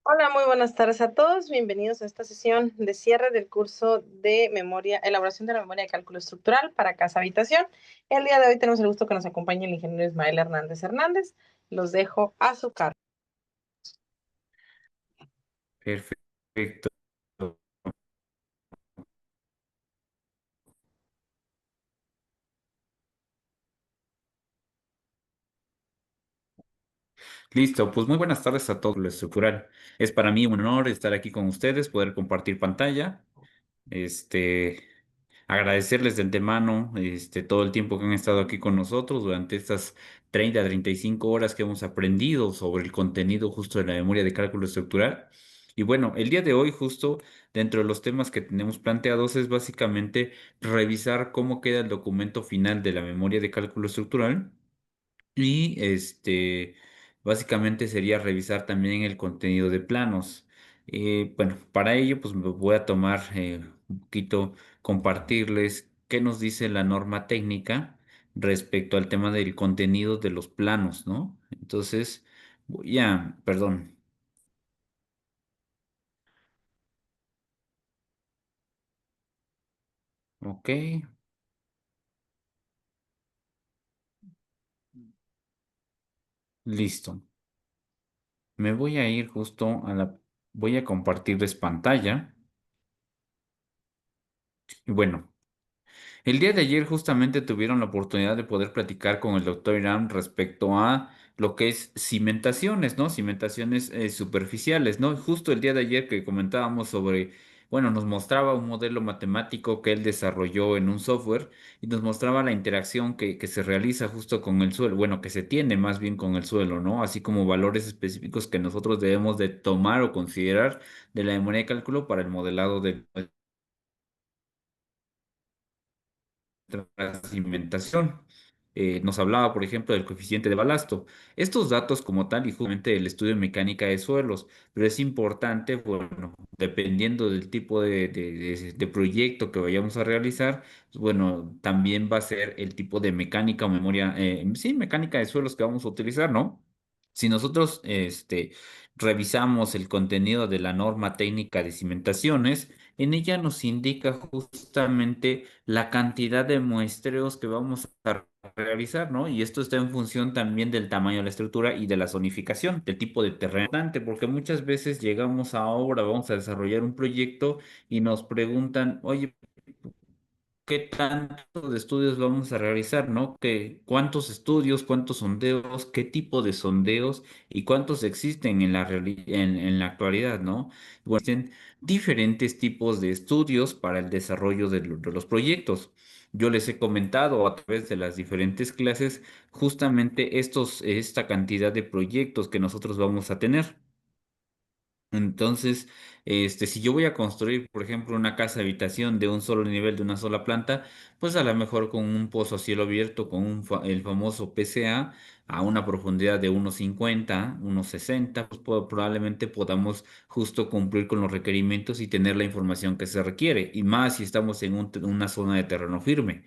Hola, muy buenas tardes a todos. Bienvenidos a esta sesión de cierre del curso de memoria, elaboración de la memoria de cálculo estructural para casa habitación. El día de hoy tenemos el gusto que nos acompañe el ingeniero Ismael Hernández Hernández. Los dejo a su cargo. Perfecto. Listo, pues muy buenas tardes a todos lo estructural. Es para mí un honor estar aquí con ustedes, poder compartir pantalla. Este, Agradecerles de antemano, todo el tiempo que han estado aquí con nosotros durante estas 30 a 35 horas que hemos aprendido sobre el contenido justo de la memoria de cálculo estructural. Y bueno, el día de hoy, justo dentro de los temas que tenemos planteados, es básicamente revisar cómo queda el documento final de la memoria de cálculo estructural. Y básicamente sería revisar también el contenido de planos. Bueno, para ello, pues me voy a tomar un poquito, compartirles qué nos dice la norma técnica respecto al tema del contenido de los planos, ¿no? Entonces, perdón, ok, listo. Me voy a ir justo voy a compartirles pantalla. Y bueno. El día de ayer justamente tuvieron la oportunidad de poder platicar con el doctor Irán respecto a lo que es cimentaciones, ¿no? Cimentaciones superficiales, ¿no? Justo el día de ayer que comentábamos sobre, bueno, nos mostraba un modelo matemático que él desarrolló en un software y nos mostraba la interacción que se realiza justo con el suelo, bueno, que se tiene más bien con el suelo, ¿no? Así como valores específicos que nosotros debemos de tomar o considerar de la memoria de cálculo para el modelado de cimentación. Nos hablaba, por ejemplo, del coeficiente de balasto. Estos datos como tal y justamente el estudio de mecánica de suelos, pero es importante, bueno, dependiendo del tipo de proyecto que vayamos a realizar, pues, bueno, también va a ser el tipo de mecánica o memoria, sí, mecánica de suelos que vamos a utilizar, ¿no? Si nosotros, revisamos el contenido de la norma técnica de cimentaciones, en ella nos indica justamente la cantidad de muestreos que vamos a realizar, ¿no? Y esto está en función también del tamaño de la estructura y de la zonificación, del tipo de terreno. Importante, porque muchas veces llegamos a obra, vamos a desarrollar un proyecto y nos preguntan, oye, qué tanto de estudios vamos a realizar, ¿no? ¿Cuántos estudios, cuántos sondeos, qué tipo de sondeos y cuántos existen en en la actualidad, ¿no? Bueno, existen diferentes tipos de estudios para el desarrollo de los proyectos. Yo les he comentado a través de las diferentes clases justamente esta cantidad de proyectos que nosotros vamos a tener. Entonces, si yo voy a construir, por ejemplo, una casa habitación de un solo nivel, de una sola planta, pues a lo mejor con un pozo a cielo abierto, con el famoso PCA, a una profundidad de 1,50, 1,60, pues probablemente podamos justo cumplir con los requerimientos y tener la información que se requiere, y más si estamos en una zona de terreno firme.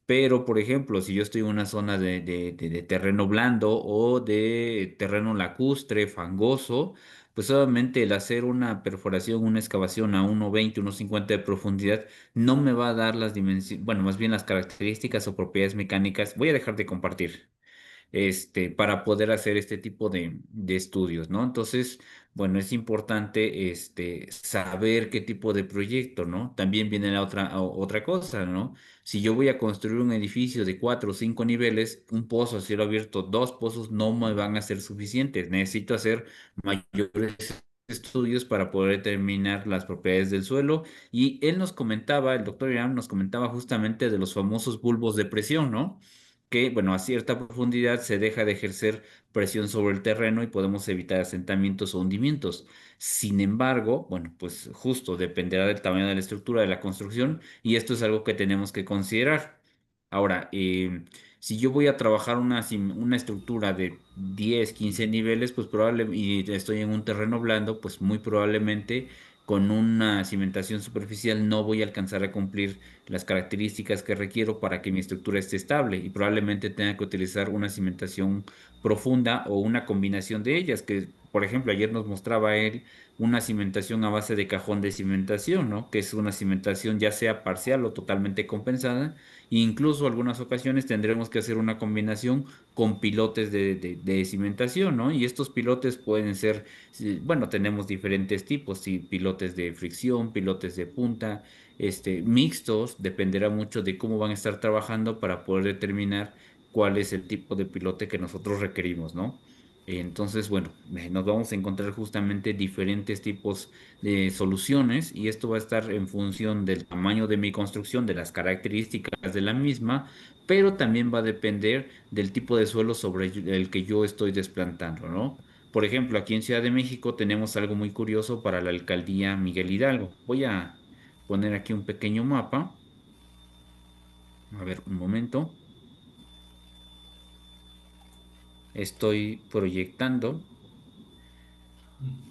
Pero, por ejemplo, si yo estoy en una zona de terreno blando o de terreno lacustre, fangoso, pues obviamente el hacer una perforación, una excavación a 1,20, 1,50 de profundidad no me va a dar las dimensiones, bueno, más bien las características o propiedades mecánicas. Voy a dejar de compartir para poder hacer este tipo de estudios, ¿no? Entonces, bueno, es importante, saber qué tipo de proyecto, ¿no? También viene otra cosa, ¿no? Si yo voy a construir un edificio de 4 o 5 niveles, un pozo a cielo abierto, dos pozos no me van a ser suficientes. Necesito hacer mayores estudios para poder determinar las propiedades del suelo. Y él nos comentaba, el doctor Irán nos comentaba justamente de los famosos bulbos de presión, ¿no? Que, bueno, a cierta profundidad se deja de ejercer presión sobre el terreno y podemos evitar asentamientos o hundimientos. Sin embargo, bueno, pues justo dependerá del tamaño de la estructura de la construcción y esto es algo que tenemos que considerar. Ahora, si yo voy a trabajar una estructura de 10 15 niveles, pues y estoy en un terreno blando, pues muy probablemente con una cimentación superficial no voy a alcanzar a cumplir las características que requiero para que mi estructura esté estable y probablemente tenga que utilizar una cimentación profunda o una combinación de ellas, que por ejemplo, ayer nos mostraba él una cimentación a base de cajón de cimentación, ¿no? Que es una cimentación ya sea parcial o totalmente compensada. E incluso algunas ocasiones tendremos que hacer una combinación con pilotes de cimentación, ¿no? Y estos pilotes pueden ser, sí, bueno, tenemos diferentes tipos, sí, pilotes de fricción, pilotes de punta, mixtos, dependerá mucho de cómo van a estar trabajando para poder determinar cuál es el tipo de pilote que nosotros requerimos, ¿no? Entonces, bueno, nos vamos a encontrar justamente diferentes tipos de soluciones y esto va a estar en función del tamaño de mi construcción, de las características de la misma, pero también va a depender del tipo de suelo sobre el que yo estoy desplantando, ¿no? Por ejemplo, aquí en Ciudad de México tenemos algo muy curioso para la alcaldía Miguel Hidalgo. Voy a poner aquí un pequeño mapa. A ver, un momento. Estoy proyectando.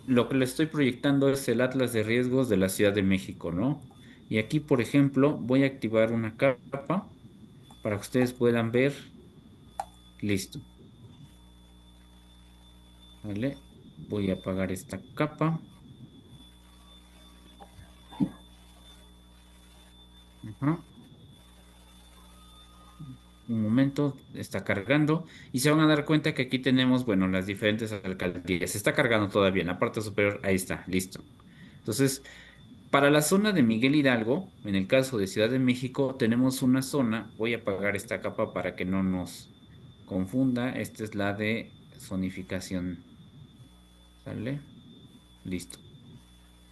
Lo que le estoy proyectando es el Atlas de Riesgos de la Ciudad de México, ¿no? Y aquí, por ejemplo, voy a activar una capa para que ustedes puedan ver. Listo, ¿vale? Voy a apagar esta capa. Ajá. Un momento, está cargando y se van a dar cuenta que aquí tenemos, bueno, las diferentes alcaldías. Se está cargando todavía en la parte superior. Ahí está, listo. Entonces, para la zona de Miguel Hidalgo, en el caso de Ciudad de México, tenemos una zona, voy a apagar esta capa para que no nos confunda, esta es la de zonificación, ¿sale? Listo.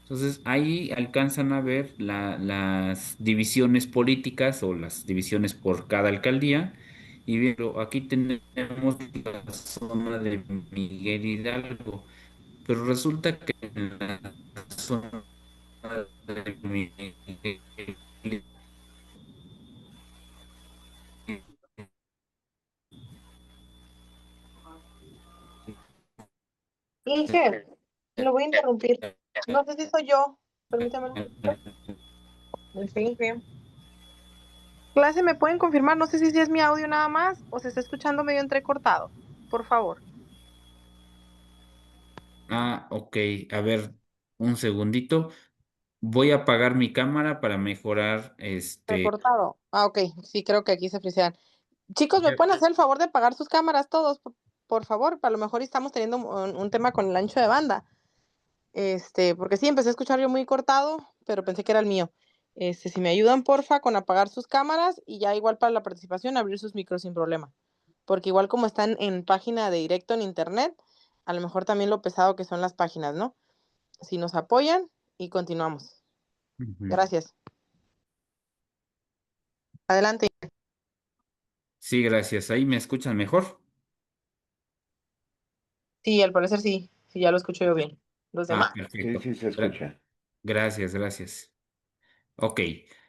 Entonces ahí alcanzan a ver las divisiones políticas o las divisiones por cada alcaldía. Y bien, aquí tenemos la zona de Miguel Hidalgo, pero resulta que en la zona de Miguel Inge, lo voy a interrumpir. No sé si soy yo. Permítame un momento. Inge. Clase, ¿me pueden confirmar? No sé si es mi audio nada más o se está escuchando medio entrecortado. Por favor. Ok, a ver, un segundito. Voy a apagar mi cámara para mejorar Recortado. Ah, ok. Sí, creo que aquí se frisean. Chicos, ¿me Ya. pueden hacer el favor de apagar sus cámaras todos, por favor? A lo mejor estamos teniendo un tema con el ancho de banda. Porque sí, empecé a escuchar yo muy cortado, pero pensé que era el mío. Si me ayudan, porfa, con apagar sus cámaras y ya igual para la participación, abrir sus micros sin problema. Porque igual como están en página de directo en internet, a lo mejor también lo pesado que son las páginas, ¿no? Si nos apoyan y continuamos. Ujú. Gracias. Adelante. Sí, gracias. Ahí me escuchan mejor. Sí, al parecer sí. Sí, ya lo escucho yo bien. Los Ah, demás. Sí, perfecto. sí, se escucha. Gracias, gracias. Ok,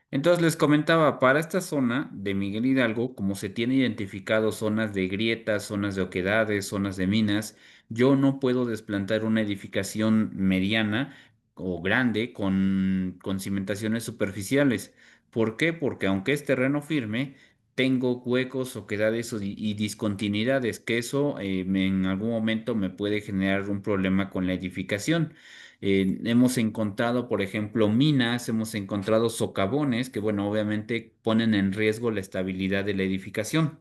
entonces les comentaba, para esta zona de Miguel Hidalgo, como se tiene identificado zonas de grietas, zonas de oquedades, zonas de minas, yo no puedo desplantar una edificación mediana o grande con cimentaciones superficiales. ¿Por qué? Porque aunque es terreno firme, tengo huecos, oquedades y discontinuidades, que eso en algún momento me puede generar un problema con la edificación. Hemos encontrado, por ejemplo, minas, hemos encontrado socavones que, bueno, obviamente ponen en riesgo la estabilidad de la edificación.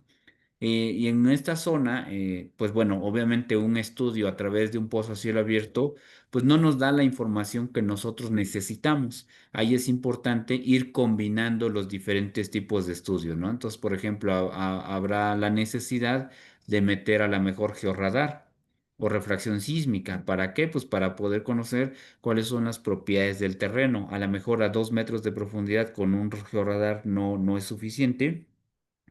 Y en esta zona, pues bueno, obviamente un estudio a través de un pozo a cielo abierto, pues no nos da la información que nosotros necesitamos. Ahí es importante ir combinando los diferentes tipos de estudios, ¿no? Entonces, por ejemplo, habrá la necesidad de meter a la mejor georradar o refracción sísmica. ¿Para qué? Pues para poder conocer cuáles son las propiedades del terreno. A lo mejor a 2 metros de profundidad con un georradar no es suficiente,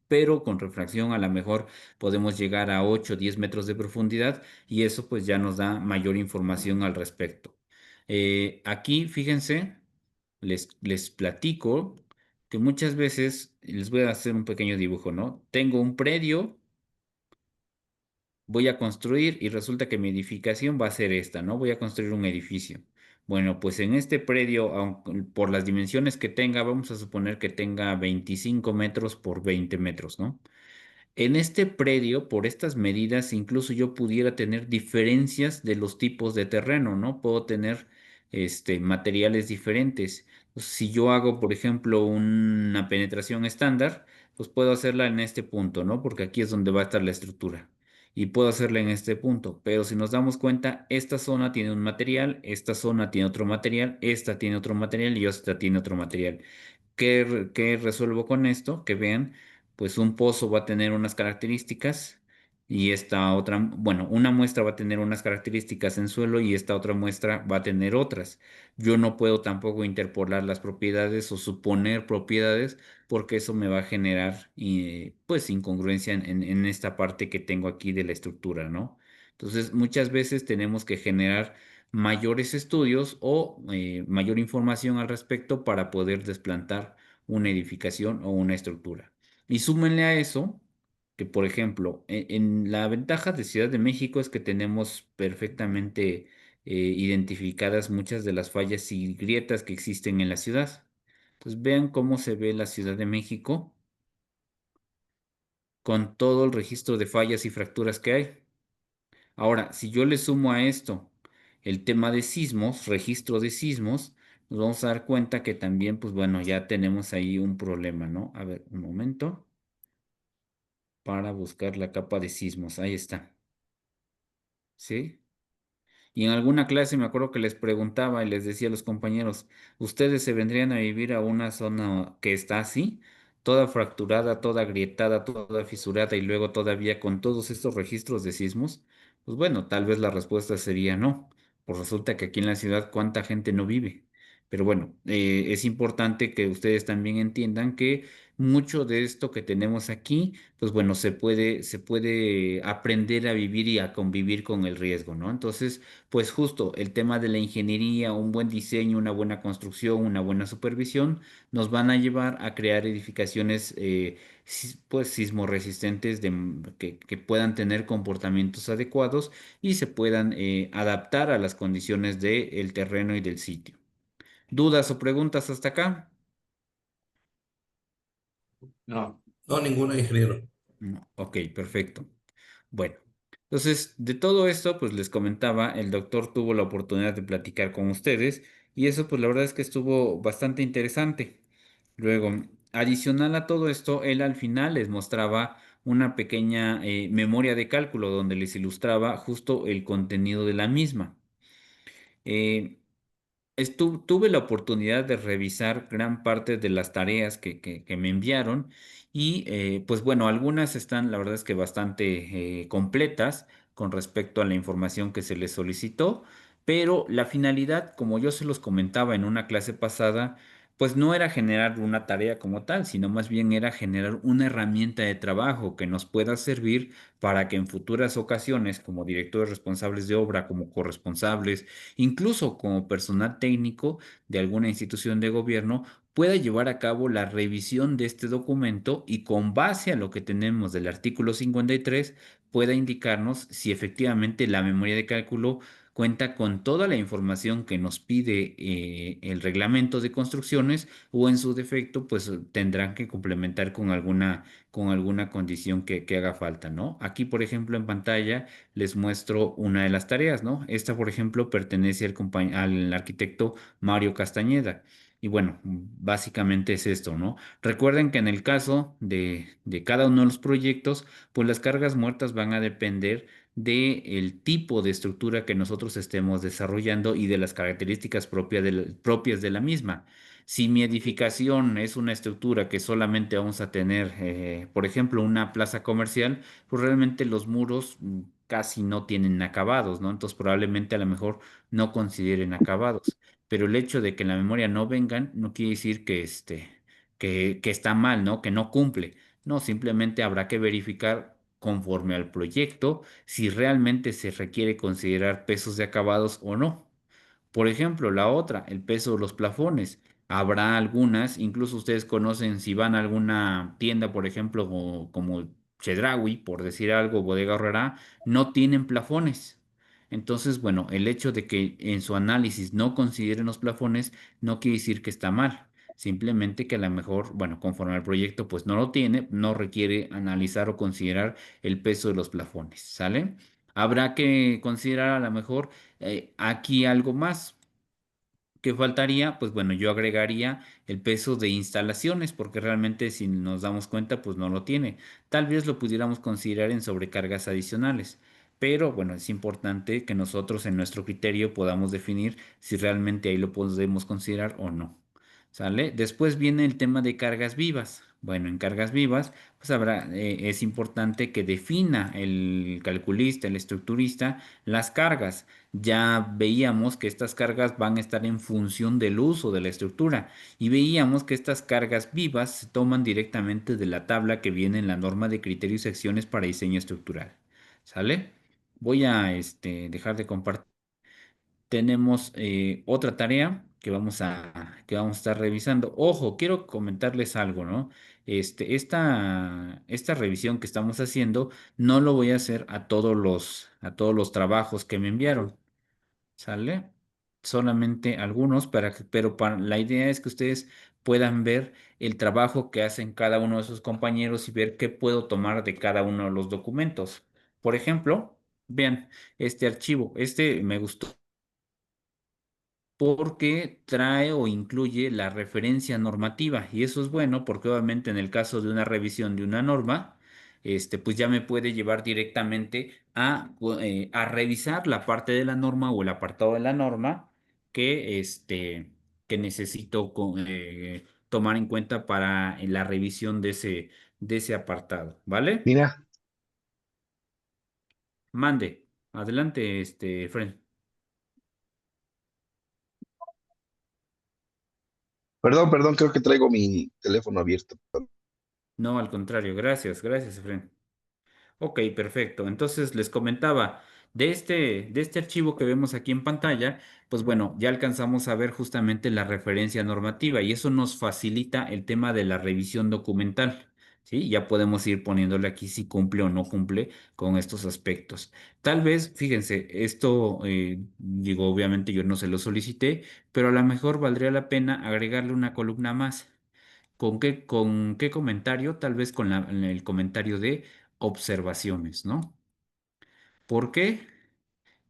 pero con refracción a lo mejor podemos llegar a 8 o 10 metros de profundidad y eso pues ya nos da mayor información al respecto. Aquí, fíjense, les platico que muchas veces, les voy a hacer un pequeño dibujo, ¿no? Tengo un predio, voy a construir y resulta que mi edificación va a ser esta, ¿no? Voy a construir un edificio. Bueno, pues en este predio, por las dimensiones que tenga, vamos a suponer que tenga 25 metros por 20 metros, ¿no? En este predio, por estas medidas, incluso yo pudiera tener diferencias de los tipos de terreno, ¿no? Puedo tener materiales diferentes. Pues, si yo hago, por ejemplo, una penetración estándar, pues puedo hacerla en este punto, ¿no? Porque aquí es donde va a estar la estructura. Y puedo hacerla en este punto. Pero si nos damos cuenta, esta zona tiene un material, esta zona tiene otro material, esta tiene otro material y esta tiene otro material. ¿Qué resuelvo con esto? Que vean, pues un pozo va a tener unas características y esta otra, bueno, una muestra va a tener unas características en suelo y esta otra muestra va a tener otras. Yo no puedo tampoco interpolar las propiedades o suponer propiedades porque eso me va a generar pues incongruencia en esta parte que tengo aquí de la estructura, ¿no? Entonces, muchas veces tenemos que generar mayores estudios o mayor información al respecto para poder desplantar una edificación o una estructura. Y súmenle a eso que, por ejemplo, en la ventaja de Ciudad de México es que tenemos perfectamente identificadas muchas de las fallas y grietas que existen en la ciudad. Entonces, vean cómo se ve la Ciudad de México con todo el registro de fallas y fracturas que hay. Ahora, si yo le sumo a esto el tema de sismos, registro de sismos, nos vamos a dar cuenta que también, pues bueno, ya tenemos ahí un problema, ¿no? A ver, un momento para buscar la capa de sismos. Ahí está. ¿Sí? Y en alguna clase me acuerdo que les preguntaba y les decía a los compañeros, ¿ustedes se vendrían a vivir a una zona que está así, toda fracturada, toda agrietada, toda fisurada y luego todavía con todos estos registros de sismos? Pues bueno, tal vez la respuesta sería no. Pues resulta que aquí en la ciudad cuánta gente no vive. Pero bueno, es importante que ustedes también entiendan que mucho de esto que tenemos aquí, pues bueno, se puede aprender a vivir y a convivir con el riesgo, ¿no? Entonces, pues justo el tema de la ingeniería, un buen diseño, una buena construcción, una buena supervisión, nos van a llevar a crear edificaciones pues sismorresistentes que puedan tener comportamientos adecuados y se puedan adaptar a las condiciones del terreno y del sitio. ¿Dudas o preguntas hasta acá? No, no, ninguna, ingeniero. No. Ok, perfecto. Bueno, entonces de todo esto, pues les comentaba, el doctor tuvo la oportunidad de platicar con ustedes y eso pues la verdad es que estuvo bastante interesante. Luego, adicional a todo esto, él al final les mostraba una pequeña memoria de cálculo donde les ilustraba justo el contenido de la misma. Eh, tuve la oportunidad de revisar gran parte de las tareas que me enviaron y pues bueno, algunas están la verdad es que bastante completas con respecto a la información que se les solicitó, pero la finalidad, como yo se los comentaba en una clase pasada, pues no era generar una tarea como tal, sino más bien era generar una herramienta de trabajo que nos pueda servir para que en futuras ocasiones, como directores responsables de obra, como corresponsables, incluso como personal técnico de alguna institución de gobierno, pueda llevar a cabo la revisión de este documento y con base a lo que tenemos del artículo 53 pueda indicarnos si efectivamente la memoria de cálculo cuenta con toda la información que nos pide el reglamento de construcciones o en su defecto pues tendrán que complementar con alguna condición que haga falta, ¿no? Aquí, por ejemplo, en pantalla les muestro una de las tareas, ¿no? Esta, por ejemplo, pertenece al arquitecto Mario Castañeda. Y bueno, básicamente es esto, ¿no? Recuerden que en el caso de cada uno de los proyectos, pues las cargas muertas van a depender del tipo de estructura que nosotros estemos desarrollando y de las características propias de la misma. Si mi edificación es una estructura que solamente vamos a tener, por ejemplo, una plaza comercial, pues realmente los muros casi no tienen acabados, ¿no? Entonces probablemente a lo mejor no consideren acabados. Pero el hecho de que en la memoria no vengan no quiere decir que está mal, ¿no? Que no cumple. No, simplemente habrá que verificar conforme al proyecto si realmente se requiere considerar pesos de acabados o no. Por ejemplo, la otra, el peso de los plafones. Habrá algunas, incluso ustedes conocen si van a alguna tienda, por ejemplo, como Chedraui, por decir algo, Bodega Aurrerá, no tienen plafones. Entonces, bueno, el hecho de que en su análisis no consideren los plafones no quiere decir que está mal. simplemente que a lo mejor, bueno, conforme al proyecto, pues no lo tiene, no requiere analizar o considerar el peso de los plafones, ¿sale? Habrá que considerar a lo mejor aquí algo más. ¿Qué faltaría? Pues bueno, yo agregaría el peso de instalaciones, porque realmente si nos damos cuenta, pues no lo tiene. Tal vez lo pudiéramos considerar en sobrecargas adicionales, pero bueno, es importante que nosotros en nuestro criterio podamos definir si realmente ahí lo podemos considerar o no. ¿Sale? Después viene el tema de cargas vivas. Bueno, en cargas vivas, pues es importante que defina el calculista, el estructurista, las cargas. Ya veíamos que estas cargas van a estar en función del uso de la estructura y veíamos que estas cargas vivas se toman directamente de la tabla que viene en la norma de criterios y secciones para diseño estructural. ¿Sale? Voy a dejar de compartir. Tenemos otra tarea que vamos a estar revisando. Ojo, quiero comentarles algo, ¿no? Esta revisión que estamos haciendo no lo voy a hacer a todos los trabajos que me enviaron. ¿Sale? Solamente algunos, pero la idea es que ustedes puedan ver el trabajo que hacen cada uno de sus compañeros y ver qué puedo tomar de cada uno de los documentos. Por ejemplo, vean este archivo. Este me gustó porque trae o incluye la referencia normativa y eso es bueno porque obviamente en el caso de una revisión de una norma, pues ya me puede llevar directamente a revisar la parte de la norma o el apartado de la norma que necesito tomar en cuenta para la revisión de ese apartado, ¿vale? Mira, Mande, adelante, Fred. perdón, creo que traigo mi teléfono abierto. No, al contrario, gracias, Efren. Ok, perfecto. Entonces les comentaba, de este archivo que vemos aquí en pantalla, pues bueno, ya alcanzamos a ver justamente la referencia normativa y eso nos facilita el tema de la revisión documental. ¿Sí? Ya podemos ir poniéndole aquí si cumple o no cumple con estos aspectos. Tal vez, fíjense, esto, digo, obviamente yo no se lo solicité, pero a lo mejor valdría la pena agregarle una columna más. Con qué comentario? Tal vez con el comentario de observaciones, ¿no? ¿Por qué?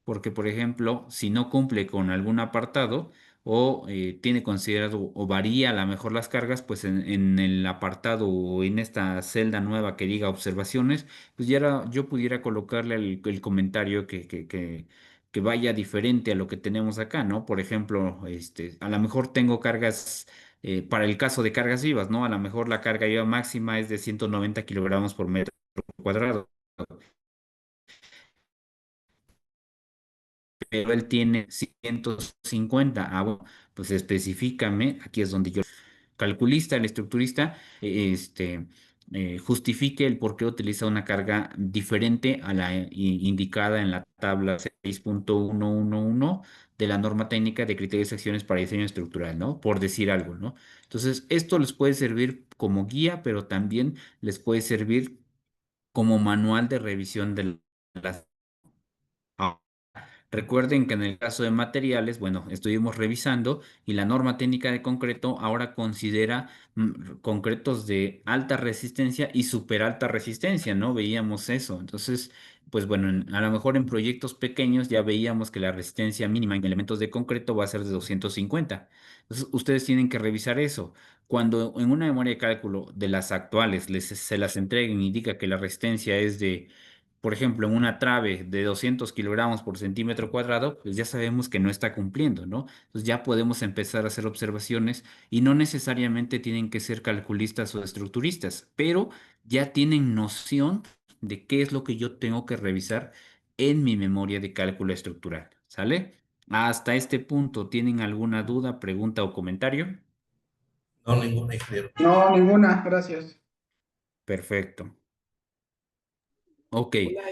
Porque, por ejemplo, si no cumple con algún apartado o tiene considerado o varía a lo mejor las cargas, pues en el apartado o en esta celda nueva que diga observaciones, pues yo pudiera colocarle el comentario que vaya diferente a lo que tenemos acá, ¿no? Por ejemplo, a lo mejor tengo cargas, para el caso de cargas vivas, ¿no? A lo mejor la carga viva máxima es de 190 kilogramos por metro cuadrado. Pero él tiene 150. Ah, bueno, pues específicame, aquí es donde yo, calculista, el estructurista, justifique el por qué utiliza una carga diferente a la indicada en la tabla 6.111 de la norma técnica de criterios y acciones para diseño estructural, ¿no? Por decir algo, ¿no? Entonces, esto les puede servir como guía, pero también les puede servir como manual de revisión de las. Recuerden que en el caso de materiales, bueno, estuvimos revisando y la norma técnica de concreto ahora considera concretos de alta resistencia y super alta resistencia, ¿no? Veíamos eso. Entonces, pues bueno, a lo mejor en proyectos pequeños ya veíamos que la resistencia mínima en elementos de concreto va a ser de 250. Entonces, ustedes tienen que revisar eso. Cuando en una memoria de cálculo de las actuales se las entreguen, indica que la resistencia es de, por ejemplo, en una trave de 200 kilogramos por centímetro cuadrado, pues ya sabemos que no está cumpliendo, ¿no? Entonces ya podemos empezar a hacer observaciones y no necesariamente tienen que ser calculistas o estructuristas, pero ya tienen noción de qué es lo que yo tengo que revisar en mi memoria de cálculo estructural, ¿sale? Hasta este punto, ¿tienen alguna duda, pregunta o comentario? No, ningún ingeniero. No, ninguna, gracias. Perfecto. Ok. Hola,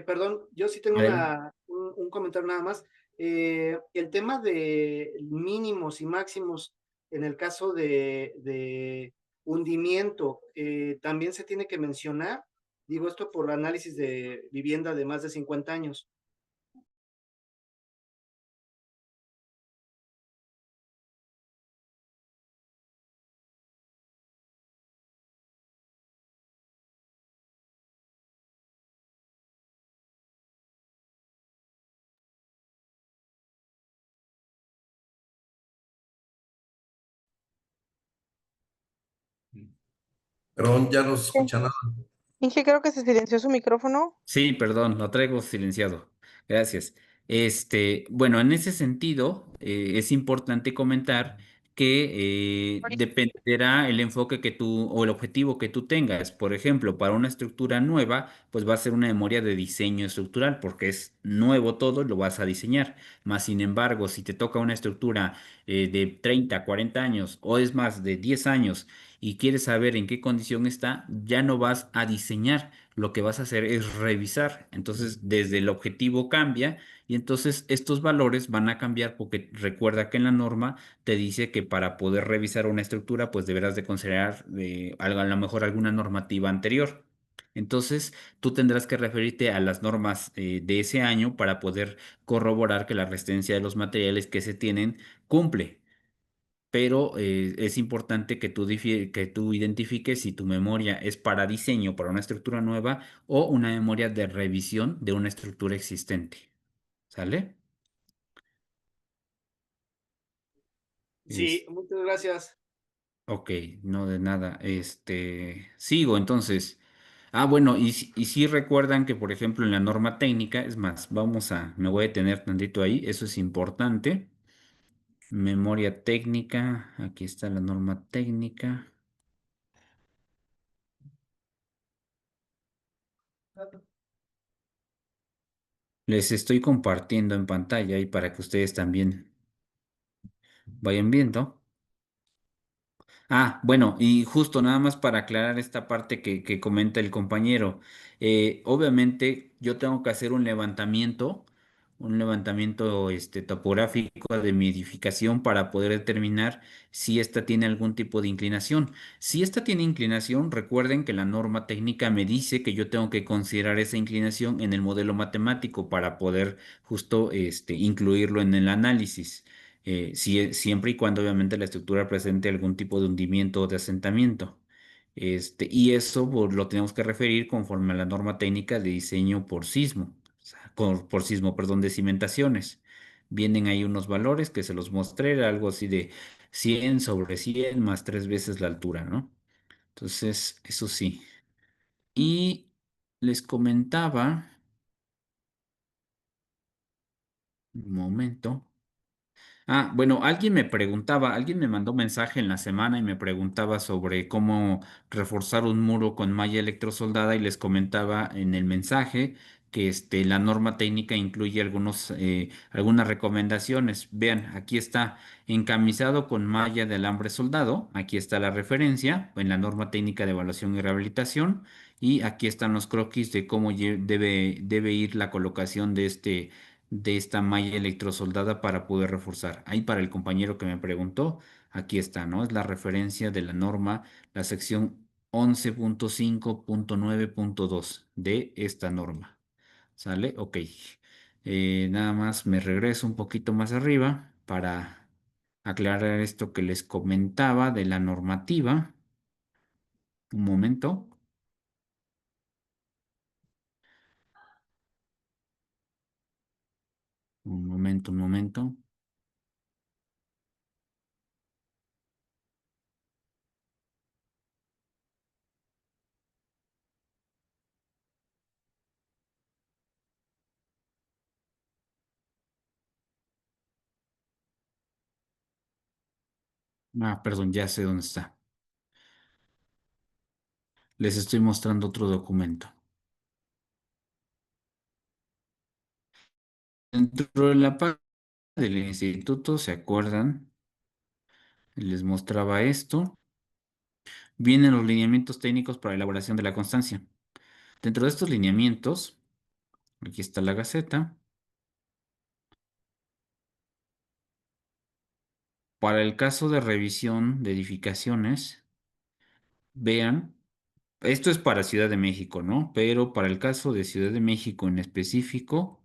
perdón, yo sí tengo Adelante. un comentario nada más. El tema de mínimos y máximos en el caso de hundimiento, también se tiene que mencionar, digo esto por análisis de vivienda de más de 50 años. Perdón, ya no se escucha nada. Inge, creo que se silenció su micrófono. Sí, perdón, lo traigo silenciado. Gracias. Bueno, en ese sentido, es importante comentar que dependerá el enfoque que tú o el objetivo que tú tengas. Por ejemplo, para una estructura nueva, pues va a ser una memoria de diseño estructural porque es nuevo todo y lo vas a diseñar. Más sin embargo, si te toca una estructura de 30, 40 años o es más de 10 años y quieres saber en qué condición está, ya no vas a diseñar, lo que vas a hacer es revisar. Entonces, desde el objetivo cambia y entonces estos valores van a cambiar porque recuerda que en la norma te dice que para poder revisar una estructura, pues deberás de considerar a lo mejor alguna normativa anterior. Entonces, tú tendrás que referirte a las normas de ese año para poder corroborar que la resistencia de los materiales que se tienen cumple, pero es importante que que tú identifiques si tu memoria es para diseño, para una estructura nueva o una memoria de revisión de una estructura existente. ¿Sale? Sí, Es, muchas gracias. ok, no de nada. Sigo entonces. Ah, bueno, y si recuerdan que, por ejemplo, en la norma técnica, es más, me voy a detener tantito ahí, eso es importante. Memoria técnica, aquí está la norma técnica. Les estoy compartiendo en pantalla y para que ustedes también vayan viendo. Ah, bueno, y justo nada más para aclarar esta parte que comenta el compañero. Obviamente yo tengo que hacer un levantamiento topográfico de mi edificación para poder determinar si esta tiene algún tipo de inclinación. Si esta tiene inclinación, recuerden que la norma técnica me dice que yo tengo que considerar esa inclinación en el modelo matemático para poder justo incluirlo en el análisis, siempre y cuando obviamente la estructura presente algún tipo de hundimiento o de asentamiento. Y eso pues, lo tenemos que referir conforme a la norma técnica de diseño por sismo, o sea, por sismo, perdón, de cimentaciones. Vienen ahí unos valores que se los mostré, era algo así de 100 sobre 100 más tres veces la altura, ¿no? Entonces, eso sí. Y les comentaba, un momento. Ah, bueno, alguien me mandó un mensaje en la semana y me preguntaba sobre cómo reforzar un muro con malla electrosoldada y les comentaba en el mensaje que la norma técnica incluye algunas recomendaciones. Vean, aquí está encamisado con malla de alambre soldado, aquí está la referencia en la norma técnica de evaluación y rehabilitación y aquí están los croquis de cómo debe ir la colocación de esta malla electrosoldada para poder reforzar. Ahí para el compañero que me preguntó, aquí está, ¿no? Es la referencia de la norma, la sección 11.5.9.2 de esta norma. ¿Sale? Ok. Nada más me regreso un poquito más arriba para aclarar esto que les comentaba de la normativa. Un momento, un momento. Ah, perdón, ya sé dónde está. Les estoy mostrando otro documento. Dentro de la parte del instituto, ¿se acuerdan? Les mostraba esto. Vienen los lineamientos técnicos para elaboración de la constancia. Dentro de estos lineamientos, aquí está la Gaceta. Para el caso de revisión de edificaciones, vean, esto es para Ciudad de México, ¿no? Pero para el caso de Ciudad de México en específico,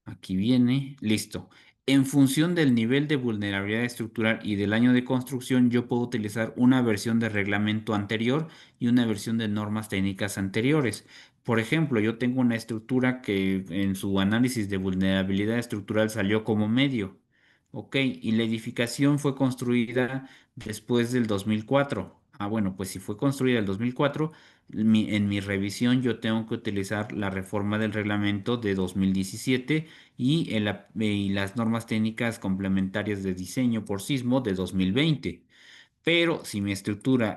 aquí viene, listo. En función del nivel de vulnerabilidad estructural y del año de construcción, yo puedo utilizar una versión de reglamento anterior y una versión de normas técnicas anteriores. Por ejemplo, yo tengo una estructura que en su análisis de vulnerabilidad estructural salió como medio. Ok, y la edificación fue construida después del 2004. Ah, bueno, pues si fue construida el 2004, en mi revisión yo tengo que utilizar la reforma del reglamento de 2017 y las normas técnicas complementarias de diseño por sismo de 2020. Pero si mi estructura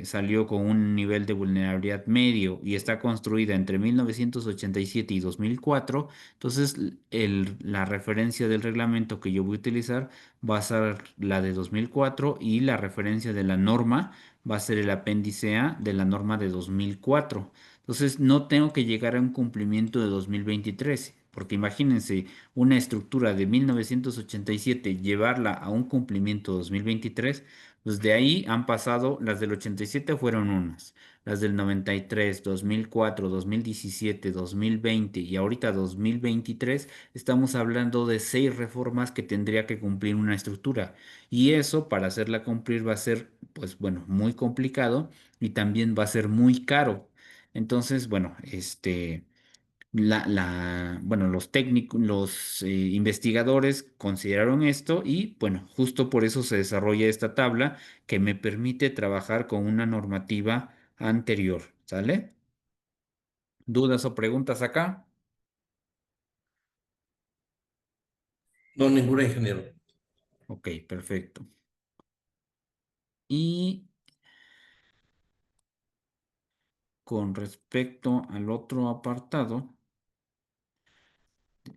salió con un nivel de vulnerabilidad medio y está construida entre 1987 y 2004, entonces la referencia del reglamento que yo voy a utilizar va a ser la de 2004 y la referencia de la norma va a ser el apéndice A de la norma de 2004. Entonces no tengo que llegar a un cumplimiento de 2023. Porque imagínense una estructura de 1987, llevarla a un cumplimiento 2023, pues de ahí han pasado, las del 87 fueron unas, las del 93, 2004, 2017, 2020 y ahorita 2023, estamos hablando de 6 reformas que tendría que cumplir una estructura. Y eso para hacerla cumplir va a ser, pues bueno, muy complicado y también va a ser muy caro. Entonces, bueno, bueno, los técnicos, los investigadores consideraron esto y bueno, justo por eso se desarrolla esta tabla que me permite trabajar con una normativa anterior, ¿sale? ¿Dudas o preguntas acá? No, ninguna, ingeniero. Ok, perfecto. Y con respecto al otro apartado,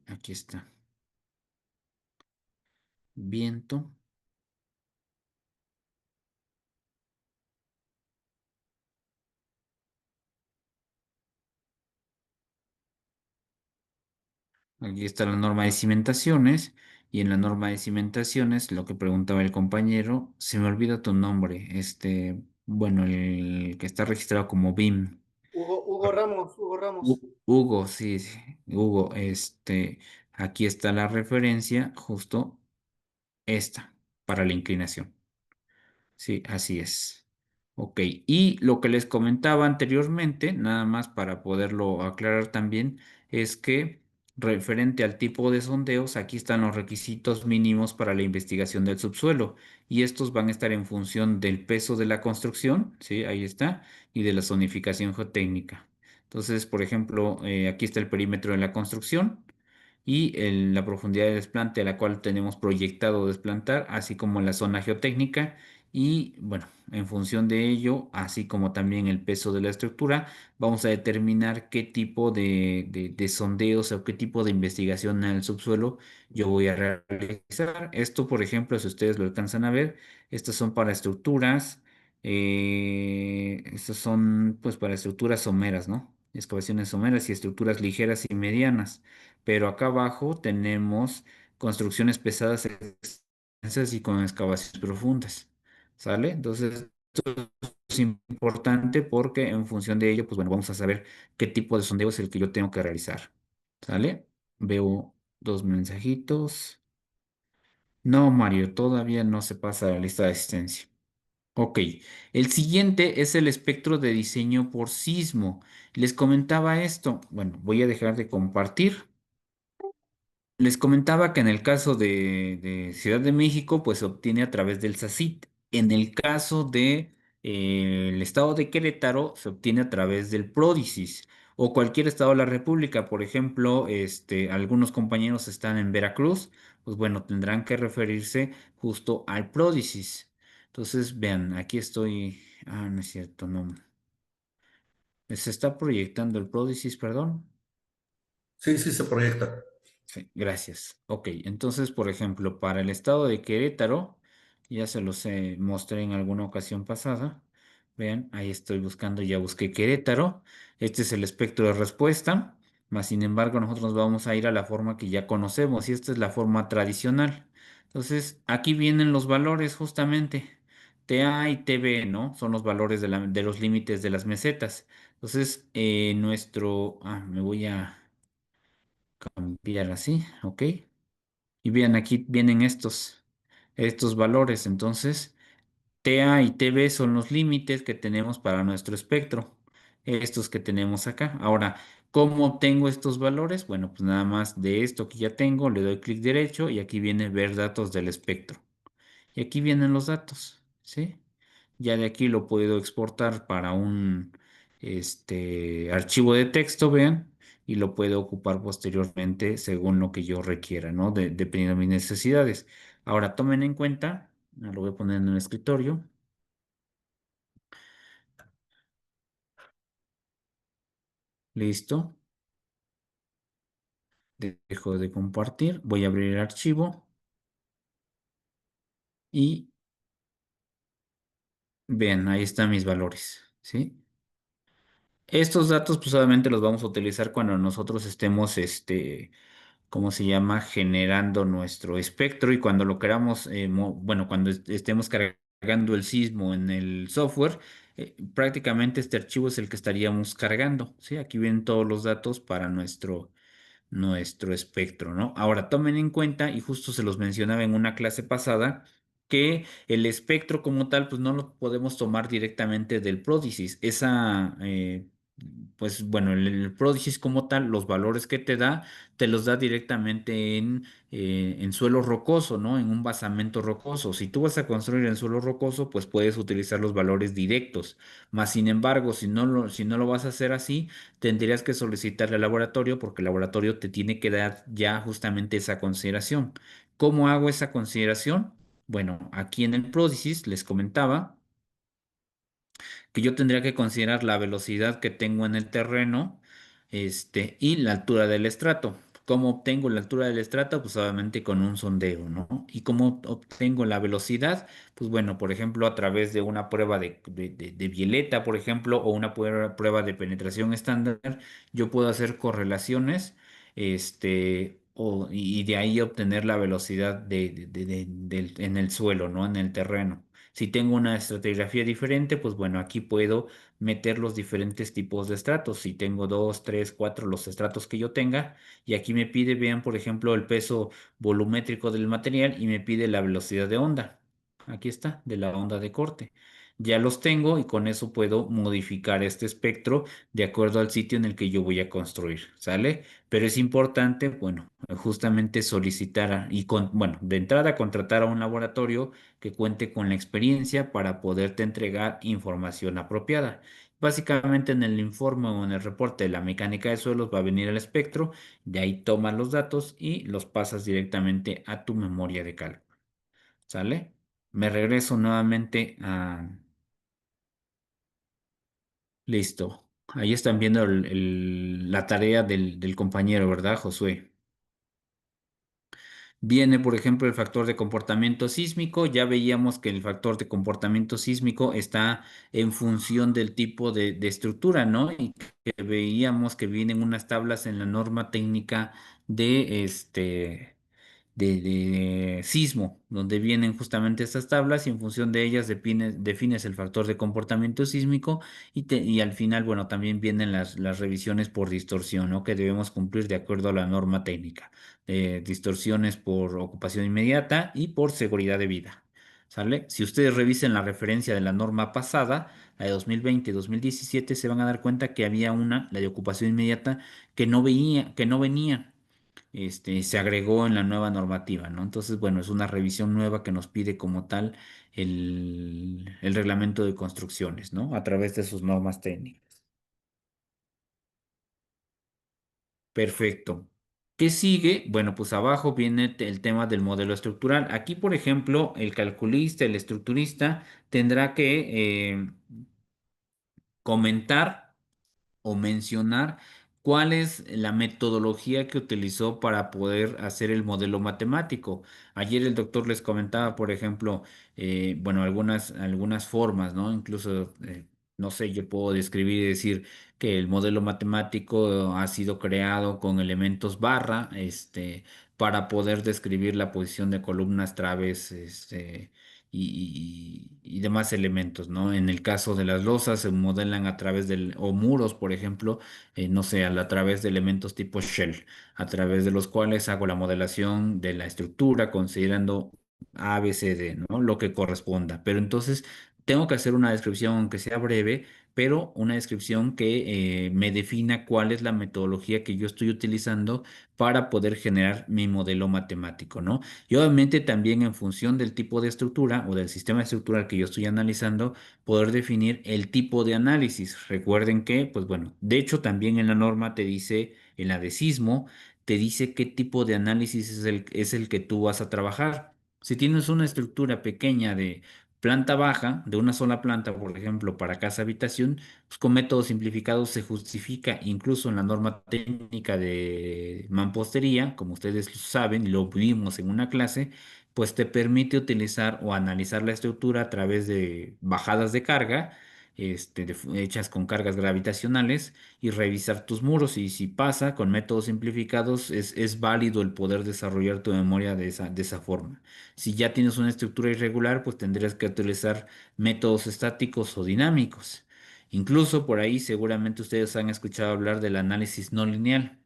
aquí está, viento. Aquí está la norma de cimentaciones y en la norma de cimentaciones, lo que preguntaba el compañero, se me olvida tu nombre, bueno, el que está registrado como BIM. Hugo Ramos, Hugo Ramos. Hugo, sí, sí, Hugo, aquí está la referencia, justo esta, para la inclinación. Sí, así es. Ok, y lo que les comentaba anteriormente, nada más para poderlo aclarar también, es que referente al tipo de sondeos, aquí están los requisitos mínimos para la investigación del subsuelo y estos van a estar en función del peso de la construcción, sí, ahí está, y de la zonificación geotécnica. Entonces, por ejemplo, aquí está el perímetro de la construcción y la profundidad de desplante a la cual tenemos proyectado desplantar, así como la zona geotécnica y bueno, en función de ello, así como también el peso de la estructura, vamos a determinar qué tipo de sondeos o qué tipo de investigación en el subsuelo yo voy a realizar. Esto, por ejemplo, si ustedes lo alcanzan a ver, estas son para estructuras, estas son pues para estructuras someras, ¿no? Excavaciones someras y estructuras ligeras y medianas. Pero acá abajo tenemos construcciones pesadas extensas y con excavaciones profundas. ¿Sale? Entonces, esto es importante porque en función de ello, pues bueno, vamos a saber qué tipo de sondeo es el que yo tengo que realizar. ¿Sale? Veo dos mensajitos. No, Mario, todavía no se pasa a la lista de asistencia. Ok, el siguiente es el espectro de diseño por sismo. Les comentaba esto. Bueno, voy a dejar de compartir. Les comentaba que en el caso de Ciudad de México, pues se obtiene a través del SACIT. En el caso de el estado de Querétaro, se obtiene a través del PRODISIS. O cualquier estado de la República, por ejemplo, algunos compañeros están en Veracruz, pues bueno, tendrán que referirse justo al PRODISIS. Entonces, vean, aquí estoy. Ah, no es cierto, no. Se está proyectando el PRODISIS, perdón. Sí, sí se proyecta. Sí, gracias. Ok, entonces, por ejemplo, para el estado de Querétaro, ya se los mostré en alguna ocasión pasada. Vean, ahí estoy buscando, ya busqué Querétaro. Este es el espectro de respuesta, más sin embargo, nosotros nos vamos a ir a la forma que ya conocemos y esta es la forma tradicional. Entonces, aquí vienen los valores justamente. TA y TB, ¿no? Son los valores de los límites de las mesetas. Entonces, me voy a cambiar así, ¿ok? Y vean, aquí vienen estos valores. Entonces, TA y TB son los límites que tenemos para nuestro espectro. Estos que tenemos acá. Ahora, ¿cómo obtengo estos valores? Bueno, pues nada más de esto que ya tengo, le doy clic derecho y aquí viene ver datos del espectro. Y aquí vienen los datos, ¿sí? Ya de aquí lo puedo exportar para un archivo de texto, vean, y lo puedo ocupar posteriormente según lo que yo requiera, ¿no? Dependiendo de mis necesidades. Ahora tomen en cuenta, lo voy a poner en el escritorio. Listo. Dejo de compartir. Voy a abrir el archivo y vean, ahí están mis valores, ¿sí? Estos datos, pues obviamente los vamos a utilizar cuando nosotros estemos, ¿cómo se llama? Generando nuestro espectro y cuando lo queramos, bueno, cuando estemos cargando el sismo en el software, prácticamente este archivo es el que estaríamos cargando, ¿sí? Aquí vienen todos los datos para nuestro espectro, ¿no? Ahora, tomen en cuenta, y justo se los mencionaba en una clase pasada, que el espectro como tal, pues no lo podemos tomar directamente del pródisis. Pues bueno, el pródisis como tal, los valores que te los da directamente en suelo rocoso, ¿no? En un basamento rocoso. Si tú vas a construir en suelo rocoso, pues puedes utilizar los valores directos. Más sin embargo, si no lo vas a hacer así, tendrías que solicitarle al laboratorio porque el laboratorio te tiene que dar ya justamente esa consideración. ¿Cómo hago esa consideración? Bueno, aquí en el pródisis les comentaba que yo tendría que considerar la velocidad que tengo en el terreno, y la altura del estrato. ¿Cómo obtengo la altura del estrato? Pues obviamente con un sondeo, ¿no? ¿Y cómo obtengo la velocidad? Pues bueno, por ejemplo, a través de una prueba de Violeta, por ejemplo, o una prueba de penetración estándar, yo puedo hacer correlaciones, y de ahí obtener la velocidad en el suelo, ¿no? En el terreno. Si tengo una estratigrafía diferente, pues bueno, aquí puedo meter los diferentes tipos de estratos. Si tengo dos, tres, cuatro, los estratos que yo tenga, y aquí me pide, vean, por ejemplo, el peso volumétrico del material y me pide la velocidad de onda. Aquí está, de la onda de corte. Ya los tengo y con eso puedo modificar este espectro de acuerdo al sitio en el que yo voy a construir, ¿sale? Pero es importante, bueno, justamente solicitar bueno, de entrada contratar a un laboratorio que cuente con la experiencia para poderte entregar información apropiada. Básicamente en el informe o en el reporte de la mecánica de suelos va a venir el espectro, de ahí tomas los datos y los pasas directamente a tu memoria de cálculo. ¿Sale? Me regreso nuevamente a... Listo. Ahí están viendo la tarea del compañero, ¿verdad, Josué? Viene, por ejemplo, el factor de comportamiento sísmico. Ya veíamos que el factor de comportamiento sísmico está en función del tipo de estructura, ¿no? Y que veíamos que vienen unas tablas en la norma técnica de sismo, donde vienen justamente estas tablas y en función de ellas defines el factor de comportamiento sísmico y al final, bueno, también vienen las revisiones por distorsión, ¿no? Que debemos cumplir de acuerdo a la norma técnica. Distorsiones por ocupación inmediata y por seguridad de vida. ¿Sale? Si ustedes revisen la referencia de la norma pasada, la de 2020 y 2017, se van a dar cuenta que había una, la de ocupación inmediata, que no venía, se agregó en la nueva normativa, ¿no? Entonces, bueno, es una revisión nueva que nos pide como tal el reglamento de construcciones, ¿no? A través de sus normas técnicas. Perfecto. ¿Qué sigue? Bueno, pues abajo viene el tema del modelo estructural. Aquí, por ejemplo, el calculista, el estructurista, tendrá que comentar o mencionar cuál es la metodología que utilizó para poder hacer el modelo matemático. Ayer el doctor les comentaba, por ejemplo, bueno, algunas formas, ¿no? Incluso, no sé, yo puedo describir y decir que el modelo matemático ha sido creado con elementos barra, para poder describir la posición de columnas, traves, y demás elementos, ¿no? En el caso de las losas se modelan a través o muros, por ejemplo, no sé, a través de elementos tipo shell, a través de los cuales hago la modelación de la estructura considerando A, B, C, D, ¿no? Lo que corresponda. Pero entonces, tengo que hacer una descripción, aunque sea breve, pero una descripción que me defina cuál es la metodología que yo estoy utilizando para poder generar mi modelo matemático, ¿no? Y obviamente también en función del tipo de estructura o del sistema estructural que yo estoy analizando, poder definir el tipo de análisis. Recuerden que, pues bueno, de hecho también en la norma te dice, en la de sismo, te dice qué tipo de análisis es el que tú vas a trabajar. Si tienes una estructura pequeña de planta baja, de una sola planta, por ejemplo, para casa habitación, pues con métodos simplificados se justifica incluso en la norma técnica de mampostería, como ustedes saben, y lo vimos en una clase, pues te permite utilizar o analizar la estructura a través de bajadas de carga, hechas con cargas gravitacionales y revisar tus muros. Y si pasa con métodos simplificados, es válido el poder desarrollar tu memoria de esa forma. Si ya tienes una estructura irregular, pues tendrías que utilizar métodos estáticos o dinámicos. Incluso por ahí seguramente ustedes han escuchado hablar del análisis no lineal.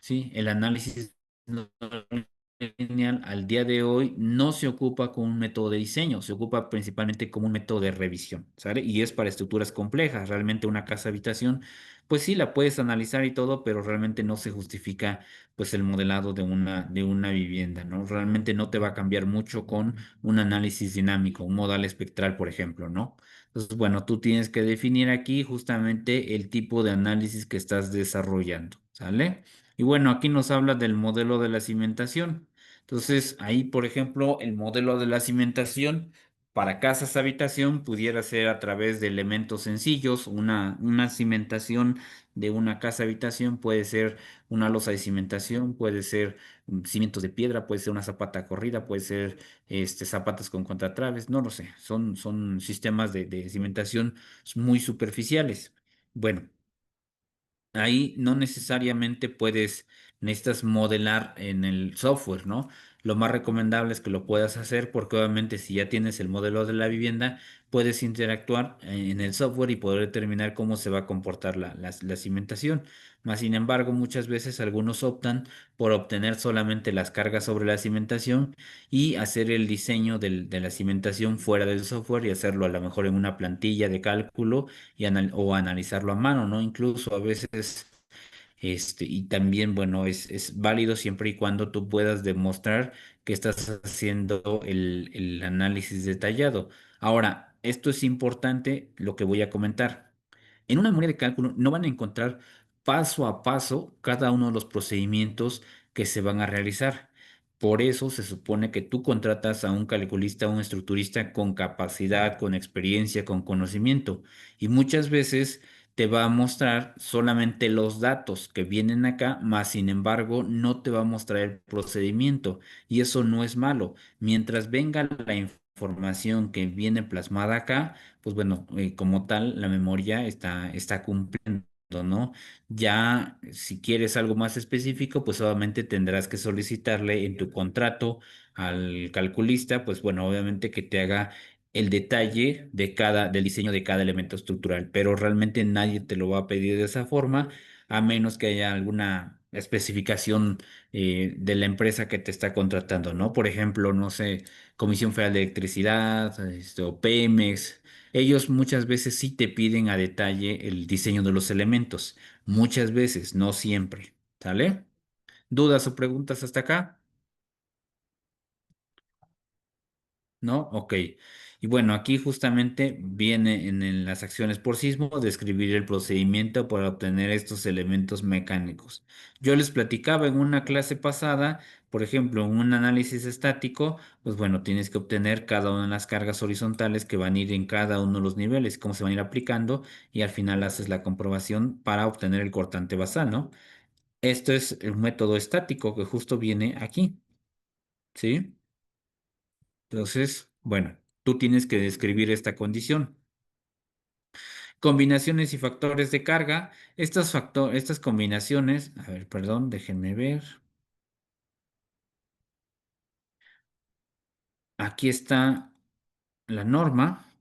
Sí, el análisis no lineal al día de hoy no se ocupa como un método de diseño, se ocupa principalmente como un método de revisión, ¿sale? Y es para estructuras complejas. Realmente una casa habitación, pues sí, la puedes analizar y todo, pero realmente no se justifica pues el modelado de una vivienda, ¿no? Realmente no te va a cambiar mucho con un análisis dinámico, un modal espectral, por ejemplo, ¿no? Entonces, bueno, tú tienes que definir aquí justamente el tipo de análisis que estás desarrollando, ¿sale? Y bueno, aquí nos habla del modelo de la cimentación. Entonces, ahí, por ejemplo, el modelo de la cimentación para casas habitación pudiera ser a través de elementos sencillos. Una cimentación de una casa habitación puede ser una losa de cimentación, puede ser cimientos de piedra, puede ser una zapata corrida, puede ser zapatas con contratraves, no lo sé. Son sistemas de cimentación muy superficiales. Bueno. Ahí no necesariamente necesitas modelar en el software, ¿no? Lo más recomendable es que lo puedas hacer porque obviamente si ya tienes el modelo de la vivienda, puedes interactuar en el software y poder determinar cómo se va a comportar la cimentación. Más sin embargo, muchas veces algunos optan por obtener solamente las cargas sobre la cimentación y hacer el diseño de la cimentación fuera del software y hacerlo a lo mejor en una plantilla de cálculo o analizarlo a mano, ¿no? Incluso a veces, y también, bueno, es válido siempre y cuando tú puedas demostrar que estás haciendo el análisis detallado. Ahora, esto es importante, lo que voy a comentar. En una memoria de cálculo no van a encontrar paso a paso cada uno de los procedimientos que se van a realizar. Por eso se supone que tú contratas a un calculista, a un estructurista con capacidad, con experiencia, con conocimiento. Y muchas veces te va a mostrar solamente los datos que vienen acá, más sin embargo no te va a mostrar el procedimiento. Y eso no es malo. Mientras venga la información que viene plasmada acá, pues bueno, como tal, la memoria está cumpliendo, ¿no? Ya, si quieres algo más específico, pues obviamente tendrás que solicitarle en tu contrato al calculista, pues bueno, obviamente que te haga el detalle del diseño de cada elemento estructural, pero realmente nadie te lo va a pedir de esa forma, a menos que haya alguna especificación de la empresa que te está contratando, ¿no? Por ejemplo, no sé, Comisión Federal de Electricidad, o Pemex. Ellos muchas veces sí te piden a detalle el diseño de los elementos. Muchas veces, no siempre. ¿Sale? ¿Dudas o preguntas hasta acá? ¿No? Ok. Y bueno, aquí justamente viene en las acciones por sismo describir el procedimiento para obtener estos elementos mecánicos. Yo les platicaba en una clase pasada, por ejemplo, en un análisis estático, pues bueno, tienes que obtener cada una de las cargas horizontales que van a ir en cada uno de los niveles, cómo se van a ir aplicando y al final haces la comprobación para obtener el cortante basal, ¿no? Esto es el método estático que justo viene aquí, ¿sí? Entonces, bueno, tú tienes que describir esta condición. Combinaciones y factores de carga. Estas combinaciones, a ver, perdón, déjenme ver. Aquí está la norma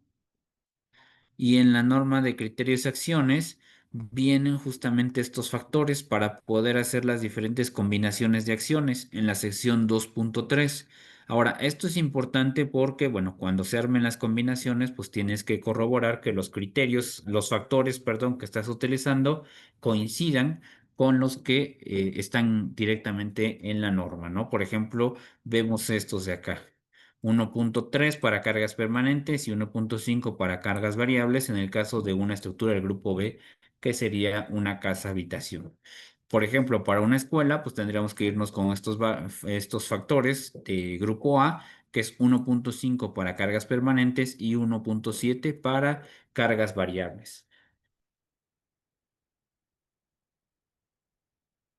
y en la norma de criterios y acciones vienen justamente estos factores para poder hacer las diferentes combinaciones de acciones en la sección 2.3. Ahora, esto es importante porque, bueno, cuando se armen las combinaciones, pues tienes que corroborar que los criterios, los factores, perdón, que estás utilizando coincidan con los que están directamente en la norma, ¿no? Por ejemplo, vemos estos de acá. 1.3 para cargas permanentes y 1.5 para cargas variables en el caso de una estructura del grupo B, que sería una casa habitación. Por ejemplo, para una escuela, pues tendríamos que irnos con estos factores de grupo A, que es 1.5 para cargas permanentes y 1.7 para cargas variables.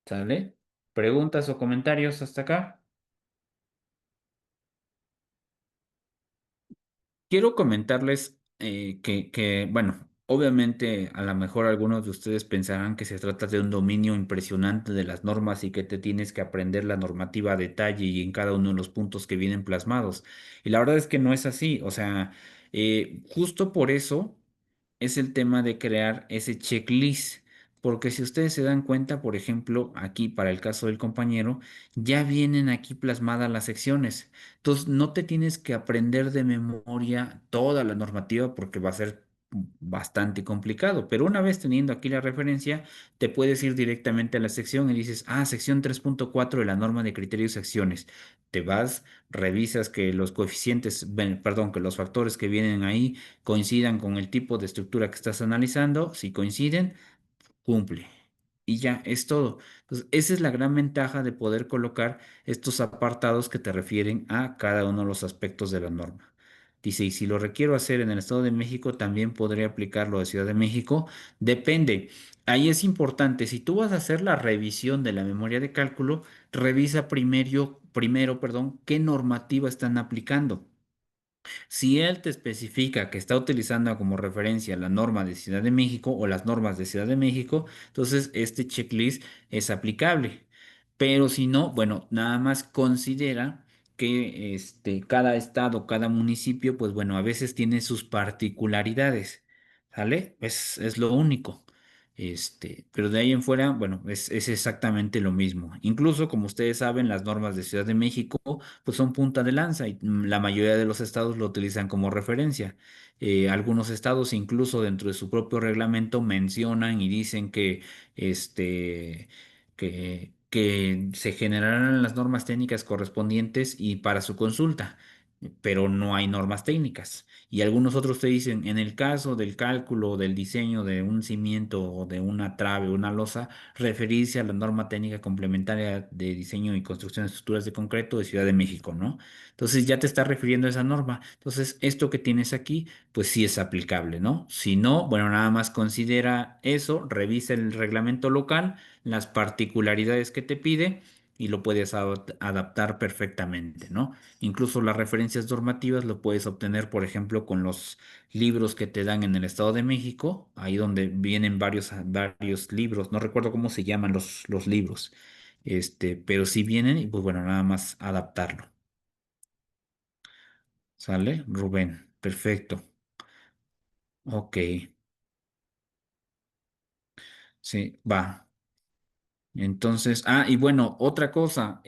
¿Sale? ¿Preguntas o comentarios hasta acá? Quiero comentarles bueno, obviamente a lo mejor algunos de ustedes pensarán que se trata de un dominio impresionante de las normas y que te tienes que aprender la normativa a detalle y en cada uno de los puntos que vienen plasmados. Y la verdad es que no es así. O sea, justo por eso es el tema de crear ese checklist. Porque si ustedes se dan cuenta, por ejemplo, aquí para el caso del compañero, ya vienen aquí plasmadas las secciones. Entonces, no te tienes que aprender de memoria toda la normativa porque va a ser bastante complicado, pero una vez teniendo aquí la referencia, te puedes ir directamente a la sección y dices, sección 3.4 de la norma de criterios y acciones. Te vas, revisas que los coeficientes, perdón, que los factores que vienen ahí coincidan con el tipo de estructura que estás analizando. Si coinciden, cumple. Y ya, es todo. Entonces, esa es la gran ventaja de poder colocar estos apartados que te refieren a cada uno de los aspectos de la norma. Dice, y si lo requiero hacer en el Estado de México, también podré aplicarlo de Ciudad de México. Depende. Ahí es importante, si tú vas a hacer la revisión de la memoria de cálculo, revisa perdón, qué normativa están aplicando. Si él te especifica que está utilizando como referencia la norma de Ciudad de México o las normas de Ciudad de México, entonces este checklist es aplicable. Pero si no, bueno, nada más considera que cada estado, cada municipio, pues bueno, a veces tiene sus particularidades, ¿sale? Es lo único. Pero de ahí en fuera, bueno, es exactamente lo mismo. Incluso, como ustedes saben, las normas de Ciudad de México pues son punta de lanza y la mayoría de los estados lo utilizan como referencia. Algunos estados incluso dentro de su propio reglamento mencionan y dicen que se generarán las normas técnicas correspondientes y para su consulta, pero no hay normas técnicas. Y algunos otros te dicen, en el caso del cálculo o del diseño de un cimiento o de una trave o una losa, referirse a la norma técnica complementaria de diseño y construcción de estructuras de concreto de Ciudad de México, ¿no? Entonces ya te está refiriendo a esa norma. Entonces, esto que tienes aquí, pues sí es aplicable, ¿no? Si no, bueno, nada más considera eso, revisa el reglamento local, las particularidades que te pide y lo puedes adaptar perfectamente, ¿no? Incluso las referencias normativas lo puedes obtener, por ejemplo, con los libros que te dan en el Estado de México, ahí donde vienen varios libros, no recuerdo cómo se llaman los libros, pero sí vienen y pues bueno, nada más adaptarlo. ¿Sale? Rubén, perfecto. Ok, sí, va. Entonces, y bueno, otra cosa,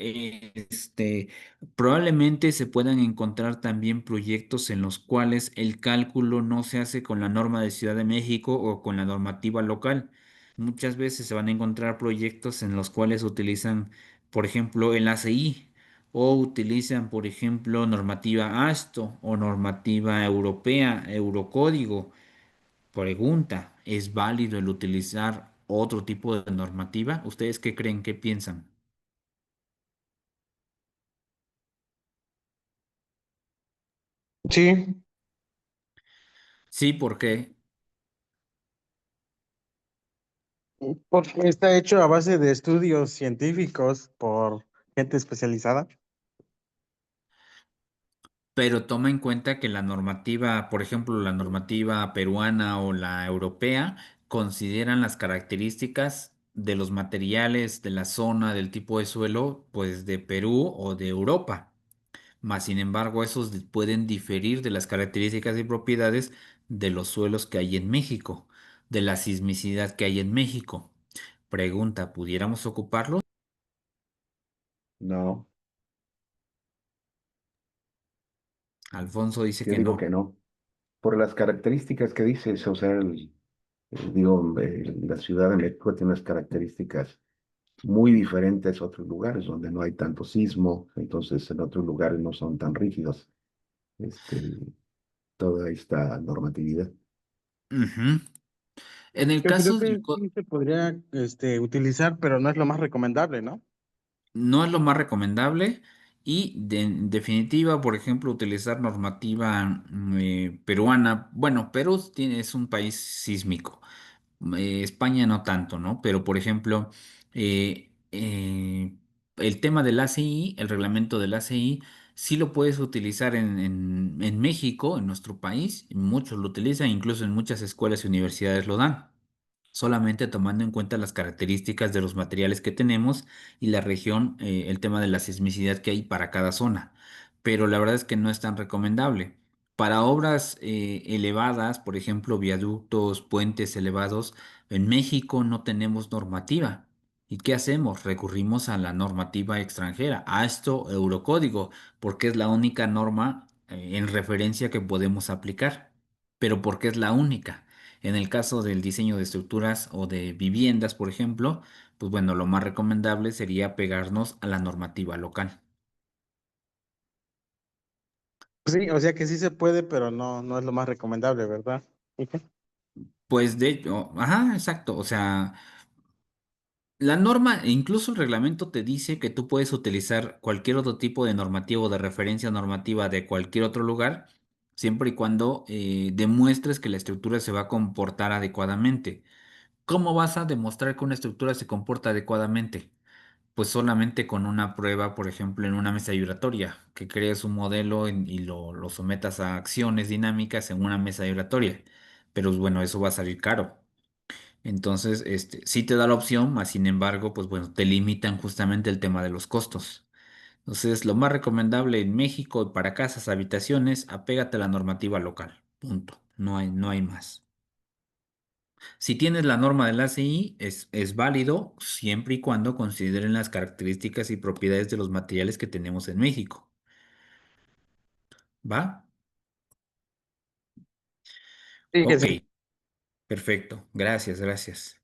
probablemente se puedan encontrar también proyectos en los cuales el cálculo no se hace con la norma de Ciudad de México o con la normativa local. Muchas veces se van a encontrar proyectos en los cuales utilizan, por ejemplo, el ACI o utilizan, por ejemplo, normativa ASTO o normativa europea, Eurocódigo. Pregunta, ¿es válido el utilizar otro tipo de normativa? ¿Ustedes qué creen? ¿Qué piensan? Sí, Sí, ¿por qué? porque está hecho a base de estudios científicos por gente especializada. Pero toma en cuenta que la normativa, por ejemplo, la normativa peruana o la europea, consideran las características de los materiales, de la zona, del tipo de suelo, pues de Perú o de Europa. Más sin embargo, esos pueden diferir de las características y propiedades de los suelos que hay en México, de la sismicidad que hay en México. Pregunta, ¿pudiéramos ocuparlo? No. Alfonso dice Yo que digo no. que no. Por las características que dices, o sea, digo, la Ciudad de México tiene unas características muy diferentes a otros lugares donde no hay tanto sismo, entonces en otros lugares no son tan rígidos, este, toda esta normatividad. Ujú. En el Yo creo caso del que sí se podría utilizar, pero no es lo más recomendable, ¿no? no es lo más recomendable y en definitiva, por ejemplo, utilizar normativa peruana. Bueno, es un país sísmico. España no tanto, ¿no? Pero, por ejemplo, el tema del ACI, el reglamento del ACI, sí lo puedes utilizar en México, en nuestro país. Muchos lo utilizan, incluso en muchas escuelas y universidades lo dan, solamente tomando en cuenta las características de los materiales que tenemos y la región, el tema de la sismicidad que hay para cada zona. Pero la verdad es que no es tan recomendable. Para obras elevadas, por ejemplo, viaductos, puentes elevados, en México no tenemos normativa. ¿Y qué hacemos? Recurrimos a la normativa extranjera, a esto Eurocódigo, porque es la única norma en referencia que podemos aplicar. Pero porque es la única. En el caso del diseño de estructuras o de viviendas, por ejemplo, pues bueno, lo más recomendable sería pegarnos a la normativa local. Sí, o sea que sí se puede, pero no, no es lo más recomendable, ¿verdad? Ujú. Pues de hecho, ajá, exacto. O sea, la norma e incluso el reglamento te dice que tú puedes utilizar cualquier otro tipo de normativo o de referencia normativa de cualquier otro lugar, siempre y cuando demuestres que la estructura se va a comportar adecuadamente. ¿Cómo vas a demostrar que una estructura se comporta adecuadamente? Pues solamente con una prueba, por ejemplo, en una mesa vibratoria, que crees un modelo y lo sometas a acciones dinámicas en una mesa vibratoria. Pero bueno, eso va a salir caro. Entonces, sí te da la opción, mas sin embargo, pues bueno, te limitan justamente el tema de los costos. Entonces, lo más recomendable en México y para casas, habitaciones, apégate a la normativa local. Punto. No hay más. Si tienes la norma del ACI, es válido siempre y cuando consideren las características y propiedades de los materiales que tenemos en México. ¿Va? Sí, que Ok, sí. perfecto. Gracias, gracias.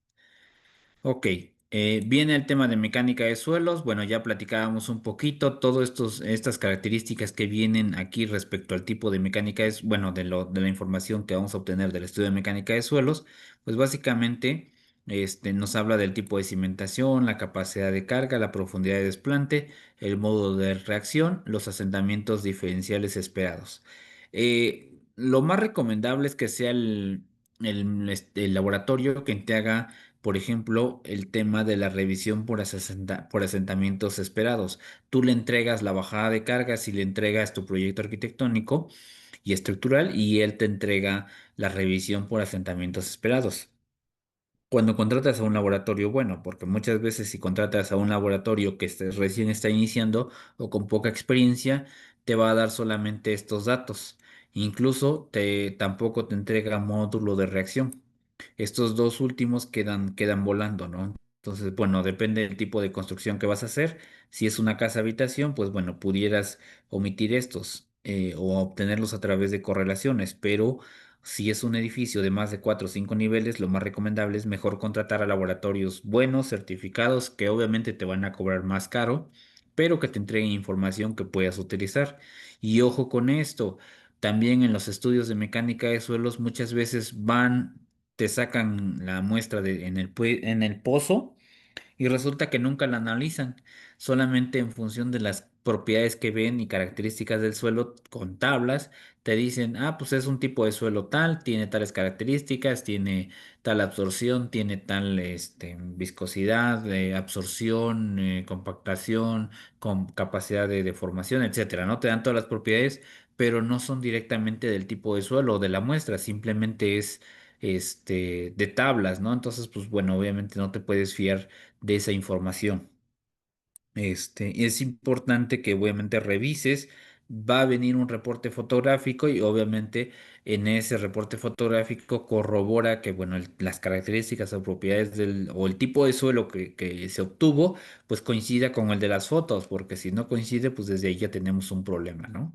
Ok, viene el tema de mecánica de suelos. Bueno, ya platicábamos un poquito todas estas características que vienen aquí respecto al tipo de mecánica, bueno, de la información que vamos a obtener del estudio de mecánica de suelos, pues básicamente nos habla del tipo de cimentación, la capacidad de carga, la profundidad de desplante, el modo de reacción, los asentamientos diferenciales esperados. Lo más recomendable es que sea el laboratorio que te haga, por ejemplo, el tema de la revisión por asentamientos esperados. Tú le entregas la bajada de cargas y le entregas tu proyecto arquitectónico y estructural y él te entrega la revisión por asentamientos esperados. Cuando contratas a un laboratorio bueno, porque muchas veces si contratas a un laboratorio que recién está iniciando o con poca experiencia, te va a dar solamente estos datos. Incluso tampoco te entrega módulo de reacción. Estos dos últimos quedan volando, ¿no? Entonces, bueno, depende del tipo de construcción que vas a hacer. Si es una casa habitación, pues bueno, pudieras omitir estos o obtenerlos a través de correlaciones, pero si es un edificio de más de 4 o 5 niveles, lo más recomendable es mejor contratar a laboratorios buenos, certificados, que obviamente te van a cobrar más caro, pero que te entreguen información que puedas utilizar. Y ojo con esto, también en los estudios de mecánica de suelos muchas veces te sacan la muestra en el pozo y resulta que nunca la analizan, solamente en función de las propiedades que ven y características del suelo con tablas, te dicen, ah, pues es un tipo de suelo tal, tiene tales características, tiene tal absorción, tiene tal viscosidad, absorción, compactación, con capacidad de deformación, etcétera, ¿no? Te dan todas las propiedades, pero no son directamente del tipo de suelo o de la muestra, simplemente es de tablas, ¿no? Entonces, pues bueno, obviamente no te puedes fiar de esa información. Es importante que obviamente revises, va a venir un reporte fotográfico y obviamente en ese reporte fotográfico corrobora que, bueno, las características o propiedades o el tipo de suelo que se obtuvo, pues coincida con el de las fotos, porque si no coincide, pues desde ahí ya tenemos un problema, ¿no?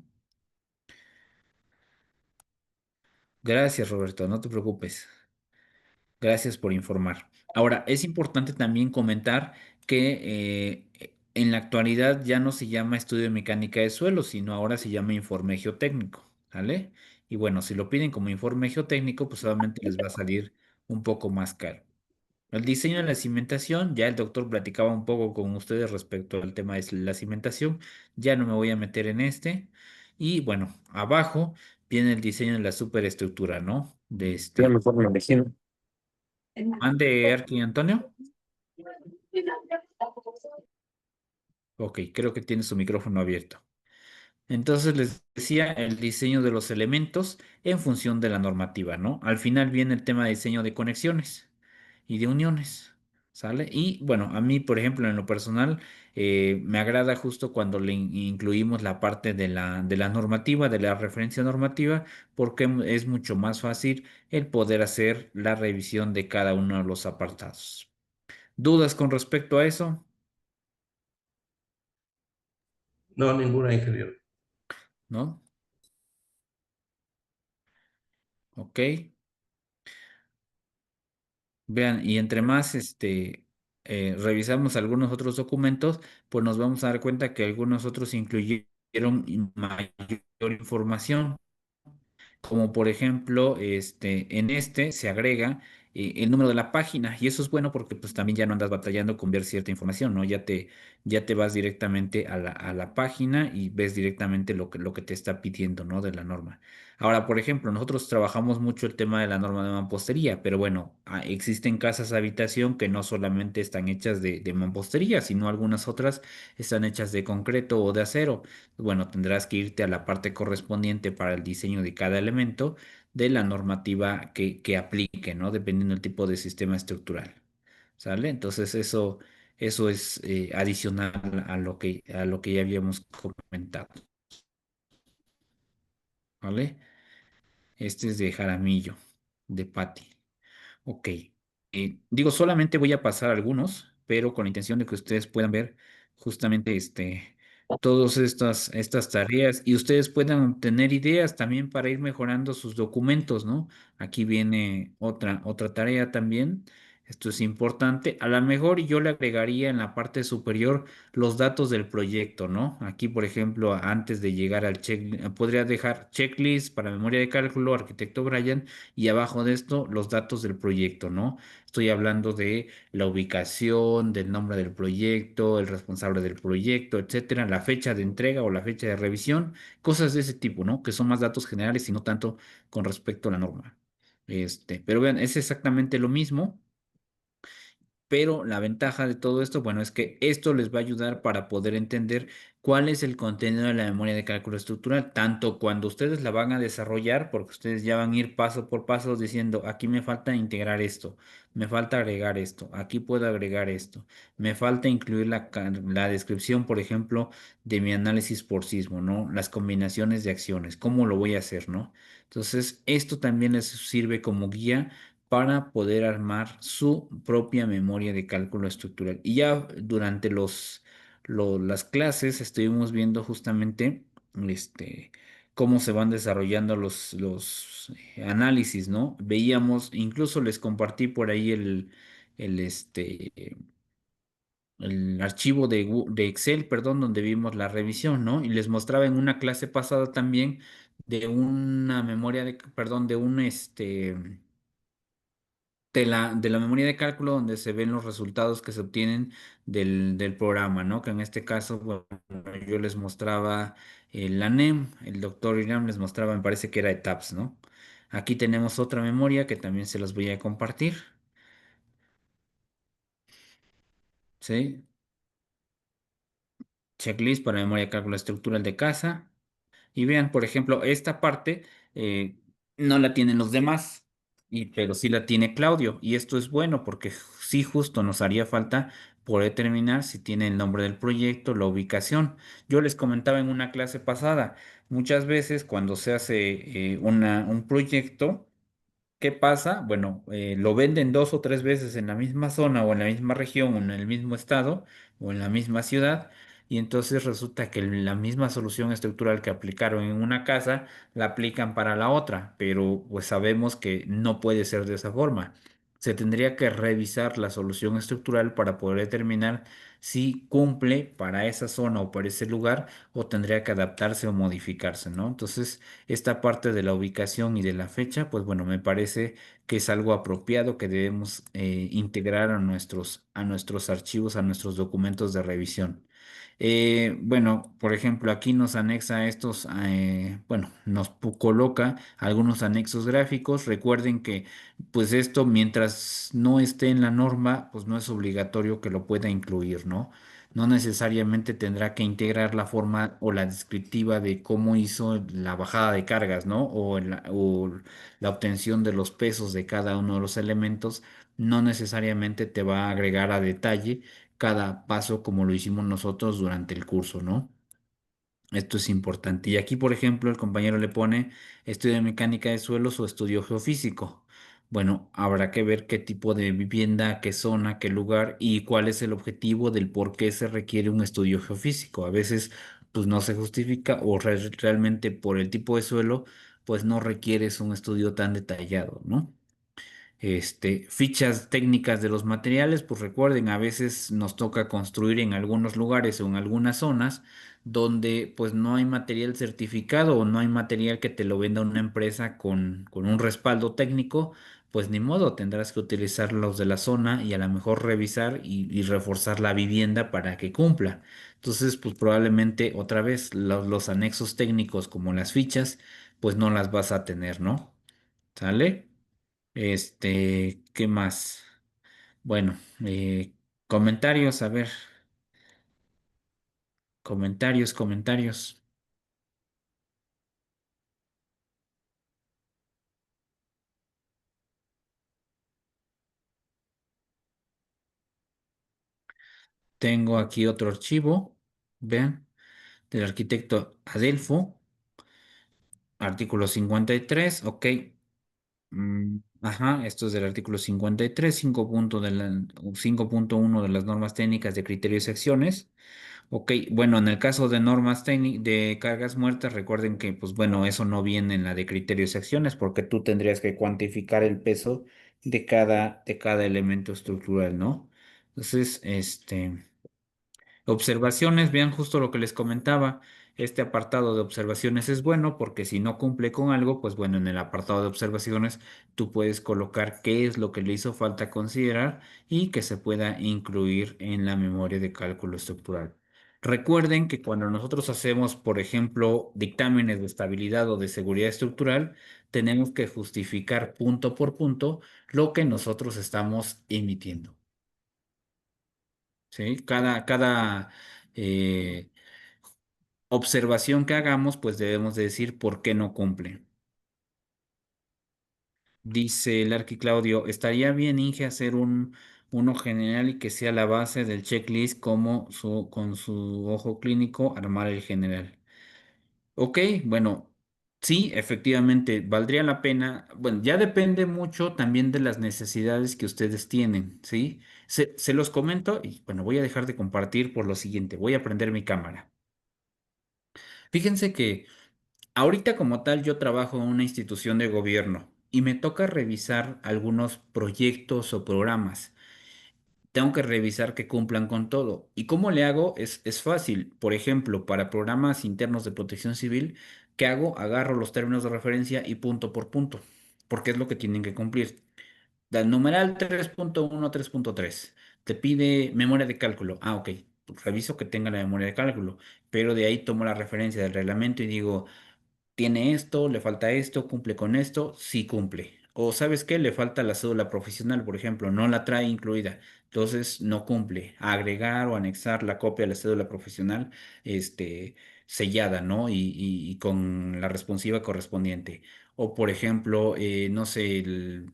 Gracias, Roberto, no te preocupes. Gracias por informar. Ahora, es importante también comentar que en la actualidad ya no se llama estudio de mecánica de suelo, sino ahora se llama informe geotécnico, ¿vale? Y bueno, si lo piden como informe geotécnico, pues obviamente les va a salir un poco más caro. El diseño de la cimentación, ya el doctor platicaba un poco con ustedes respecto al tema de la cimentación, ya no me voy a meter en este. Y bueno, abajo viene el diseño de la superestructura, ¿no? De Ya este. mejor me imagino. Mande, Arqui Antonio. Ok, creo que tiene su micrófono abierto. Entonces les decía el diseño de los elementos en función de la normativa, ¿no? Al final viene el tema de diseño de conexiones y de uniones, ¿sale? Y bueno, a mí, por ejemplo, en lo personal, me agrada justo cuando le incluimos la parte de la normativa, de la referencia normativa, porque es mucho más fácil el poder hacer la revisión de cada uno de los apartados. ¿Dudas con respecto a eso? No, ninguna, ingeniero. ¿No? Ok. Vean, y entre más revisamos algunos otros documentos, pues nos vamos a dar cuenta que algunos otros incluyeron mayor información. Como por ejemplo, en este se agrega el número de la página y eso es bueno porque pues también ya no andas batallando con ver cierta información, ¿no? Ya te vas directamente a la página y ves directamente lo que te está pidiendo, ¿no? De la norma. Ahora, por ejemplo, nosotros trabajamos mucho el tema de la norma de mampostería, pero bueno, existen casas de habitación que no solamente están hechas de mampostería, sino algunas otras están hechas de concreto o de acero. Bueno, tendrás que irte a la parte correspondiente para el diseño de cada elemento de la normativa que aplique, ¿no? Dependiendo del tipo de sistema estructural. ¿Sale? Entonces eso es adicional a lo que ya habíamos comentado. ¿Vale? Este es de Jaramillo, de Patti. Ok. Digo, solamente voy a pasar algunos, pero con la intención de que ustedes puedan ver justamente todas estas tareas y ustedes puedan tener ideas también para ir mejorando sus documentos, ¿no? Aquí viene otra tarea también. Esto es importante. A lo mejor yo le agregaría en la parte superior los datos del proyecto, ¿no? Aquí, por ejemplo, antes de llegar al check, podría dejar checklist para memoria de cálculo, arquitecto Brian, y abajo de esto los datos del proyecto, ¿no? Estoy hablando de la ubicación, del nombre del proyecto, el responsable del proyecto, etcétera, la fecha de entrega o la fecha de revisión, cosas de ese tipo, ¿no? Que son más datos generales y no tanto con respecto a la norma. Pero vean, es exactamente lo mismo. Pero la ventaja de todo esto, bueno, es que esto les va a ayudar para poder entender cuál es el contenido de la memoria de cálculo estructural, tanto cuando ustedes la van a desarrollar, porque ustedes ya van a ir paso por paso diciendo, aquí me falta integrar esto, me falta agregar esto, aquí puedo agregar esto, me falta incluir la descripción, por ejemplo, de mi análisis por sismo, ¿no? Las combinaciones de acciones, cómo lo voy a hacer, ¿no? Entonces, esto también les sirve como guía para poder armar su propia memoria de cálculo estructural. Y ya durante las clases estuvimos viendo justamente cómo se van desarrollando los análisis, ¿no? Veíamos, incluso les compartí por ahí el, este, el archivo de Excel, perdón, donde vimos la revisión, ¿no? Y les mostraba en una clase pasada también de una memoria perdón, de la memoria de cálculo donde se ven los resultados que se obtienen del programa, ¿no? Que en este caso, bueno, yo les mostraba la NEM, el doctor Irán les mostraba, me parece que era ETAPS, ¿no? Aquí tenemos otra memoria que también se las voy a compartir, ¿sí? Checklist para memoria de cálculo estructural de casa. Y vean, por ejemplo, esta parte no la tienen los demás, pero sí la tiene Claudio. Y esto es bueno porque sí justo nos haría falta poder determinar si tiene el nombre del proyecto, la ubicación. Yo les comentaba en una clase pasada, muchas veces cuando se hace un proyecto, ¿qué pasa? Bueno, lo venden dos o tres veces en la misma zona o en la misma región o en el mismo estado o en la misma ciudad y entonces resulta que la misma solución estructural que aplicaron en una casa la aplican para la otra, pero pues sabemos que no puede ser de esa forma. Se tendría que revisar la solución estructural para poder determinar si cumple para esa zona o para ese lugar o tendría que adaptarse o modificarse, ¿no? Entonces, esta parte de la ubicación y de la fecha, pues bueno, me parece que es algo apropiado que debemos integrar a nuestros archivos, a nuestros documentos de revisión. Bueno, por ejemplo, aquí nos anexa estos, bueno, coloca algunos anexos gráficos. Recuerden que, pues esto, mientras no esté en la norma, pues no es obligatorio que lo pueda incluir, ¿no? No necesariamente tendrá que integrar la forma o la descriptiva de cómo hizo la bajada de cargas, ¿no? O la obtención de los pesos de cada uno de los elementos. No necesariamente te va a agregar a detalle cada paso como lo hicimos nosotros durante el curso, ¿no? Esto es importante. Y aquí, por ejemplo, el compañero le pone estudio de mecánica de suelos o estudio geofísico. Bueno, habrá que ver qué tipo de vivienda, qué zona, qué lugar y cuál es el objetivo del por qué se requiere un estudio geofísico. A veces, pues no se justifica o realmente por el tipo de suelo, pues no requieres un estudio tan detallado, ¿no? Fichas técnicas de los materiales, pues recuerden, a veces nos toca construir en algunos lugares o en algunas zonas donde pues no hay material certificado o no hay material que te lo venda una empresa con un respaldo técnico, pues ni modo, tendrás que utilizar los de la zona y a lo mejor revisar y reforzar la vivienda para que cumpla. Entonces, pues probablemente otra vez los anexos técnicos como las fichas, pues no las vas a tener, ¿no? ¿Sale? ¿Qué más? Bueno, comentarios, a ver, comentarios. Tengo aquí otro archivo, vean, del arquitecto Adelfo, artículo 53, ok. Ajá, esto es del artículo 53, 5.1 de las normas técnicas de criterios y acciones. Ok, bueno, en el caso de normas de cargas muertas, recuerden que, pues bueno, eso no viene en la de criterios y acciones porque tú tendrías que cuantificar el peso de cada elemento estructural, ¿no? Entonces, observaciones, vean justo lo que les comentaba. Este apartado de observaciones es bueno porque si no cumple con algo, pues bueno, en el apartado de observaciones tú puedes colocar qué es lo que le hizo falta considerar y que se pueda incluir en la memoria de cálculo estructural. Recuerden que cuando nosotros hacemos, por ejemplo, dictámenes de estabilidad o de seguridad estructural, tenemos que justificar punto por punto lo que nosotros estamos emitiendo. ¿Sí? Cada eh, observación que hagamos, pues debemos de decir por qué no cumple. Dice el Arqui Claudio, estaría bien, Inge, hacer uno general y que sea la base del checklist como con su ojo clínico armar el general. Ok, bueno, sí, efectivamente, valdría la pena. Bueno, ya depende mucho también de las necesidades que ustedes tienen, ¿sí? Se los comento y bueno, voy a dejar de compartir por lo siguiente, voy a prender mi cámara. Fíjense que ahorita como tal yo trabajo en una institución de gobierno y me toca revisar algunos proyectos o programas. Tengo que revisar que cumplan con todo. ¿Y cómo le hago? Es fácil. Por ejemplo, para programas internos de protección civil, ¿qué hago? Agarro los términos de referencia y punto por punto, porque es lo que tienen que cumplir. Del numeral 3.1 3.3 te pide memoria de cálculo. Ah, ok. Pues reviso que tenga la memoria de cálculo, pero de ahí tomo la referencia del reglamento y digo, tiene esto, le falta esto, cumple con esto, sí cumple. O ¿sabes qué? Le falta la cédula profesional, por ejemplo, no la trae incluida, entonces no cumple. Agregar o anexar la copia de la cédula profesional, sellada, ¿no? Y con la responsiva correspondiente. O por ejemplo, no sé, el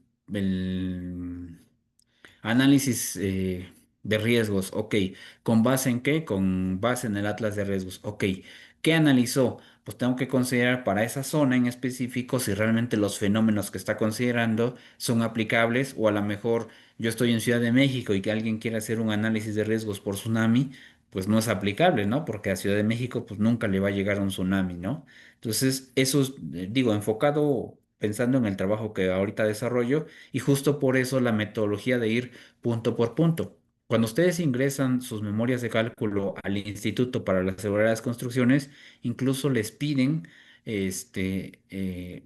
análisis de riesgos, ok. ¿Con base en qué? Con base en el Atlas de riesgos, ok. ¿Qué analizó? Pues tengo que considerar para esa zona en específico si realmente los fenómenos que está considerando son aplicables o a lo mejor yo estoy en Ciudad de México y que alguien quiera hacer un análisis de riesgos por tsunami, pues no es aplicable, ¿no? Porque a Ciudad de México pues nunca le va a llegar un tsunami, ¿no? Entonces, eso es, digo, enfocado pensando en el trabajo que ahorita desarrollo y justo por eso la metodología de ir punto por punto. Cuando ustedes ingresan sus memorias de cálculo al Instituto para la Seguridad de las Construcciones, incluso les piden,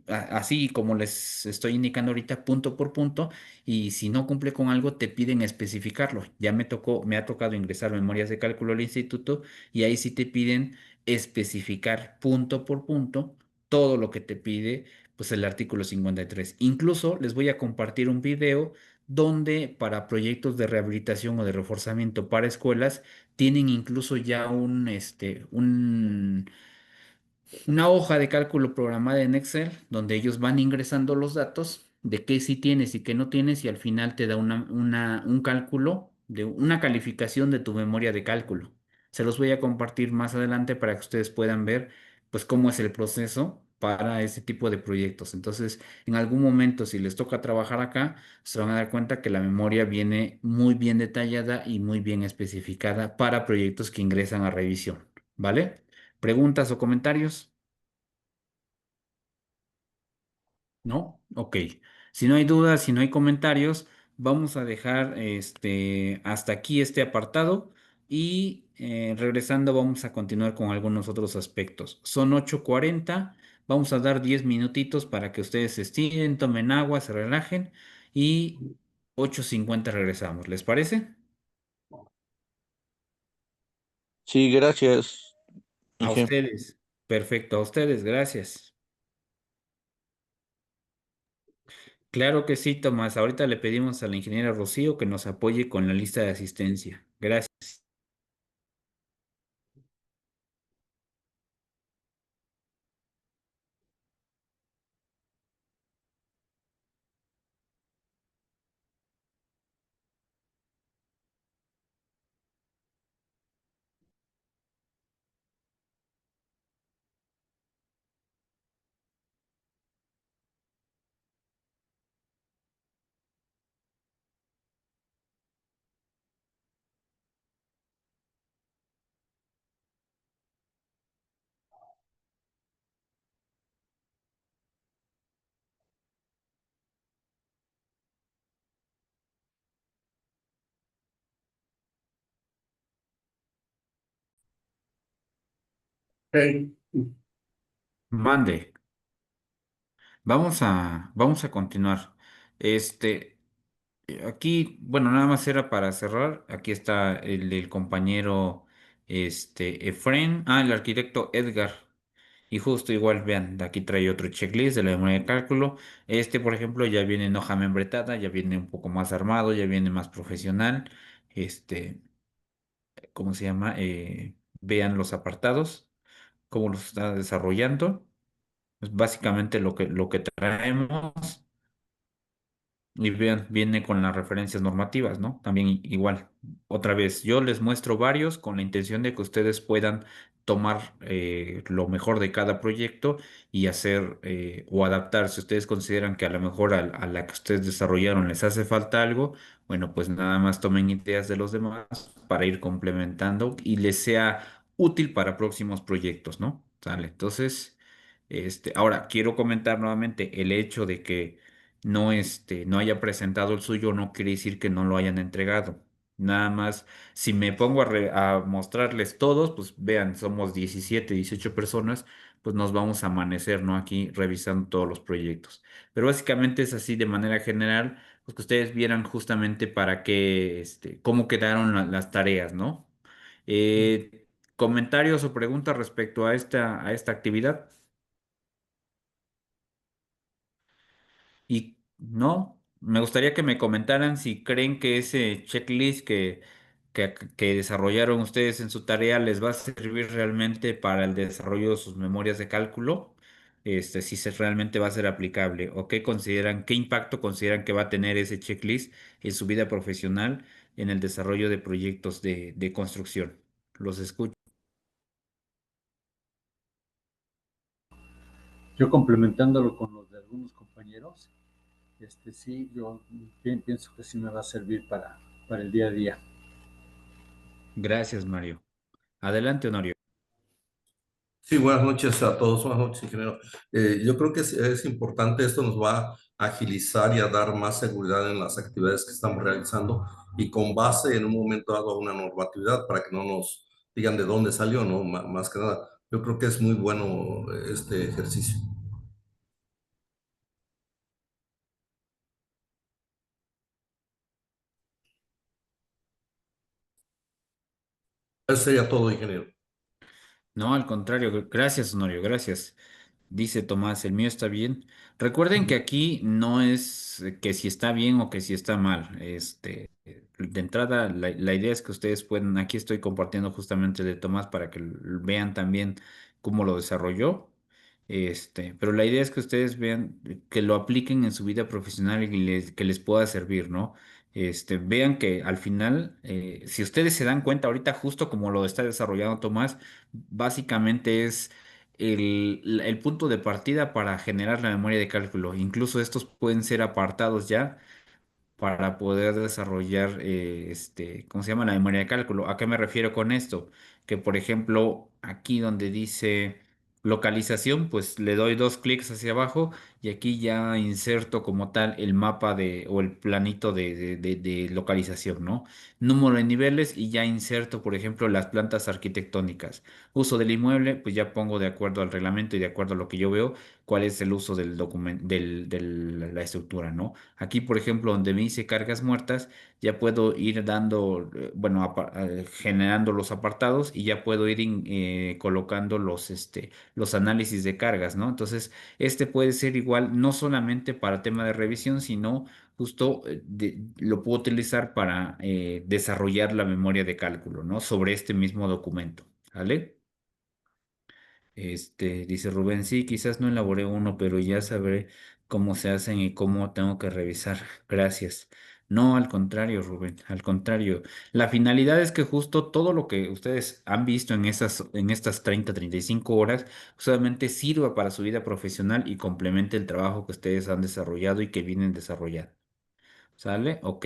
así como les estoy indicando ahorita, punto por punto, y si no cumple con algo, te piden especificarlo. Ya me ha tocado ingresar memorias de cálculo al instituto y ahí sí te piden especificar punto por punto todo lo que te pide, pues el artículo 53. Incluso les voy a compartir un video donde para proyectos de rehabilitación o de reforzamiento para escuelas tienen incluso ya una hoja de cálculo programada en Excel donde ellos van ingresando los datos de qué sí tienes y qué no tienes y al final te da un cálculo de una calificación de tu memoria de cálculo. Se los voy a compartir más adelante para que ustedes puedan ver pues cómo es el proceso para ese tipo de proyectos. Entonces, en algún momento si les toca trabajar acá, se van a dar cuenta que la memoria viene muy bien detallada y muy bien especificada para proyectos que ingresan a revisión, ¿vale? ¿Preguntas o comentarios? ¿No? Ok. Si no hay dudas, si no hay comentarios, vamos a dejar hasta aquí este apartado y regresando vamos a continuar con algunos otros aspectos. Son 8:40, vamos a dar 10 minutitos para que ustedes se estiren, tomen agua, se relajen y 8:50 regresamos. ¿Les parece? Sí, gracias, A Inge. ustedes. Perfecto, a ustedes, gracias. Claro que sí, Tomás. Ahorita le pedimos a la ingeniera Rocío que nos apoye con la lista de asistencia. Gracias. Ok. Mande. Vamos a continuar. Este, aquí, bueno, nada más era para cerrar. Aquí está el compañero, Efren. Ah, el arquitecto Edgar. Y justo igual, vean, de aquí trae otro checklist de la memoria de cálculo. Por ejemplo, ya viene en hoja membretada, ya viene un poco más armado, ya viene más profesional. Este, ¿Cómo se llama? Vean los apartados, cómo los está desarrollando. Es básicamente lo que traemos. Y vean, viene con las referencias normativas, ¿no? También igual, otra vez, yo les muestro varios con la intención de que ustedes puedan tomar lo mejor de cada proyecto y hacer o adaptar. Si ustedes consideran que a lo mejor a la que ustedes desarrollaron les hace falta algo, bueno, pues nada más tomen ideas de los demás para ir complementando y les sea útil para próximos proyectos, ¿no? ¿Sale? Entonces, ahora quiero comentar nuevamente el hecho de que no haya presentado el suyo no quiere decir que no lo hayan entregado. Nada más, si me pongo a mostrarles todos, pues vean, somos 17 18 personas, pues nos vamos a amanecer, ¿no? Aquí revisando todos los proyectos. Pero básicamente es así de manera general, pues que ustedes vieran justamente para qué, cómo quedaron las tareas, ¿no? ¿Comentarios o preguntas respecto a esta actividad? Y no, me gustaría que me comentaran si creen que ese checklist que desarrollaron ustedes en su tarea les va a servir realmente para el desarrollo de sus memorias de cálculo, si realmente va a ser aplicable o qué impacto consideran que va a tener ese checklist en su vida profesional en el desarrollo de proyectos de construcción. Los escucho. Yo complementándolo con los de algunos compañeros, sí, yo pienso que sí me va a servir para el día a día. Gracias, Mario. Adelante, Honorio. Sí, buenas noches a todos, buenas noches, ingeniero. Yo creo que es importante, esto nos va a agilizar y a dar más seguridad en las actividades que estamos realizando y con base en un momento dado a una normatividad para que no nos digan de dónde salió, ¿no? Más que nada, yo creo que es muy bueno este ejercicio. Eso sería todo, ingeniero. No, al contrario, gracias, Honorio, gracias. Dice Tomás, el mío está bien. Recuerden que aquí no es que si está bien o que si está mal. De entrada, la idea es que ustedes pueden, aquí estoy compartiendo justamente de Tomás para que vean también cómo lo desarrolló. Pero la idea es que ustedes vean, que lo apliquen en su vida profesional y que les pueda servir, ¿no? Vean que al final, si ustedes se dan cuenta ahorita, justo como lo está desarrollando Tomás, básicamente es el punto de partida para generar la memoria de cálculo. Incluso estos pueden ser apartados ya para poder desarrollar, ¿cómo se llama? La memoria de cálculo. ¿A qué me refiero con esto? Que, por ejemplo, aquí donde dice localización, pues le doy dos clics hacia abajo y aquí ya inserto como tal el mapa o el planito de localización, ¿no? Número de niveles y ya inserto, por ejemplo, las plantas arquitectónicas. Uso del inmueble, pues ya pongo de acuerdo al reglamento y de acuerdo a lo que yo veo, cuál es el uso del documento, de la estructura, ¿no? Aquí, por ejemplo, donde me dice cargas muertas, ya puedo ir dando, bueno, generando los apartados y ya puedo ir colocando los análisis de cargas, ¿no? Entonces, este puede ser igual, no solamente para tema de revisión, sino justo lo puedo utilizar para desarrollar la memoria de cálculo, ¿no? Sobre este mismo documento, ¿vale? Dice Rubén, sí, quizás no elaboré uno, pero ya sabré cómo se hacen y cómo tengo que revisar. Gracias. No, al contrario, Rubén, al contrario. La finalidad es que justo todo lo que ustedes han visto en estas 35 horas solamente sirva para su vida profesional y complemente el trabajo que ustedes han desarrollado y que vienen desarrollando. ¿Sale? Ok.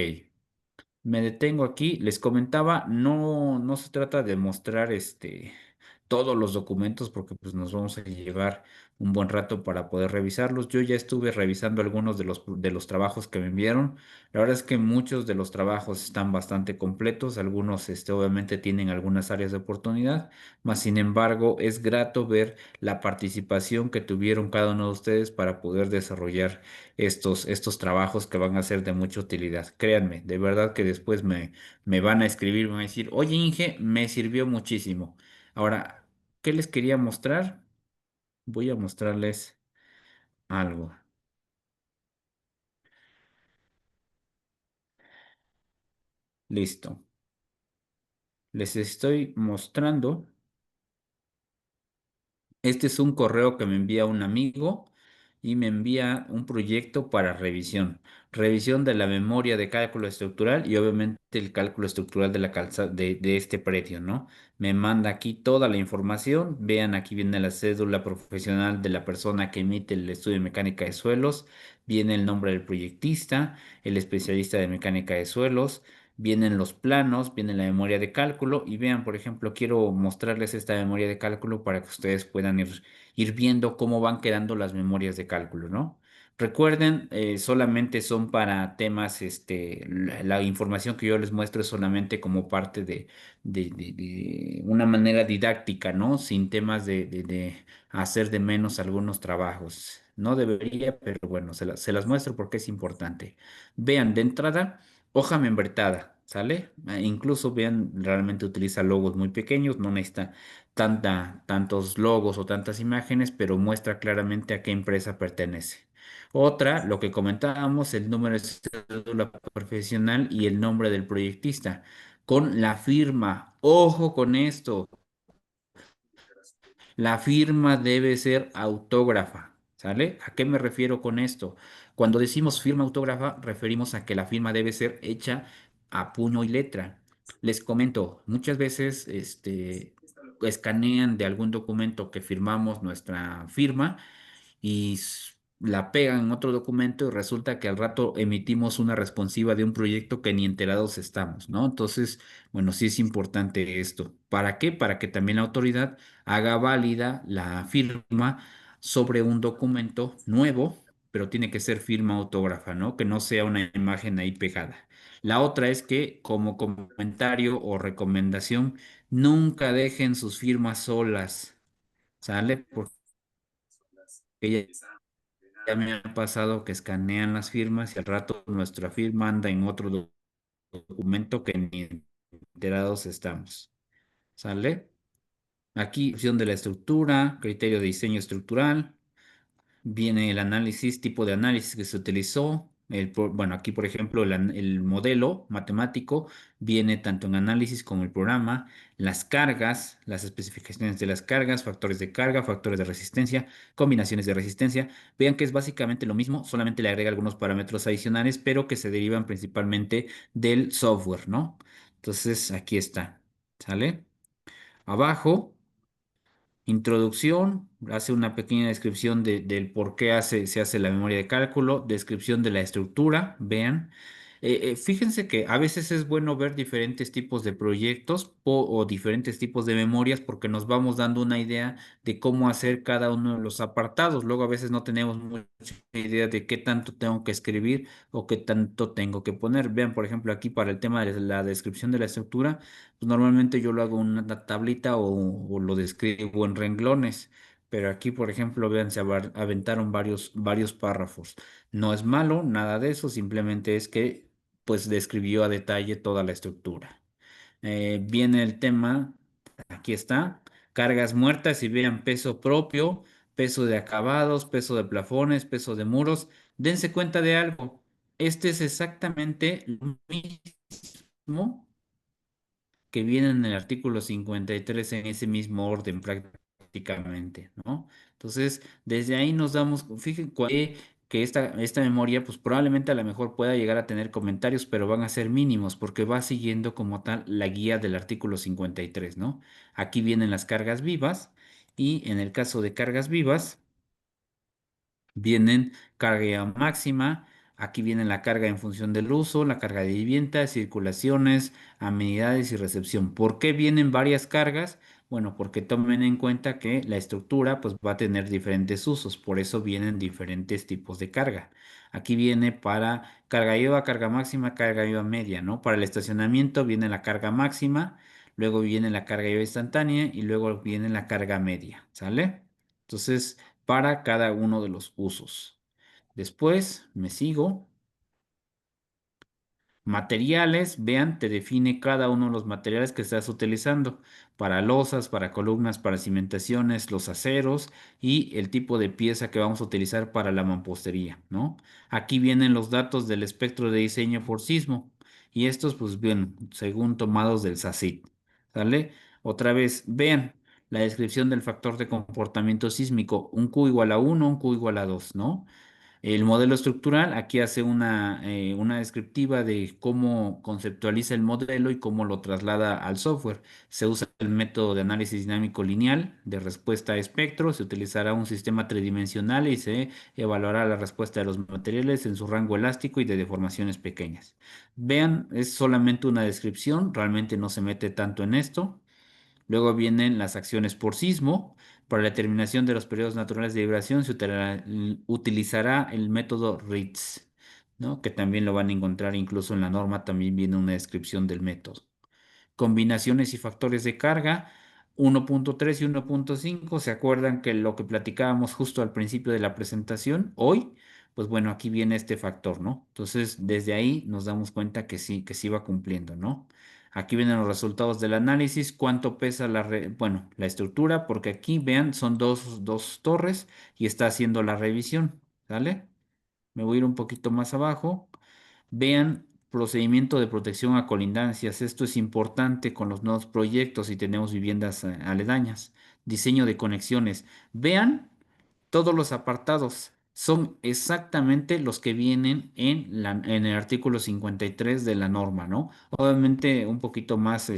Me detengo aquí. Les comentaba, no se trata de mostrar todos los documentos porque pues nos vamos a llevar un buen rato para poder revisarlos. Yo ya estuve revisando algunos de los trabajos que me enviaron. La verdad es que muchos de los trabajos están bastante completos. Algunos obviamente tienen algunas áreas de oportunidad, mas sin embargo es grato ver la participación que tuvieron cada uno de ustedes para poder desarrollar estos trabajos que van a ser de mucha utilidad. Créanme, de verdad que después me van a escribir, me van a decir, oye Inge, me sirvió muchísimo. Ahora, ¿qué les quería mostrar? Voy a mostrarles algo. Listo. Les estoy mostrando. Este es un correo que me envía un amigo y me envía un proyecto para revisión. Revisión de la memoria de cálculo estructural y obviamente el cálculo estructural de la de este predio, ¿no? Me manda aquí toda la información. Vean, aquí viene la cédula profesional de la persona que emite el estudio de mecánica de suelos. Viene el nombre del proyectista, el especialista de mecánica de suelos. Vienen los planos, viene la memoria de cálculo y vean, por ejemplo, quiero mostrarles esta memoria de cálculo para que ustedes puedan ir viendo cómo van quedando las memorias de cálculo, ¿no? Recuerden, solamente son para temas, la información que yo les muestro es solamente como parte de una manera didáctica, ¿no? Sin temas de hacer de menos algunos trabajos. No debería, pero bueno, se las muestro porque es importante. Vean, de entrada. Hoja membretada, ¿sale? Incluso vean, realmente utiliza logos muy pequeños, no necesita tantos logos o tantas imágenes, pero muestra claramente a qué empresa pertenece. Otra, lo que comentábamos, el número de cédula profesional y el nombre del proyectista, con la firma. Ojo con esto. La firma debe ser autógrafa, ¿sale? ¿A qué me refiero con esto? Cuando decimos firma autógrafa, referimos a que la firma debe ser hecha a puño y letra. Les comento, muchas veces escanean de algún documento que firmamos nuestra firma y la pegan en otro documento y resulta que al rato emitimos una responsiva de un proyecto que ni enterados estamos, ¿no? Entonces, bueno, sí es importante esto. ¿Para qué? Para que también la autoridad haga válida la firma sobre un documento nuevo, pero tiene que ser firma autógrafa, ¿no? Que no sea una imagen ahí pegada. La otra es que como comentario o recomendación, nunca dejen sus firmas solas, ¿sale? Porque ya me ha pasado que escanean las firmas y al rato nuestra firma anda en otro documento que ni enterados estamos. ¿Sale? Aquí, opción de la estructura, criterio de diseño estructural. Viene el análisis, tipo de análisis que se utilizó. Bueno, aquí, por ejemplo, el modelo matemático viene tanto en análisis como el programa, las cargas, las especificaciones de las cargas, factores de carga, factores de resistencia, combinaciones de resistencia. Vean que es básicamente lo mismo, solamente le agrega algunos parámetros adicionales, pero que se derivan principalmente del software, ¿no? Entonces, aquí está. ¿Sale? Abajo. Introducción, hace una pequeña descripción del por qué se hace la memoria de cálculo, descripción de la estructura, vean. Fíjense que a veces es bueno ver diferentes tipos de proyectos o diferentes tipos de memorias porque nos vamos dando una idea de cómo hacer cada uno de los apartados. Luego a veces no tenemos mucha idea de qué tanto tengo que escribir o qué tanto tengo que poner. Vean, por ejemplo, aquí para el tema de la descripción de la estructura. Pues normalmente yo lo hago en una tablita o lo describo en renglones, pero aquí, por ejemplo, vean, se aventaron varios párrafos. No es malo, nada de eso, simplemente es que pues describió a detalle toda la estructura. Viene el tema, aquí está, cargas muertas y vean peso propio, peso de acabados, peso de plafones, peso de muros. Dense cuenta de algo, este es exactamente lo mismo que vienen en el artículo 53 en ese mismo orden prácticamente, ¿no? Entonces, desde ahí nos damos, fíjense que esta memoria, pues probablemente a lo mejor pueda llegar a tener comentarios, pero van a ser mínimos porque va siguiendo como tal la guía del artículo 53, ¿no? Aquí vienen las cargas vivas y en el caso de cargas vivas, vienen carga máxima, aquí viene la carga en función del uso, la carga de vivienda, circulaciones, amenidades y recepción. ¿Por qué vienen varias cargas? Bueno, porque tomen en cuenta que la estructura pues va a tener diferentes usos, por eso vienen diferentes tipos de carga. Aquí viene para carga IVA, carga máxima, carga IVA media, ¿no? Para el estacionamiento viene la carga máxima, luego viene la carga IVA instantánea y luego viene la carga media, ¿sale? Entonces, para cada uno de los usos. Después me sigo. Materiales, vean, te define cada uno de los materiales que estás utilizando para losas, para columnas, para cimentaciones, los aceros y el tipo de pieza que vamos a utilizar para la mampostería, ¿no? Aquí vienen los datos del espectro de diseño por sismo y estos, pues bien, según tomados del SACIT, ¿sale? Otra vez, vean la descripción del factor de comportamiento sísmico, un Q igual a 1, un Q igual a 2, ¿no? El modelo estructural aquí hace una descriptiva de cómo conceptualiza el modelo y cómo lo traslada al software. Se usa el método de análisis dinámico lineal de respuesta a espectro, se utilizará un sistema tridimensional y se evaluará la respuesta de los materiales en su rango elástico y de deformaciones pequeñas. Vean, es solamente una descripción, realmente no se mete tanto en esto. Luego vienen las acciones por sismo. Para la determinación de los periodos naturales de vibración se utilizará el método RITZ, ¿no? Que también lo van a encontrar incluso en la norma, también viene una descripción del método. Combinaciones y factores de carga, 1.3 y 1.5. ¿Se acuerdan que lo que platicábamos justo al principio de la presentación? Hoy, pues bueno, aquí viene este factor, ¿no? Entonces, desde ahí nos damos cuenta que sí va cumpliendo, ¿no? Aquí vienen los resultados del análisis, cuánto pesa bueno, la estructura, porque aquí vean, son dos torres y está haciendo la revisión, ¿sale? Me voy a ir un poquito más abajo. Vean procedimiento de protección a colindancias. Esto es importante con los nuevos proyectos y tenemos viviendas aledañas. Diseño de conexiones. Vean todos los apartados. Son exactamente los que vienen en el artículo 53 de la norma, ¿no? Obviamente un poquito más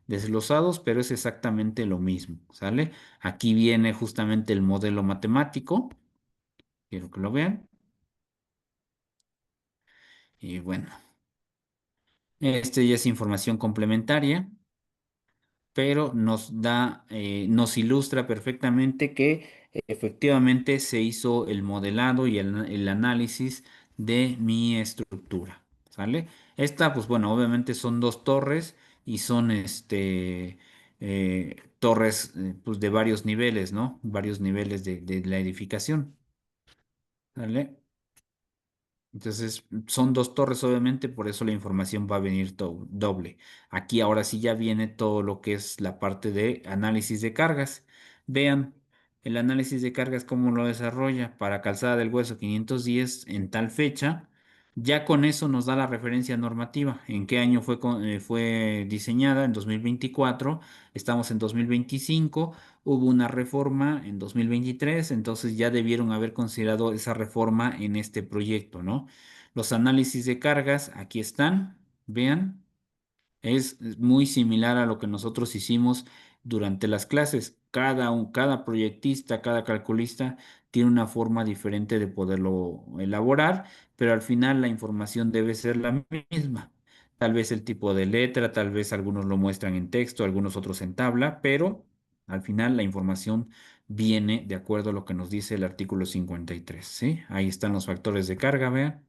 desglosados, pero es exactamente lo mismo, ¿sale? Aquí viene justamente el modelo matemático quiero que lo vean. Y bueno, este ya es información complementaria, pero nos ilustra perfectamente que efectivamente se hizo el modelado y el análisis de mi estructura, ¿sale? Esta, pues bueno, obviamente son dos torres y son torres pues de varios niveles, ¿no? Varios niveles de la edificación, ¿sale? Entonces, son dos torres, obviamente, por eso la información va a venir doble. Aquí ahora sí ya viene todo lo que es la parte de análisis de cargas. Vean el análisis de cargas, cómo lo desarrolla para Calzada del Hueso 510 en tal fecha. Ya con eso nos da la referencia normativa. ¿En qué año fue diseñada? En 2024. Estamos en 2025. Hubo una reforma en 2023, entonces ya debieron haber considerado esa reforma en este proyecto, ¿no? Los análisis de cargas, aquí están, vean. Es muy similar a lo que nosotros hicimos durante las clases. Cada proyectista, cada calculista tiene una forma diferente de poderlo elaborar, pero al final la información debe ser la misma. Tal vez el tipo de letra, tal vez algunos lo muestran en texto, algunos otros en tabla, pero al final la información viene de acuerdo a lo que nos dice el artículo 53, ¿sí? Ahí están los factores de carga, vean,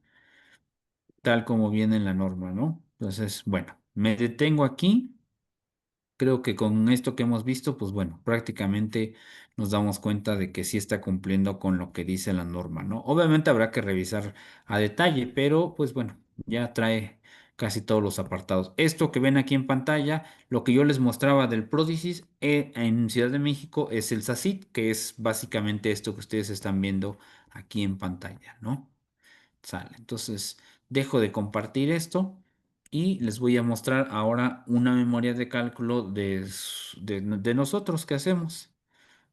tal como viene en la norma, ¿no? Entonces, bueno, me detengo aquí. Creo que con esto que hemos visto, pues bueno, prácticamente nos damos cuenta de que sí está cumpliendo con lo que dice la norma, ¿no? Obviamente habrá que revisar a detalle, pero pues bueno, ya trae casi todos los apartados. Esto que ven aquí en pantalla, lo que yo les mostraba del Pródisis en Ciudad de México es el SACIT, que es básicamente esto que ustedes están viendo aquí en pantalla, ¿no? Sale. Entonces, dejo de compartir esto y les voy a mostrar ahora una memoria de cálculo de nosotros que hacemos.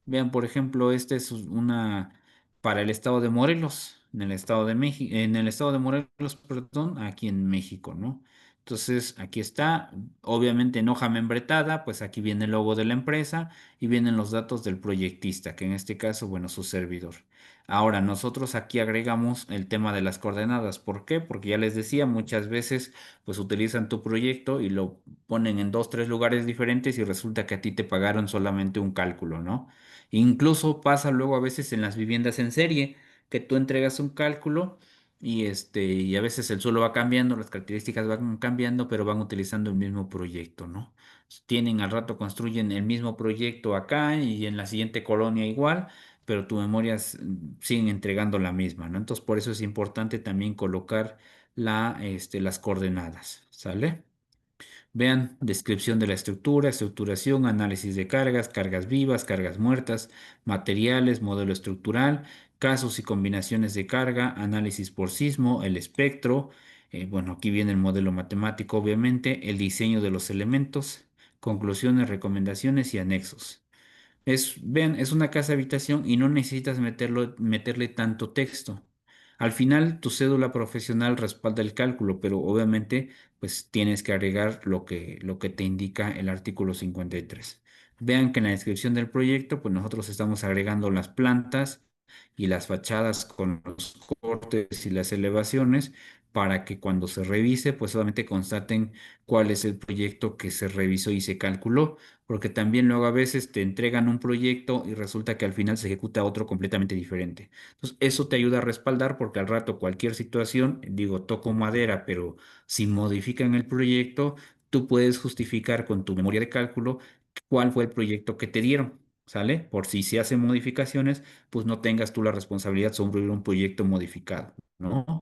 Vean, por ejemplo, este es una para el estado de Morelos, en el estado de México, en el estado de Morelos, perdón, aquí en México, ¿no? Entonces, aquí está, obviamente en hoja membretada, pues aquí viene el logo de la empresa y vienen los datos del proyectista, que en este caso, bueno, su servidor. Ahora, nosotros aquí agregamos el tema de las coordenadas. ¿Por qué? Porque ya les decía, muchas veces pues utilizan tu proyecto y lo ponen en dos, tres lugares diferentes y resulta que a ti te pagaron solamente un cálculo, ¿no? Incluso pasa luego a veces en las viviendas en serie, que tú entregas un cálculo y a veces el suelo va cambiando, las características van cambiando, pero van utilizando el mismo proyecto, ¿no? Tienen al rato, construyen el mismo proyecto acá y en la siguiente colonia igual, pero tu memoria siguen entregando la misma, ¿no? Entonces, por eso es importante también colocar las coordenadas, ¿sale? Vean, descripción de la estructura, estructuración, análisis de cargas, cargas vivas, cargas muertas, materiales, modelo estructural, casos y combinaciones de carga, análisis por sismo, el espectro, bueno, aquí viene el modelo matemático, obviamente, el diseño de los elementos, conclusiones, recomendaciones y anexos. Vean, es una casa habitación y no necesitas meterle tanto texto. Al final, tu cédula profesional respalda el cálculo, pero obviamente, pues tienes que agregar lo que te indica el artículo 53. Vean que en la descripción del proyecto, pues nosotros estamos agregando las plantas y las fachadas con los cortes y las elevaciones para que cuando se revise, pues solamente constaten cuál es el proyecto que se revisó y se calculó, porque también luego a veces te entregan un proyecto y resulta que al final se ejecuta otro completamente diferente. Entonces, eso te ayuda a respaldar porque al rato cualquier situación, digo, toco madera, pero si modifican el proyecto, tú puedes justificar con tu memoria de cálculo cuál fue el proyecto que te dieron, ¿sale? Por si se hacen modificaciones, pues no tengas tú la responsabilidad sobre un proyecto modificado, ¿no?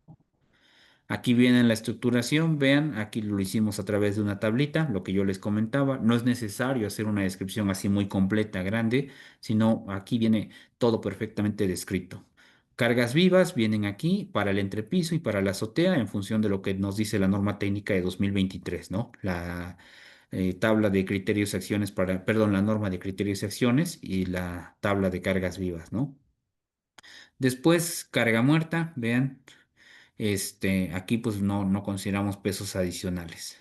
Aquí viene la estructuración, vean, aquí lo hicimos a través de una tablita, lo que yo les comentaba. No es necesario hacer una descripción así muy completa, grande, sino aquí viene todo perfectamente descrito. Cargas vivas vienen aquí para el entrepiso y para la azotea en función de lo que nos dice la norma técnica de 2023, ¿no? La tabla de criterios y acciones perdón, la norma de criterios y acciones y la tabla de cargas vivas, ¿no? Después, carga muerta, vean. Aquí pues no consideramos pesos adicionales.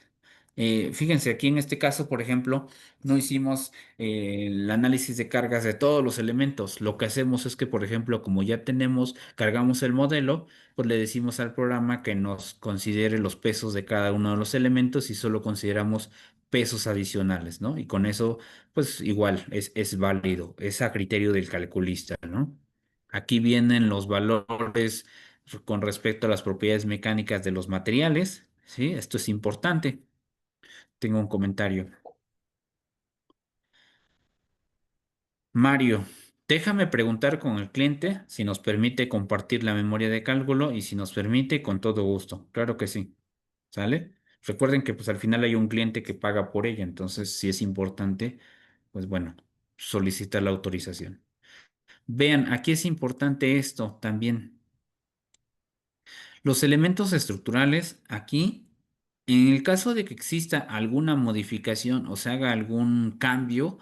Fíjense, aquí en este caso, por ejemplo, no hicimos el análisis de cargas de todos los elementos. Lo que hacemos es que, por ejemplo, como ya tenemos, cargamos el modelo, pues le decimos al programa que nos considere los pesos de cada uno de los elementos y solo consideramos pesos adicionales, ¿no? Y con eso, pues igual es válido, es a criterio del calculista, ¿no? Aquí vienen los valores con respecto a las propiedades mecánicas de los materiales, ¿sí? Esto es importante. Tengo un comentario. Mario, déjame preguntar con el cliente si nos permite compartir la memoria de cálculo y si nos permite, con todo gusto. Claro que sí. ¿Sale? Recuerden que pues al final hay un cliente que paga por ella, entonces si es importante, pues bueno, solicitar la autorización. Vean, aquí es importante esto también. Los elementos estructurales aquí, en el caso de que exista alguna modificación o se haga algún cambio,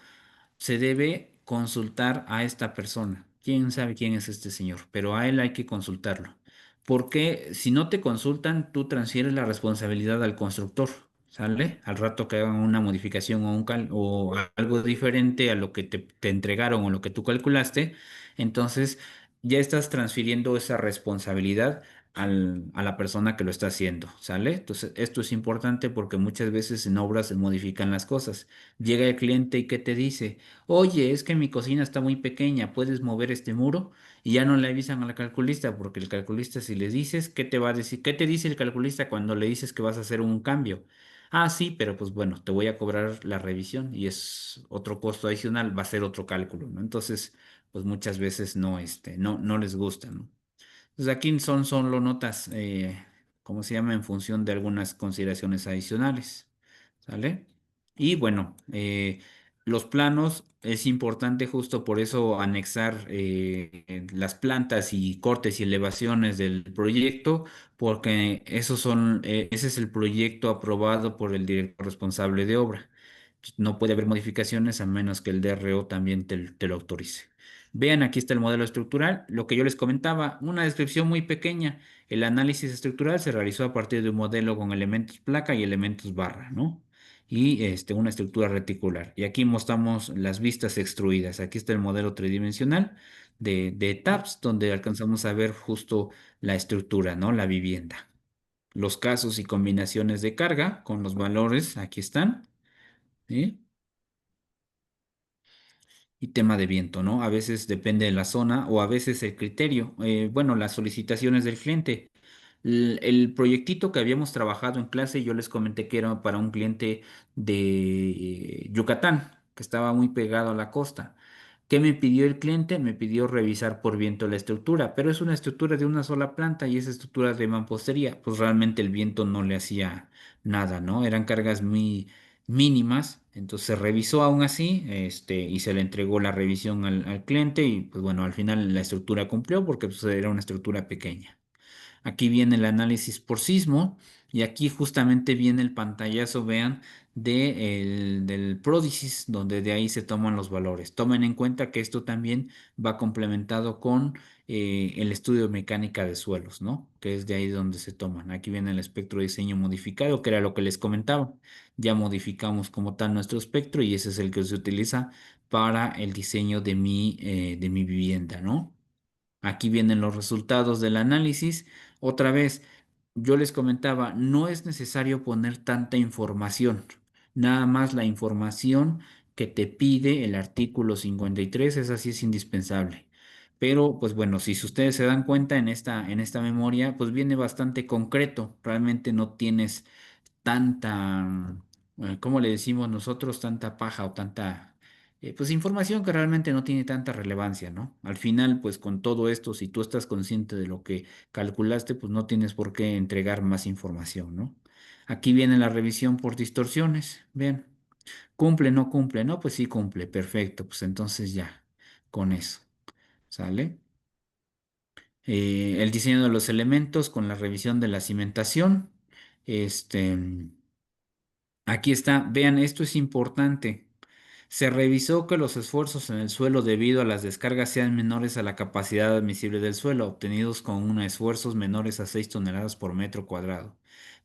se debe consultar a esta persona. ¿Quién sabe quién es este señor? Pero a él hay que consultarlo. Porque si no te consultan, tú transfieres la responsabilidad al constructor, ¿sale? Al rato que hagan una modificación o algo diferente a lo que te entregaron o lo que tú calculaste, entonces ya estás transfiriendo esa responsabilidad a la persona que lo está haciendo, ¿sale? Entonces, esto es importante porque muchas veces en obras se modifican las cosas. Llega el cliente y ¿qué te dice? Oye, es que mi cocina está muy pequeña, ¿puedes mover este muro? Y ya no le avisan al calculista, porque el calculista si le dices, ¿qué te va a decir? ¿Qué te dice el calculista cuando le dices que vas a hacer un cambio? Ah, sí, pero pues bueno, te voy a cobrar la revisión y es otro costo adicional, va a ser otro cálculo, ¿no? Entonces, pues muchas veces no, no les gusta, ¿no? Pues aquí son solo notas, ¿cómo se llama? En función de algunas consideraciones adicionales, ¿sale? Y bueno, los planos es importante justo por eso anexar las plantas y cortes y elevaciones del proyecto, porque ese es el proyecto aprobado por el director responsable de obra. No puede haber modificaciones a menos que el DRO también te lo autorice. Vean, aquí está el modelo estructural. Lo que yo les comentaba, una descripción muy pequeña. El análisis estructural se realizó a partir de un modelo con elementos placa y elementos barra, ¿no? Y una estructura reticular. Y aquí mostramos las vistas extruidas. Aquí está el modelo tridimensional de TAPS, donde alcanzamos a ver justo la estructura, ¿no? La vivienda. Los casos y combinaciones de carga con los valores, aquí están, ¿sí? Y tema de viento, ¿no? A veces depende de la zona o a veces el criterio. Bueno, las solicitaciones del cliente. El proyectito que habíamos trabajado en clase, yo les comenté que era para un cliente de Yucatán, que estaba muy pegado a la costa. ¿Qué me pidió el cliente? Me pidió revisar por viento la estructura, pero es una estructura de una sola planta y esa estructura de mampostería, pues realmente el viento no le hacía nada, ¿no? Eran cargas muy mínimas, entonces se revisó aún así, y se le entregó la revisión al cliente y pues bueno, al final la estructura cumplió porque pues, era una estructura pequeña. Aquí viene el análisis por sismo y aquí justamente viene el pantallazo, vean, del Prodigy, donde de ahí se toman los valores. Tomen en cuenta que esto también va complementado con el estudio de mecánica de suelos, ¿no? Que es de ahí donde se toman. Aquí viene el espectro de diseño modificado, que era lo que les comentaba. Ya modificamos como tal nuestro espectro y ese es el que se utiliza para el diseño de mi vivienda, ¿no? Aquí vienen los resultados del análisis. Otra vez, yo les comentaba, no es necesario poner tanta información, nada más la información que te pide el artículo 53, esa sí es indispensable. Pero, pues bueno, si ustedes se dan cuenta en esta memoria, pues viene bastante concreto. Realmente no tienes tanta, ¿cómo le decimos nosotros? Tanta paja o tanta, pues información que realmente no tiene tanta relevancia, ¿no? Al final, pues con todo esto, si tú estás consciente de lo que calculaste, pues no tienes por qué entregar más información, ¿no? Aquí viene la revisión por distorsiones. Vean, cumple, no cumple, ¿no? Pues sí cumple, perfecto, pues entonces ya, con eso, ¿sale? El diseño de los elementos con la revisión de la cimentación. Este. Aquí está, vean, esto es importante. Se revisó que los esfuerzos en el suelo debido a las descargas sean menores a la capacidad admisible del suelo, obtenidos con unos esfuerzos menores a 6 toneladas por metro cuadrado.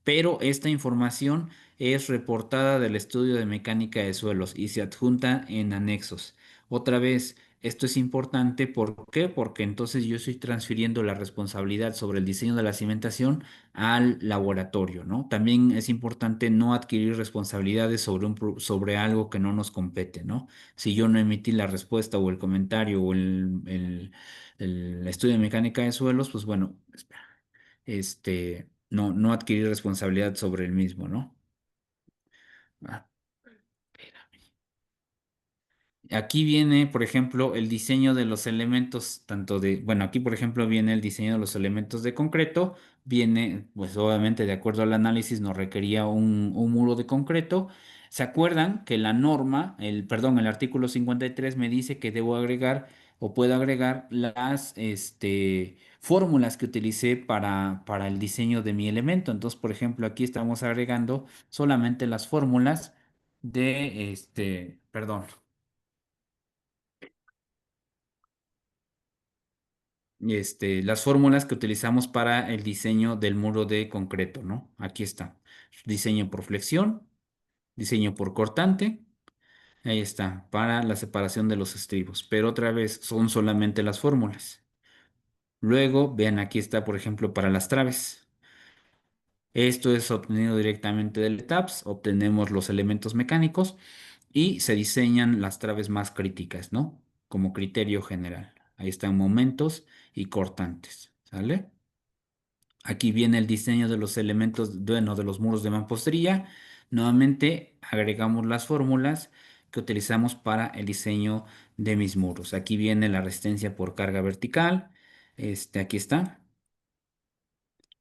pero esta información es reportada del estudio de mecánica de suelos y se adjunta en anexos. Otra vez, esto es importante, ¿por qué? Porque entonces yo estoy transfiriendo la responsabilidad sobre el diseño de la cimentación al laboratorio, ¿no? También es importante no adquirir responsabilidades sobre sobre algo que no nos compete, ¿no? Si yo no emití la respuesta o el comentario o el estudio de mecánica de suelos, pues bueno, espera, no adquirir responsabilidad sobre el mismo, ¿no? Ah, Aquí viene, por ejemplo, el diseño de los elementos, bueno, aquí por ejemplo viene el diseño de los elementos de concreto, viene, pues obviamente de acuerdo al análisis nos requería un muro de concreto. ¿Se acuerdan que la norma, perdón, el artículo 53 me dice que debo agregar o puedo agregar las, fórmulas que utilicé para el diseño de mi elemento? Entonces, por ejemplo, aquí estamos agregando solamente las fórmulas perdón. Las fórmulas que utilizamos para el diseño del muro de concreto, ¿no? Aquí está. Diseño por flexión, diseño por cortante, ahí está, para la separación de los estribos. Pero otra vez, son solamente las fórmulas. Luego, vean, aquí está, por ejemplo, para las traves. Esto es obtenido directamente del TAPS, obtenemos los elementos mecánicos y se diseñan las traves más críticas, ¿no? Como criterio general. Ahí están momentos y cortantes, ¿sale? Aquí viene el diseño de los elementos, bueno, de los muros de mampostería. Nuevamente agregamos las fórmulas que utilizamos para el diseño de mis muros. Aquí viene la resistencia por carga vertical. Aquí está.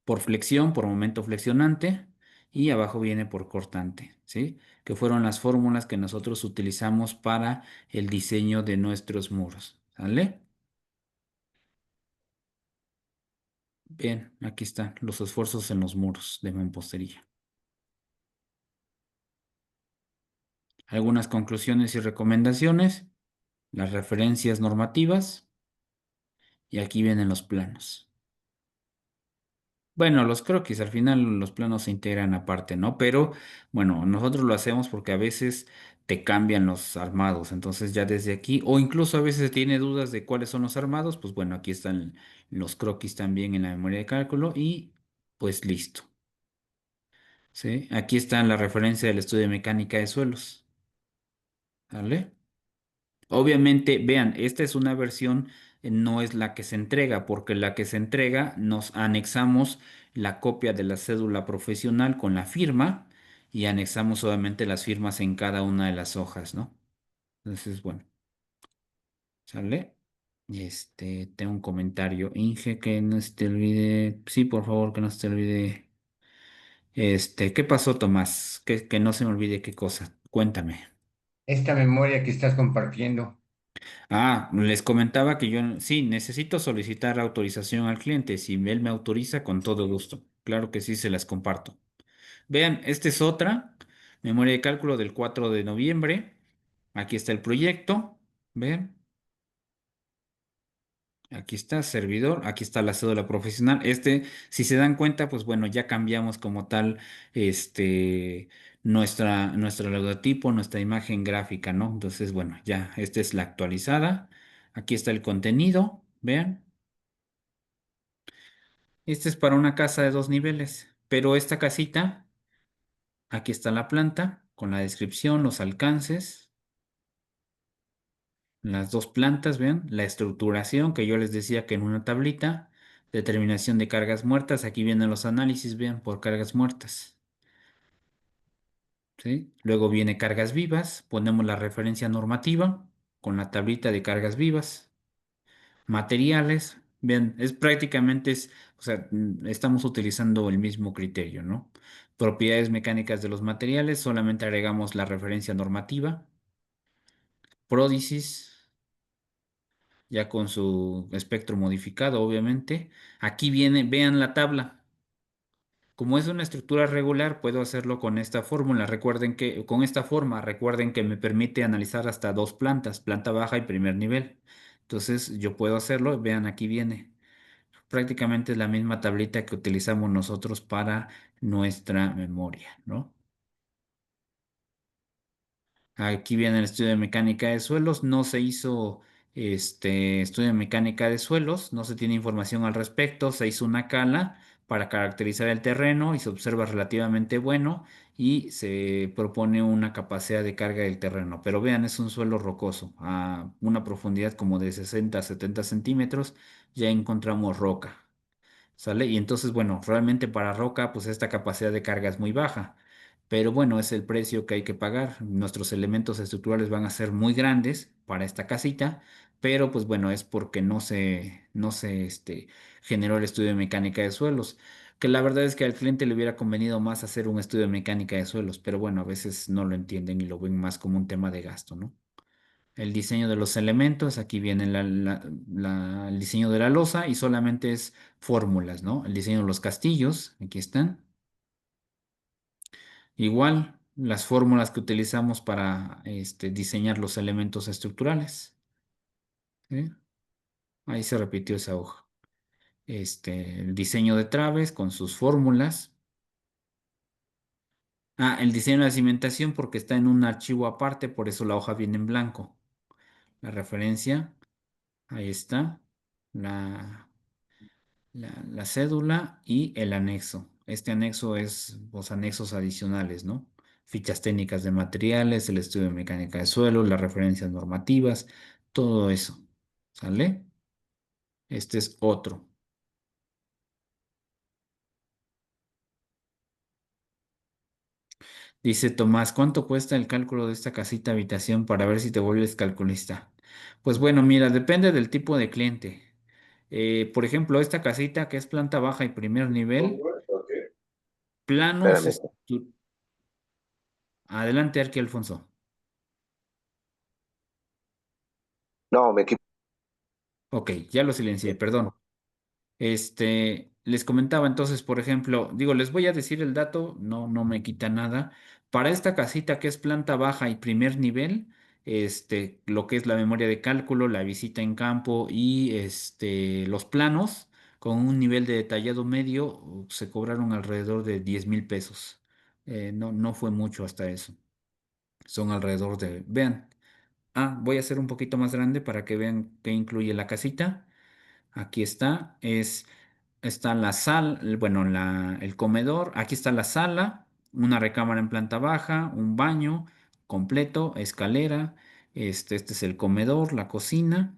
Por flexión, por momento flexionante. Y abajo viene por cortante, ¿sí? Que fueron las fórmulas que nosotros utilizamos para el diseño de nuestros muros. ¿Sale? Bien, aquí están los esfuerzos en los muros de mampostería. Algunas conclusiones y recomendaciones, las referencias normativas y aquí vienen los planos. Bueno, los croquis, al final los planos se integran aparte, ¿no? Pero bueno, nosotros lo hacemos porque a veces te cambian los armados, entonces ya desde aquí, o incluso a veces tiene dudas de cuáles son los armados, pues bueno, aquí están los croquis también en la memoria de cálculo y pues listo, ¿sí? Aquí está la referencia del estudio de mecánica de suelos, ¿vale? Obviamente, vean, esta es una versión, no es la que se entrega, porque la que se entrega nos anexamos la copia de la cédula profesional con la firma y anexamos obviamente las firmas en cada una de las hojas, ¿no? Entonces, bueno, ¿sale? Tengo un comentario. Inge, que no se te olvide. Sí, por favor, que no se te olvide. ¿Qué pasó, Tomás? Que no se me olvide qué cosa. Cuéntame. Esta memoria que estás compartiendo. Les comentaba que yo sí necesito solicitar autorización al cliente. Si él me autoriza, con todo gusto. Claro que sí, se las comparto. Vean, esta es otra memoria de cálculo del 4 de noviembre. Aquí está el proyecto. Vean, aquí está servidor, aquí está la cédula profesional. Si se dan cuenta, pues bueno, ya cambiamos como tal, nuestro logotipo, nuestra imagen gráfica, ¿no? Entonces, bueno, ya, esta es la actualizada. Aquí está el contenido, vean. Este es para una casa de 2 niveles, pero esta casita, aquí está la planta con la descripción, los alcances, las dos plantas, vean, la estructuración que yo les decía que en una tablita, determinación de cargas muertas, aquí vienen los análisis, vean, por cargas muertas, ¿sí? Luego viene cargas vivas, ponemos la referencia normativa con la tablita de cargas vivas. Materiales, bien, o sea, estamos utilizando el mismo criterio, ¿no? Propiedades mecánicas de los materiales, solamente agregamos la referencia normativa. Pródisis, ya con su espectro modificado, obviamente. Aquí viene, vean la tabla. Como es una estructura regular, puedo hacerlo con esta fórmula. Con esta forma, recuerden que me permite analizar hasta dos plantas, planta baja y primer nivel. Entonces, yo puedo hacerlo, vean, aquí viene. prácticamente es la misma tablita que utilizamos nosotros para nuestra memoria, ¿no? Aquí viene el estudio de mecánica de suelos. No se hizo estudio de mecánica de suelos, no se tiene información al respecto. Se hizo una cala para caracterizar el terreno y se observa relativamente bueno y se propone una capacidad de carga del terreno. Pero vean, es un suelo rocoso a una profundidad como de 60 a 70 centímetros. Ya encontramos roca. ¿Sale? Y entonces, bueno, realmente para roca, pues esta capacidad de carga es muy baja. Pero bueno, es el precio que hay que pagar. Nuestros elementos estructurales van a ser muy grandes para esta casita, pero pues bueno, es porque no se generó el estudio de mecánica de suelos. Que la verdad es que al cliente le hubiera convenido más hacer un estudio de mecánica de suelos, pero bueno, a veces no lo entienden y lo ven más como un tema de gasto, ¿no? El diseño de los elementos, aquí viene el diseño de la losa y solamente es fórmulas, ¿no? El diseño de los castillos, aquí están. Igual, las fórmulas que utilizamos para diseñar los elementos estructurales. ¿Sí? Ahí se repitió esa hoja. El diseño de traves con sus fórmulas. Ah, el diseño de la cimentación porque está en un archivo aparte, por eso la hoja viene en blanco. La referencia, ahí está. La cédula y el anexo. Este anexo es los anexos adicionales, ¿no? Fichas técnicas de materiales, el estudio de mecánica de suelo, las referencias normativas, todo eso. ¿Sale? Este es otro. Dice Tomás, ¿cuánto cuesta el cálculo de esta casita habitación para ver si te vuelves calculista? Pues bueno, mira, depende del tipo de cliente. Por ejemplo, esta casita que es planta baja y primer nivel, planos. Espérame. Adelante, Arqui Alfonso. No, me equivoqué. Ok, ya lo silencié, perdón. Les comentaba entonces, por ejemplo, digo, les voy a decir el dato, no me quita nada. Para esta casita que es planta baja y primer nivel, lo que es la memoria de cálculo, la visita en campo y los planos, con un nivel de detallado medio, se cobraron alrededor de 10,000 pesos. No fue mucho hasta eso. Son alrededor de, vean. Voy a hacer un poquito más grande para que vean qué incluye la casita. Aquí está, está la sala, bueno, el comedor. Aquí está la sala, una recámara en planta baja, un baño completo, escalera. Este es el comedor, la cocina.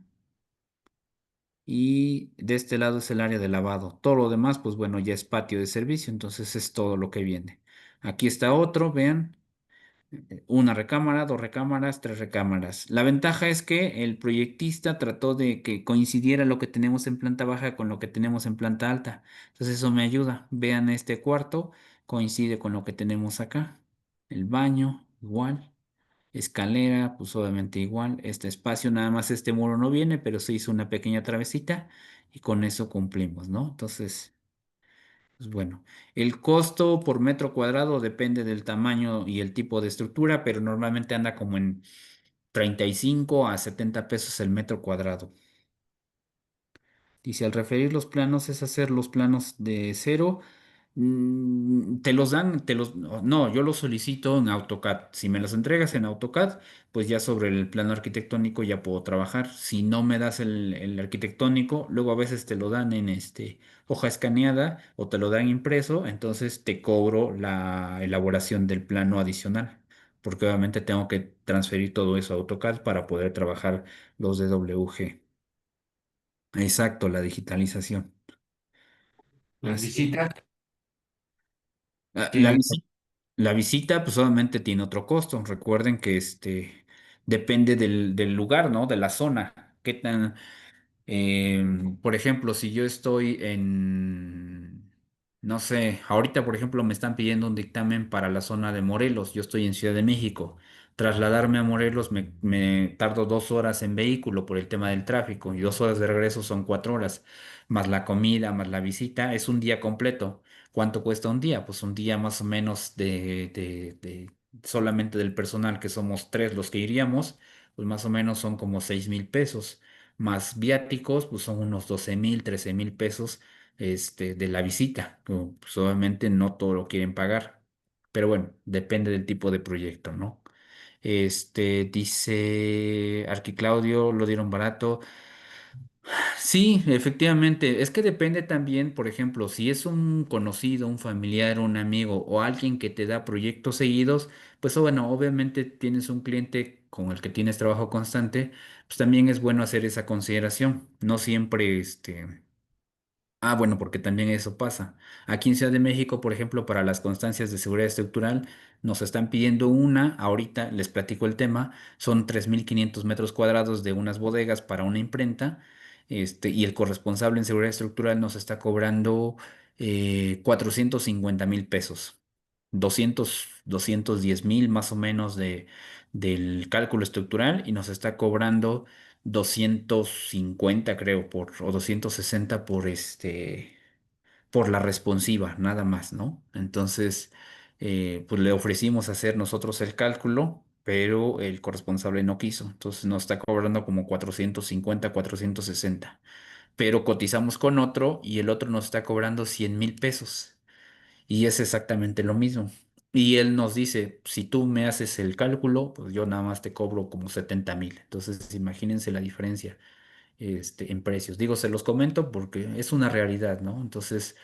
Y de este lado es el área de lavado. Todo lo demás, pues bueno, ya es patio de servicio, entonces es todo lo que viene. Aquí está otro, vean. Una recámara, dos recámaras, tres recámaras. La ventaja es que el proyectista trató de que coincidiera lo que tenemos en planta baja con lo que tenemos en planta alta. Entonces eso me ayuda. Vean este cuarto, coincide con lo que tenemos acá. El baño, igual. Escalera, pues obviamente igual. Este espacio, nada más este muro no viene, pero se hizo una pequeña travesita y con eso cumplimos, ¿no? Entonces... Pues bueno, el costo por metro cuadrado depende del tamaño y el tipo de estructura, pero normalmente anda como en 35 a 70 pesos el metro cuadrado. Dice, al referir los planos es hacer los planos de cero. Te los dan, no, yo los solicito en AutoCAD. Si me los entregas en AutoCAD, pues ya sobre el plano arquitectónico ya puedo trabajar. Si no me das el arquitectónico, luego a veces te lo dan en hoja escaneada o te lo dan impreso, entonces te cobro la elaboración del plano adicional, porque obviamente tengo que transferir todo eso a AutoCAD para poder trabajar los de WG. Exacto, la digitalización. Las Así. visitas La, la tienen, visi- la visita, pues obviamente tiene otro costo. Recuerden que depende del lugar, ¿no? De la zona. ¿Qué tan, por ejemplo, si yo estoy no sé, ahorita, por ejemplo, me están pidiendo un dictamen para la zona de Morelos. Yo estoy en Ciudad de México. Trasladarme a Morelos me tardo 2 horas en vehículo por el tema del tráfico y 2 horas de regreso son 4 horas, más la comida, más la visita, es un día completo. ¿Cuánto cuesta un día? Pues un día más o menos solamente del personal, que somos tres los que iríamos, pues más o menos son como 6,000 pesos. más viáticos, pues son unos 12,000, 13,000 pesos de la visita. Pues obviamente no todo lo quieren pagar, pero bueno, depende del tipo de proyecto, ¿no? Dice Arqui Claudio, lo dieron barato. Sí, efectivamente. Es que depende también, por ejemplo, si es un conocido, un familiar, un amigo o alguien que te da proyectos seguidos, pues bueno, obviamente tienes un cliente con el que tienes trabajo constante, pues también es bueno hacer esa consideración. No siempre, bueno, porque también eso pasa. Aquí en Ciudad de México, por ejemplo, para las constancias de seguridad estructural, nos están pidiendo ahorita les platico el tema, son 3,500 metros cuadrados de unas bodegas para una imprenta, y el corresponsable en seguridad estructural nos está cobrando 450,000 pesos, 210,000 más o menos del cálculo estructural y nos está cobrando 250 creo, o 260 por la responsiva, nada más, ¿no? Entonces, pues le ofrecimos hacer nosotros el cálculo, pero el corresponsable no quiso. Entonces nos está cobrando como 450, 460. Pero cotizamos con otro y el otro nos está cobrando 100,000 pesos. Y es exactamente lo mismo. Y él nos dice, si tú me haces el cálculo, pues yo nada más te cobro como 70,000. Entonces, imagínense la diferencia, en precios. Digo, se los comento porque es una realidad, ¿no? Entonces,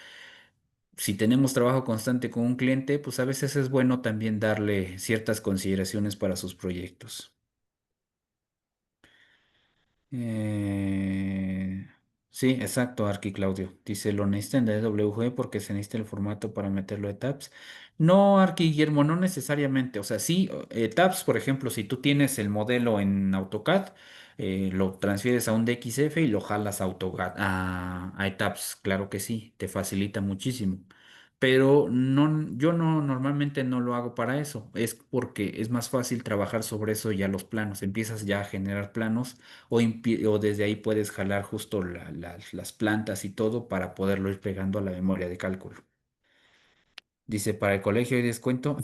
si tenemos trabajo constante con un cliente, pues a veces es bueno también darle ciertas consideraciones para sus proyectos. Eh, sí, exacto, Arqui Claudio. Dice, lo necesitan de WG porque se necesita el formato para meterlo de tabs. No, Arqui Guillermo, no necesariamente. O sea, sí, tabs, por ejemplo, si tú tienes el modelo en AutoCAD, lo transfieres a un DXF y lo jalas a AutoCAD, a tabs. Claro que sí, te facilita muchísimo. Pero no, yo no normalmente no lo hago para eso. Es porque es más fácil trabajar sobre eso ya los planos. Empiezas ya a generar planos o desde ahí puedes jalar justo las plantas y todo para poderlo ir pegando a la memoria de cálculo. Dice, para el colegio hay descuento.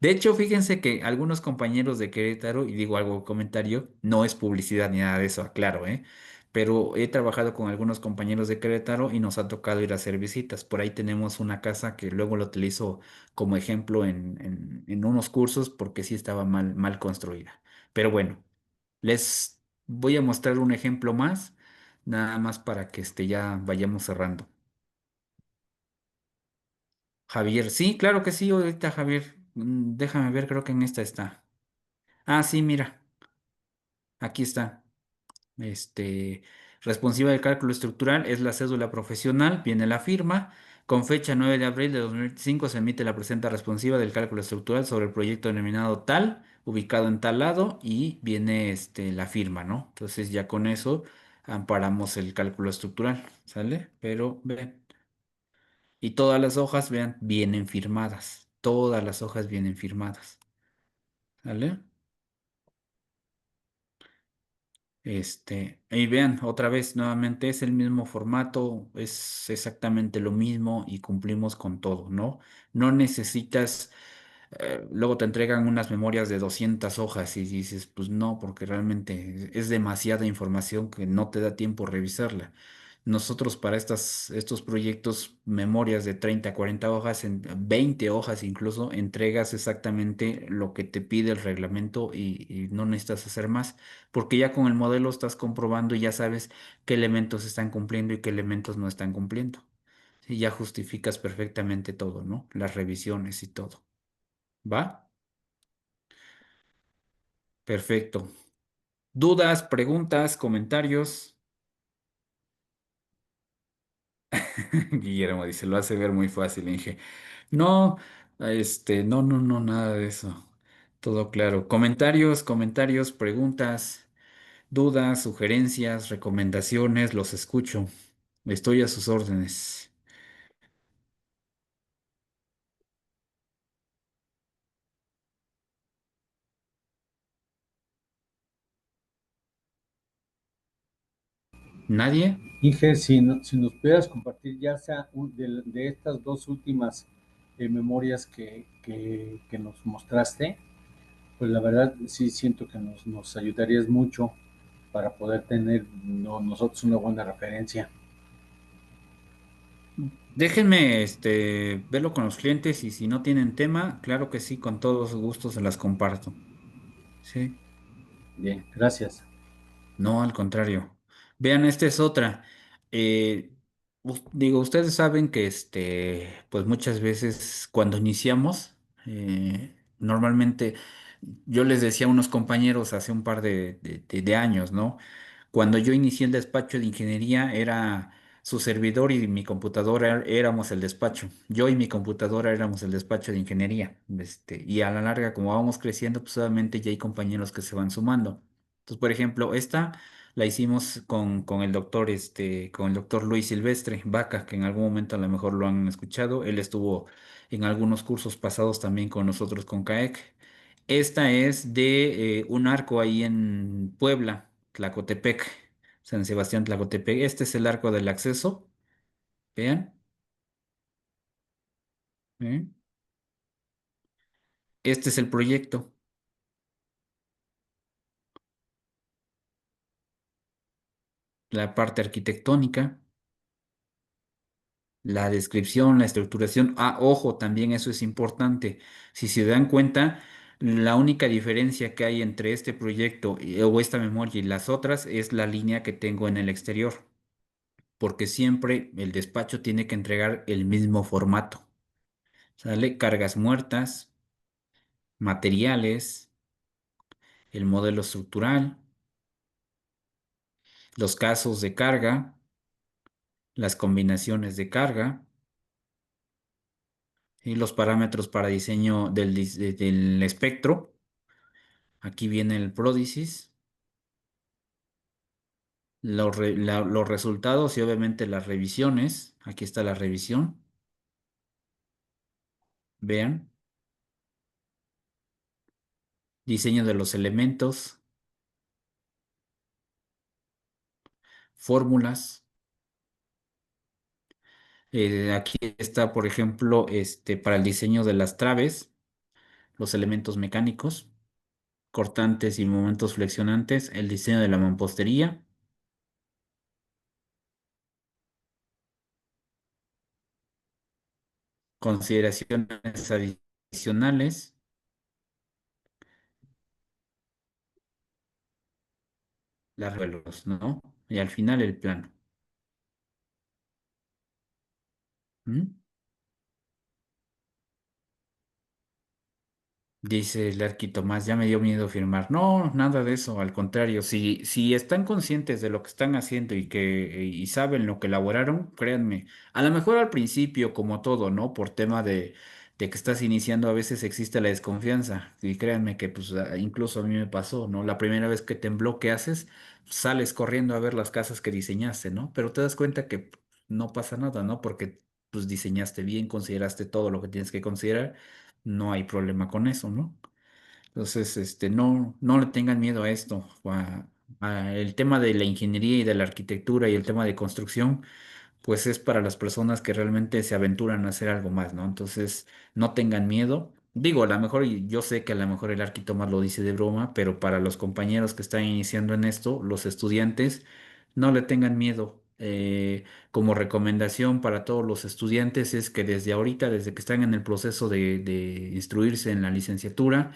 De hecho, fíjense que algunos compañeros de Querétaro, y digo algo comentario, no es publicidad ni nada de eso, aclaro, ¿eh? Pero he trabajado con algunos compañeros de Querétaro y nos ha tocado ir a hacer visitas. Por ahí tenemos una casa que luego lo utilizo como ejemplo en unos cursos porque sí estaba mal construida. Pero bueno, les voy a mostrar un ejemplo más, nada más para que ya vayamos cerrando. Javier, sí, claro que sí, ahorita Javier. Déjame ver, creo que en esta está. Ah, sí, mira, aquí está. Responsiva del cálculo estructural es la cédula profesional, viene la firma. Con fecha 9 de abril de 2025 se emite la presenta responsiva del cálculo estructural sobre el proyecto denominado tal, ubicado en tal lado, y viene la firma, ¿no? Entonces ya con eso amparamos el cálculo estructural, ¿sale? Pero ven. Y todas las hojas, vean, vienen firmadas. Todas las hojas vienen firmadas. ¿Sale? Y vean, otra vez, nuevamente es el mismo formato, es exactamente lo mismo y cumplimos con todo, ¿no? No necesitas, luego te entregan unas memorias de 200 hojas y dices, pues no, porque realmente es demasiada información que no te da tiempo revisarla. Nosotros para estos proyectos, memorias de 30 40 hojas, en 20 hojas incluso, entregas exactamente lo que te pide el reglamento y no necesitas hacer más porque ya con el modelo estás comprobando y ya sabes qué elementos están cumpliendo y qué elementos no están cumpliendo. Y ya justificas perfectamente todo, ¿no? Las revisiones y todo. ¿Va? Perfecto. ¿Dudas, preguntas, comentarios? Guillermo dice, lo hace ver muy fácil, Inge. No, no, nada de eso. Todo claro. Comentarios, preguntas, dudas, sugerencias, recomendaciones, los escucho. Estoy a sus órdenes. ¿Nadie? Inge, si nos pudieras compartir ya sea de estas dos últimas memorias que nos mostraste, pues la verdad sí siento que nos ayudarías mucho para poder tener nosotros una buena referencia. Déjenme verlo con los clientes y si no tienen tema, claro que sí, con todos gustos se las comparto. Sí. Bien, gracias. No, al contrario. Vean, esta es otra. Eh, Digo, ustedes saben que pues muchas veces cuando iniciamos, normalmente yo les decía a unos compañeros hace un par de años, ¿no? Cuando yo inicié el despacho de ingeniería, era su servidor y mi computadora éramos el despacho. Yo y mi computadora éramos el despacho de ingeniería. Y a la larga, como vamos creciendo, pues obviamente ya hay compañeros que se van sumando. Entonces, por ejemplo, esta la hicimos con el doctor, con el doctor Luis Silvestre Vaca, que en algún momento a lo mejor lo han escuchado. Él estuvo en algunos cursos pasados también con nosotros con CAEC. Esta es de un arco ahí en Puebla, Tlacotepec, San Sebastián Tlacotepec. Este es el arco del acceso. Vean. ¿eh? Este es el proyecto. La parte arquitectónica. La descripción, la estructuración. Ah, ojo, también eso es importante. Si se dan cuenta, la única diferencia que hay entre este proyecto o esta memoria y las otras es la línea que tengo en el exterior, porque siempre el despacho tiene que entregar el mismo formato. ¿Sale? Cargas muertas, materiales, el modelo estructural, los casos de carga, las combinaciones de carga y los parámetros para diseño del espectro. Aquí viene el pródisis, los resultados y obviamente las revisiones. Aquí está la revisión. Vean. Diseño de los elementos, fórmulas. Aquí está, por ejemplo, para el diseño de las traves, los elementos mecánicos, cortantes y momentos flexionantes, el diseño de la mampostería, consideraciones adicionales, las revelos, ¿no? Y al final el plano. ¿Mm? Dice el Arqui Tomás, ya me dio miedo firmar. No, nada de eso, al contrario, si están conscientes de lo que están haciendo y saben lo que elaboraron, créanme, a lo mejor al principio, como todo, ¿no? Por tema de que estás iniciando, a veces existe la desconfianza. Y créanme que pues incluso a mí me pasó, ¿no? La primera vez que tembló, ¿qué haces? Sales corriendo a ver las casas que diseñaste, ¿no? Pero te das cuenta que no pasa nada, ¿no? Porque pues diseñaste bien, consideraste todo lo que tienes que considerar, no hay problema con eso, ¿no? Entonces, no le tengan miedo a esto. El tema de la ingeniería y de la arquitectura y el tema de construcción, pues es para las personas que realmente se aventuran a hacer algo más, ¿no? Entonces, no tengan miedo. Digo, a lo mejor, y yo sé que a lo mejor el Arqui Tomás lo dice de broma, pero para los compañeros que están iniciando en esto, los estudiantes, no le tengan miedo. Como recomendación para todos los estudiantes es que desde ahorita, desde que están en el proceso de instruirse en la licenciatura,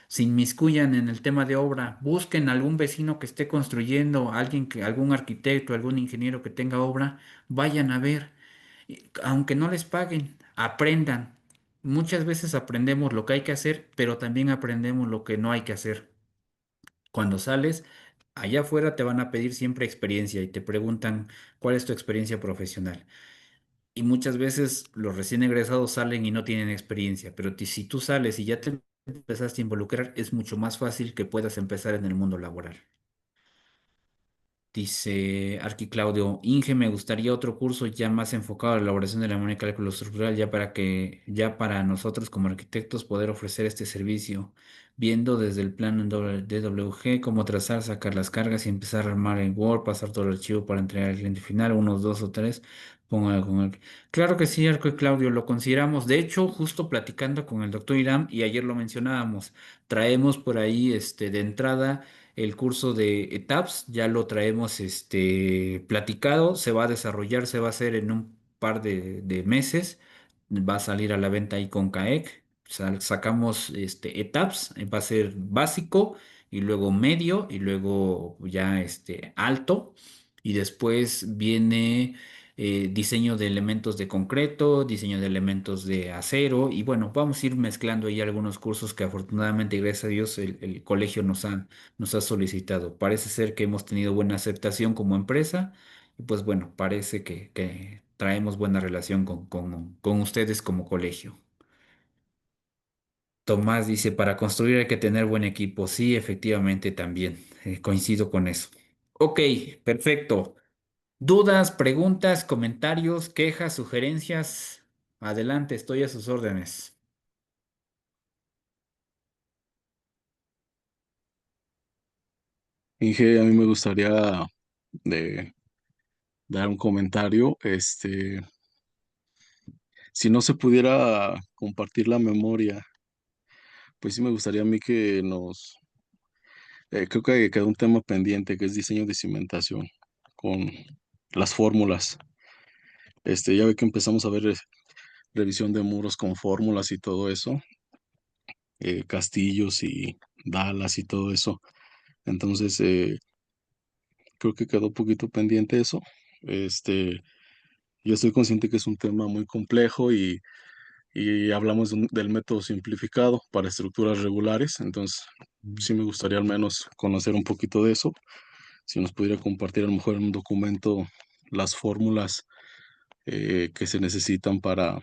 se inmiscuyan en el tema de obra, busquen algún vecino que esté construyendo, algún arquitecto, algún ingeniero que tenga obra, vayan a ver, aunque no les paguen, aprendan. Muchas veces aprendemos lo que hay que hacer, pero también aprendemos lo que no hay que hacer. Cuando sales, allá afuera te van a pedir siempre experiencia y te preguntan cuál es tu experiencia profesional. Y muchas veces los recién egresados salen y no tienen experiencia, pero si tú sales y ya te empezaste a involucrar, es mucho más fácil que puedas empezar en el mundo laboral. Dice Arqui Claudio, Inge, me gustaría otro curso ya más enfocado a la elaboración de la memoria y cálculo estructural, ya para nosotros como arquitectos poder ofrecer este servicio, viendo desde el plano en DWG cómo trazar, sacar las cargas y empezar a armar en Word, pasar todo el archivo para entregar al cliente final, unos dos o tres, ponga con el... Claro que sí, Arqui Claudio, lo consideramos. De hecho, justo platicando con el doctor Irán, y ayer lo mencionábamos, traemos por ahí de entrada El curso de ETAPS ya lo traemos platicado, se va a desarrollar, se va a hacer en un par de meses, va a salir a la venta ahí con CAEC. Sacamos ETAPS, va a ser básico y luego medio y luego ya alto. Y después viene diseño de elementos de concreto, diseño de elementos de acero y bueno, vamos a ir mezclando ahí algunos cursos que afortunadamente, gracias a Dios, el colegio nos ha solicitado. Parece ser que hemos tenido buena aceptación como empresa y pues bueno, parece que traemos buena relación con ustedes como colegio. Tomás dice, para construir hay que tener buen equipo. Sí, efectivamente también. Coincido con eso. Ok, perfecto. ¿Dudas, preguntas, comentarios, quejas, sugerencias? Adelante, estoy a sus órdenes. Inge, a mí me gustaría de dar un comentario. Si no se pudiera compartir la memoria, pues sí me gustaría a mí que creo que queda un tema pendiente, que es diseño de cimentación con las fórmulas. Ya ve que empezamos a ver revisión de muros con fórmulas y todo eso, castillos y dalas y todo eso. Entonces, creo que quedó un poquito pendiente eso. Este, yo estoy consciente que es un tema muy complejo y hablamos del método simplificado para estructuras regulares. Entonces, sí me gustaría al menos conocer un poquito de eso. Si nos pudiera compartir a lo mejor en un documento las fórmulas que se necesitan para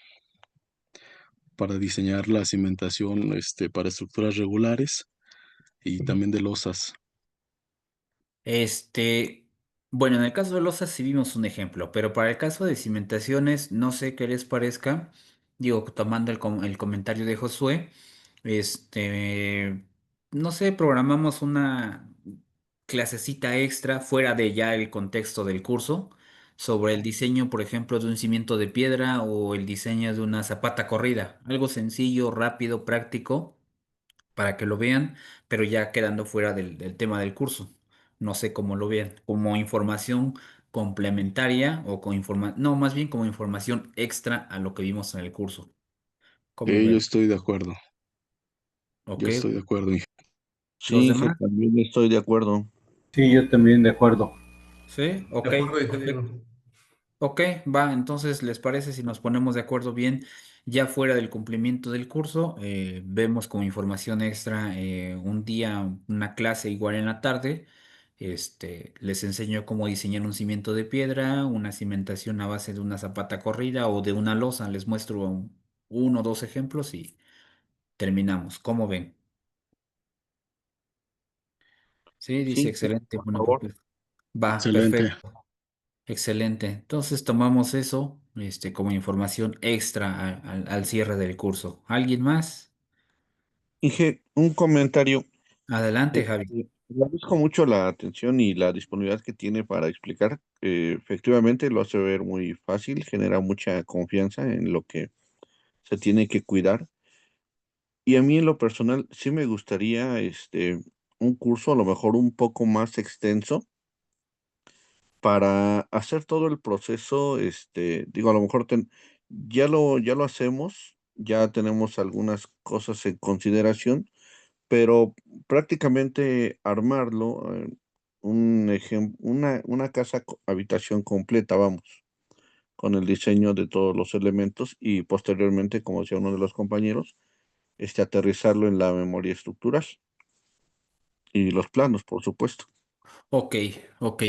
diseñar la cimentación para estructuras regulares y también de losas. Este, bueno, en el caso de losas sí vimos un ejemplo, pero para el caso de cimentaciones, no sé qué les parezca. Digo, tomando el comentario de Josué, este, no sé, programamos una clasecita extra fuera de ya el contexto del curso sobre el diseño, por ejemplo, de un cimiento de piedra o el diseño de una zapata corrida. Algo sencillo, rápido, práctico para que lo vean, pero ya quedando fuera del tema del curso. No sé cómo lo vean, como información complementaria o no, más bien como información extra a lo que vimos en el curso. ¿Cómo Yo ven? estoy de acuerdo. ¿Ok? Yo estoy de acuerdo, Inge. ¿Los Sí, Inge, demás? también estoy de acuerdo. Sí, yo también de acuerdo. ¿Sí? De Ok, acuerdo, perfecto. ingeniero. Ok, va, entonces, ¿les parece si nos ponemos de acuerdo bien ya fuera del cumplimiento del curso? Vemos como información extra un día, una clase igual en la tarde. Les enseño cómo diseñar un cimiento de piedra, una cimentación a base de una zapata corrida o de una losa. Les muestro uno o dos ejemplos y terminamos. ¿Cómo ven? Sí, dice Sí, excelente. por Bueno, favor. pues, va, Excelente. perfecto. Excelente. Entonces tomamos eso, como información extra al cierre del curso. ¿Alguien más? Inge, un comentario. Adelante, Javi. Agradezco mucho la atención y la disponibilidad que tiene para explicar. Efectivamente, lo hace ver muy fácil, genera mucha confianza en lo que se tiene que cuidar. Y a mí en lo personal sí me gustaría un curso a lo mejor un poco más extenso para hacer todo el proceso, digo, a lo mejor ya lo hacemos, ya tenemos algunas cosas en consideración, pero prácticamente armarlo, una casa habitación completa, vamos, con el diseño de todos los elementos y posteriormente, como decía uno de los compañeros, aterrizarlo en la memoria estructural y los planos, por supuesto. Ok, ok.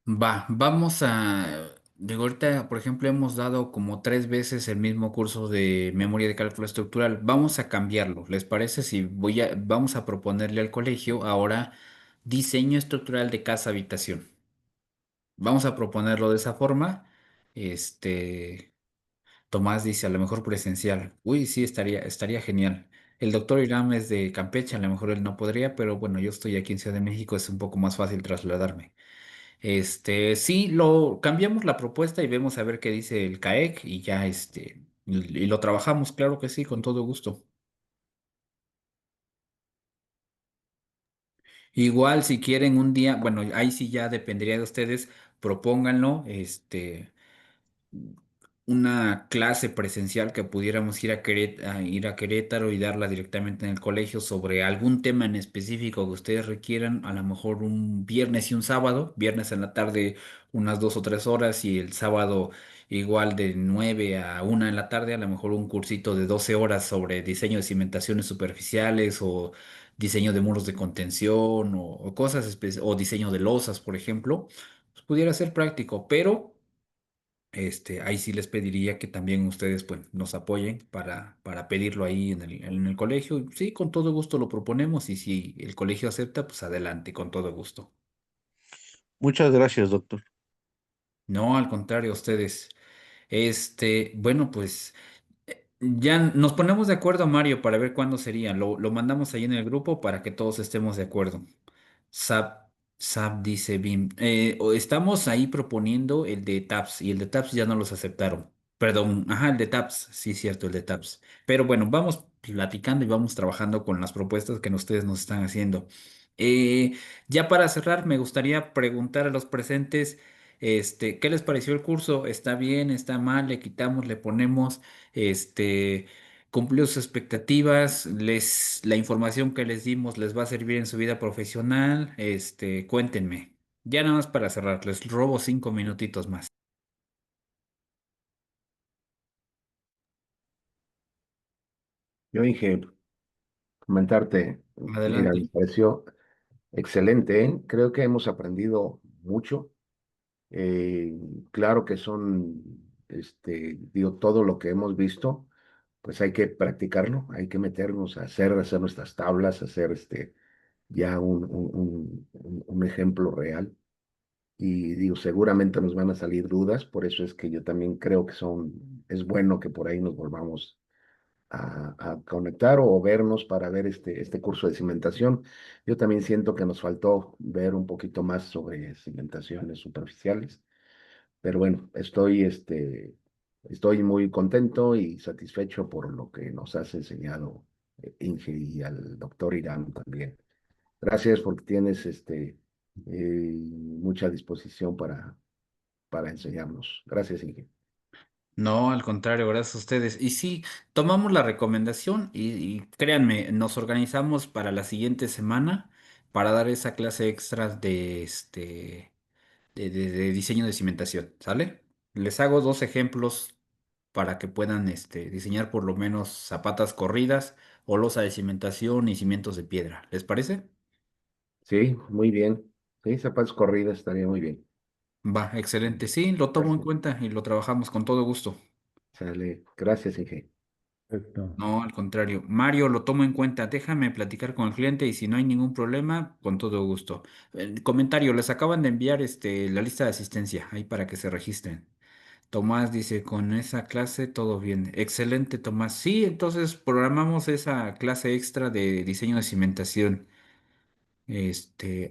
Vamos a... Digo, ahorita, por ejemplo, hemos dado como 3 veces el mismo curso de memoria de cálculo estructural. Vamos a cambiarlo. ¿Les parece si vamos a proponerle al colegio ahora diseño estructural de casa habitación? Vamos a proponerlo de esa forma. Este, Tomás dice, a lo mejor presencial. Uy, sí, estaría genial. El doctor Irán es de Campeche, a lo mejor él no podría, pero bueno, yo estoy aquí en Ciudad de México, es un poco más fácil trasladarme. Sí, lo cambiamos la propuesta y vemos a ver qué dice el CAEC y ya y lo trabajamos, claro que sí, con todo gusto. Igual si quieren un día, bueno, ahí sí ya dependería de ustedes, propónganlo, una clase presencial que pudiéramos ir a Querétaro y darla directamente en el colegio sobre algún tema en específico que ustedes requieran, a lo mejor un viernes y un sábado, viernes en la tarde unas 2 o 3 horas y el sábado igual de 9 a 1 de la tarde, a lo mejor un cursito de 12 horas sobre diseño de cimentaciones superficiales o diseño de muros de contención o cosas o diseño de losas, por ejemplo, pues pudiera ser práctico, pero ahí sí les pediría que también ustedes pues, nos apoyen para pedirlo ahí en el colegio. Sí, con todo gusto lo proponemos y si el colegio acepta, pues adelante, con todo gusto. Muchas gracias, doctor. No, al contrario, ustedes. Bueno, pues ya nos ponemos de acuerdo, Mario, para ver cuándo sería. Lo mandamos ahí en el grupo para que todos estemos de acuerdo. SAP, SAP dice BIM. Estamos ahí proponiendo el de TAPS y el de TAPS ya no los aceptaron. Perdón, ajá, el de TAPS, sí, cierto, el de TAPS. Pero bueno, vamos platicando y vamos trabajando con las propuestas que ustedes nos están haciendo. Eh, ya para cerrar, me gustaría preguntar a los presentes, ¿qué les pareció el curso? ¿Está bien? ¿Está mal? ¿Le quitamos? ¿Le ponemos? Este, ¿Cumplió sus expectativas? La información que les dimos les va a servir en su vida profesional? Cuéntenme. Ya nada más para cerrar, les robo 5 minutitos más. Yo dije, comentarte, mira, me Adelante. pareció excelente, ¿eh? Creo que hemos aprendido mucho. Eh, claro que son, digo, todo lo que hemos visto, pues hay que practicarlo, hay que meternos a hacer nuestras tablas, hacer ya un ejemplo real. Y digo, seguramente nos van a salir dudas, por eso es que yo también creo que es bueno que por ahí nos volvamos a conectar o vernos para ver este curso de cimentación. Yo también siento que nos faltó ver un poquito más sobre cimentaciones superficiales, pero bueno, estoy muy contento y satisfecho por lo que nos has enseñado, Inge, y al doctor Irán también. Gracias porque tienes mucha disposición para enseñarnos. Gracias, Inge. No, al contrario, gracias a ustedes. Y sí, tomamos la recomendación y créanme, nos organizamos para la siguiente semana para dar esa clase extra de diseño de cimentación, ¿sale? Les hago 2 ejemplos para que puedan diseñar por lo menos zapatas corridas o losa de cimentación y cimientos de piedra. ¿Les parece? Sí, muy bien. Sí, zapatos corridas estaría muy bien. Va, excelente. Sí, lo tomo en Gracias. cuenta y lo trabajamos con todo gusto. Sale. Gracias, Inge. Perfecto. No, al contrario. Mario, lo tomo en cuenta. Déjame platicar con el cliente y si no hay ningún problema, con todo gusto. Comentario, les acaban de enviar la lista de asistencia ahí para que se registren. Tomás dice, con esa clase todo bien. Excelente, Tomás. Sí, entonces programamos esa clase extra de diseño de cimentación.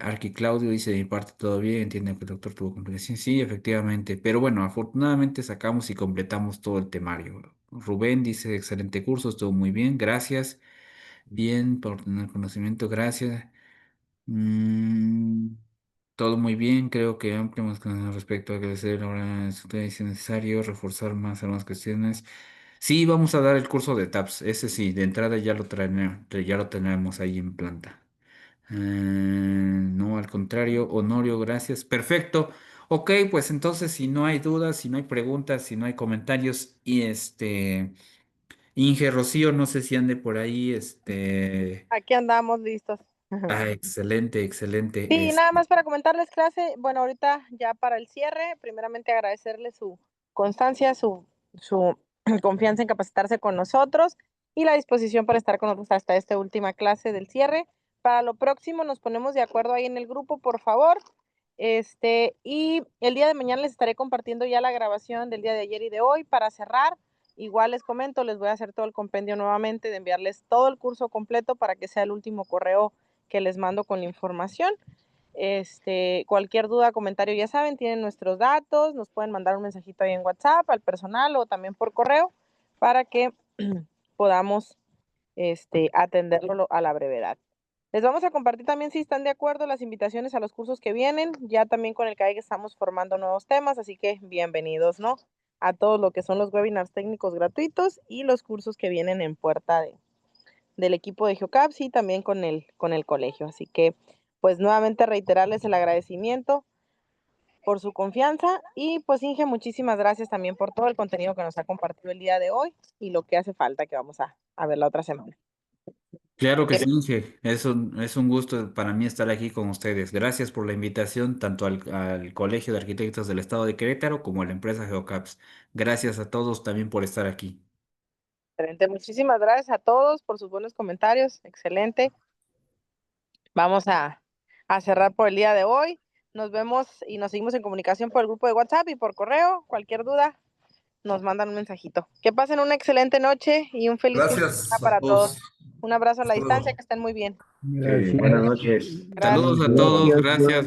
Arqui Claudio dice de mi parte todo bien, entiende que el doctor tuvo complicaciones. Sí, efectivamente. Pero bueno, afortunadamente sacamos y completamos todo el temario. Rubén dice, excelente curso, estuvo muy bien, gracias. Bien, por tener conocimiento, gracias. Mm, todo muy bien, creo que amplio más con respecto a crecer ahora es necesario reforzar más algunas cuestiones. Sí, vamos a dar el curso de TAPS, ese sí, de entrada ya lo tenemos ahí en planta. No, al contrario, Honorio, gracias. Perfecto. Ok, pues entonces si no hay dudas, si no hay preguntas, si no hay comentarios y Inge Rocío, no sé si ande por ahí, Aquí andamos listos. excelente, excelente. Sí, nada más para comentarles, clase. Bueno, ahorita ya para el cierre, primeramente agradecerle su constancia, su confianza en capacitarse con nosotros y la disposición para estar con nosotros hasta esta última clase del cierre. Para lo próximo nos ponemos de acuerdo ahí en el grupo, por favor. Y el día de mañana les estaré compartiendo ya la grabación del día de ayer y de hoy para cerrar. Igual les comento, les voy a hacer todo el compendio nuevamente de enviarles todo el curso completo para que sea el último correo que les mando con la información. Cualquier duda, comentario, ya saben, tienen nuestros datos, nos pueden mandar un mensajito ahí en WhatsApp al personal o también por correo para que podamos atenderlo a la brevedad. Les vamos a compartir también, si están de acuerdo, las invitaciones a los cursos que vienen. Ya también con el CAE estamos formando nuevos temas, así que bienvenidos, ¿no? A todos lo que son los webinars técnicos gratuitos y los cursos que vienen en puerta del equipo de GeoCaps y también con el colegio. Así que, pues nuevamente reiterarles el agradecimiento por su confianza y pues Inge, muchísimas gracias también por todo el contenido que nos ha compartido el día de hoy y lo que hace falta que vamos a ver la otra semana. Claro que sí, Inge. Es un gusto para mí estar aquí con ustedes. Gracias por la invitación, tanto al Colegio de Arquitectos del Estado de Querétaro como a la empresa GeoCaps. Gracias a todos también por estar aquí. Excelente, muchísimas gracias a todos por sus buenos comentarios. Excelente. Vamos a cerrar por el día de hoy. Nos vemos y nos seguimos en comunicación por el grupo de WhatsApp y por correo. Cualquier duda, nos mandan un mensajito. Que pasen una excelente noche y un feliz fin de semana Gracias a para todos. todos. Un abrazo a la Hasta luego. distancia, que estén muy bien. Sí, buenas noches. Saludos a Gracias. todos, gracias.